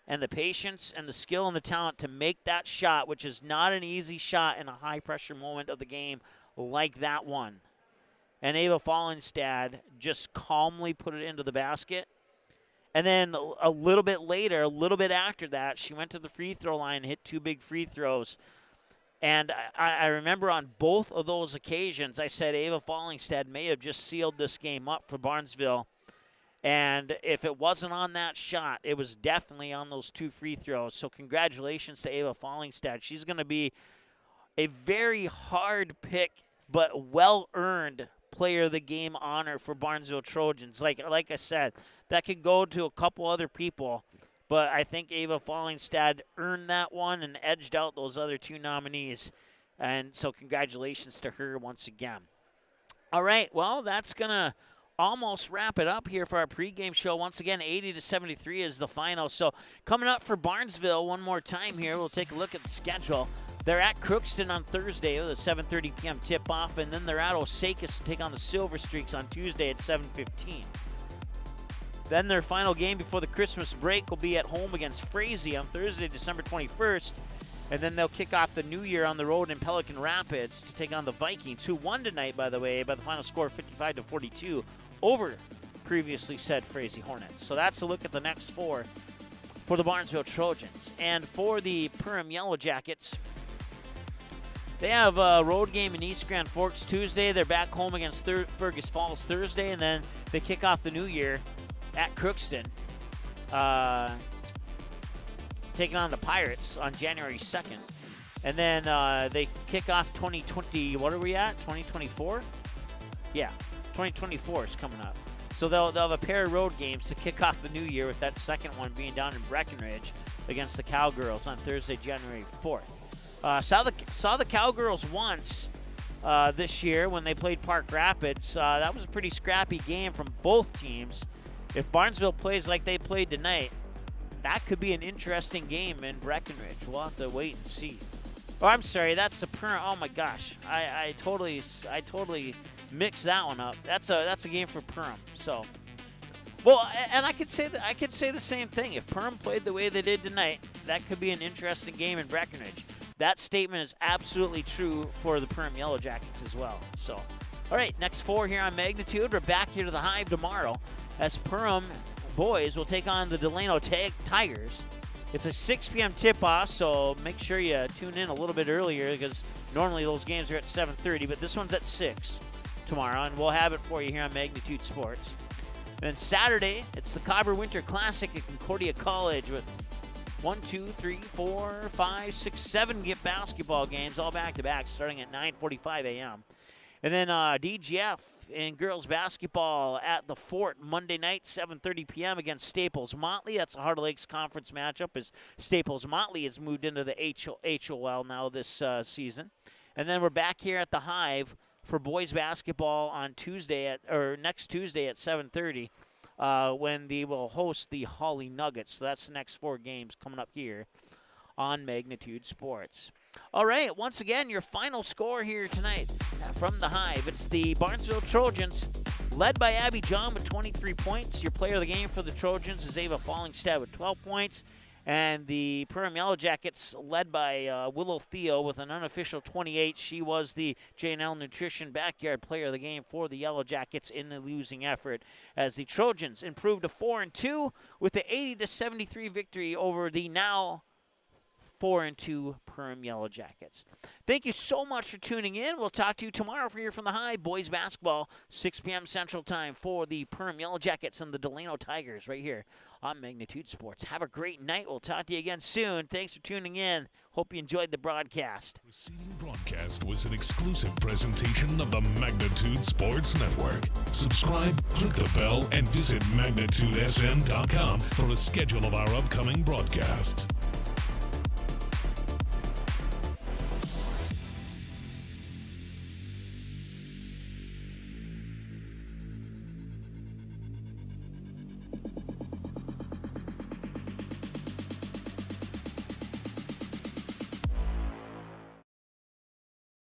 and the patience and the skill and the talent to make that shot, which is not an easy shot in a high-pressure moment of the game like that one. And Ava Fallingstad just calmly put it into the basket. And then a little bit later, a little bit after that, she went to the free throw line and hit 2 big free throws. And I remember on both of those occasions, I said Ava Fallingstad may have just sealed this game up for Barnesville. And if it wasn't on that shot, it was definitely on those 2 free throws. So congratulations to Ava Fallingstad. She's going to be a very hard pick, but well-earned player of the game honor for Barnesville Trojans. Like I said, that could go to a couple other people, but I think Ava Fallingstad earned that one and edged out those other 2 nominees. And so congratulations to her once again. All right, well, that's going to almost wrap it up here for our pregame show. Once again, 80-73 is the final. So coming up for Barnesville one more time here, we'll take a look at the schedule. They're at Crookston on Thursday with a 7:30 p.m. tip-off, and then they're at Osakis to take on the Silver Streaks on Tuesday at 7:15. Then their final game before the Christmas break will be at home against Frazee on Thursday, December 21st, and then they'll kick off the new year on the road in Pelican Rapids to take on the Vikings, who won tonight, by the way, by the final score of 55-42 over previously said Frazee Hornets. So that's a look at the next four for the Barnesville Trojans. And for the Perham Yellow Jackets, they have a road game in East Grand Forks Tuesday. They're back home against Fergus Falls Thursday, and then they kick off the new year at Crookston, taking on the Pirates on January 2nd. And then they kick off 2020, what are we at, 2024? Yeah, 2024 is coming up. So they'll have a pair of road games to kick off the new year, with that second one being down in Breckenridge against the Cowgirls on Thursday, January 4th. Saw the Cowgirls once this year when they played Park Rapids. That was a pretty scrappy game from both teams. If Barnesville plays like they played tonight, that could be an interesting game in Breckenridge. We'll have to wait and see. Oh, I'm sorry, that's the Perham. Oh my gosh, I totally mixed that one up. That's a game for Perham. So, well, and I could say the same thing. If Perham played the way they did tonight, that could be an interesting game in Breckenridge. That statement is absolutely true for the Perham Yellow Jackets as well. So, all right, next four here on Magnitude. We're back here to the Hive tomorrow as Perham boys will take on the Delano Tigers. It's a 6 p.m. tip-off, so make sure you tune in a little bit earlier, because normally those games are at 7:30, but this one's at 6 tomorrow, and we'll have it for you here on Magnitude Sports. Then Saturday, it's the Cobber Winter Classic at Concordia College with 7 basketball games, all back-to-back, starting at 9:45 a.m. And then DGF in girls basketball at the Fort Monday night, 7:30 p.m. against Staples Motley. That's a Heart of Lakes Conference matchup, as Staples Motley has moved into the HOL now this season. And then we're back here at the Hive for boys basketball on next Tuesday at 7:30 when they will host the Holly Nuggets. So that's the next four games coming up here on Magnitude Sports. All right, once again, your final score here tonight from the Hive. It's the Barnesville Trojans, led by Abby John with 23 points. Your player of the game for the Trojans is Ava Fallingstad with 12 points. And the Perham Yellow Jackets, led by Willow Theo with an unofficial 28. She was the J&L Nutrition Backyard Player of the Game for the Yellow Jackets in the losing effort, as the Trojans improved to 4-2 with the 80-73 victory over the now 4-2 Perham Yellow Jackets. Thank you so much for tuning in. We'll talk to you tomorrow here from the Hive. Boys basketball, 6 p.m. Central Time for the Perham Yellow Jackets and the Delano Tigers right here on Magnitude Sports. Have a great night. We'll talk to you again soon. Thanks for tuning in. Hope you enjoyed the broadcast. The preceding broadcast was an exclusive presentation of the Magnitude Sports Network. Subscribe, click the bell, and visit magnitudesn.com for a schedule of our upcoming broadcasts.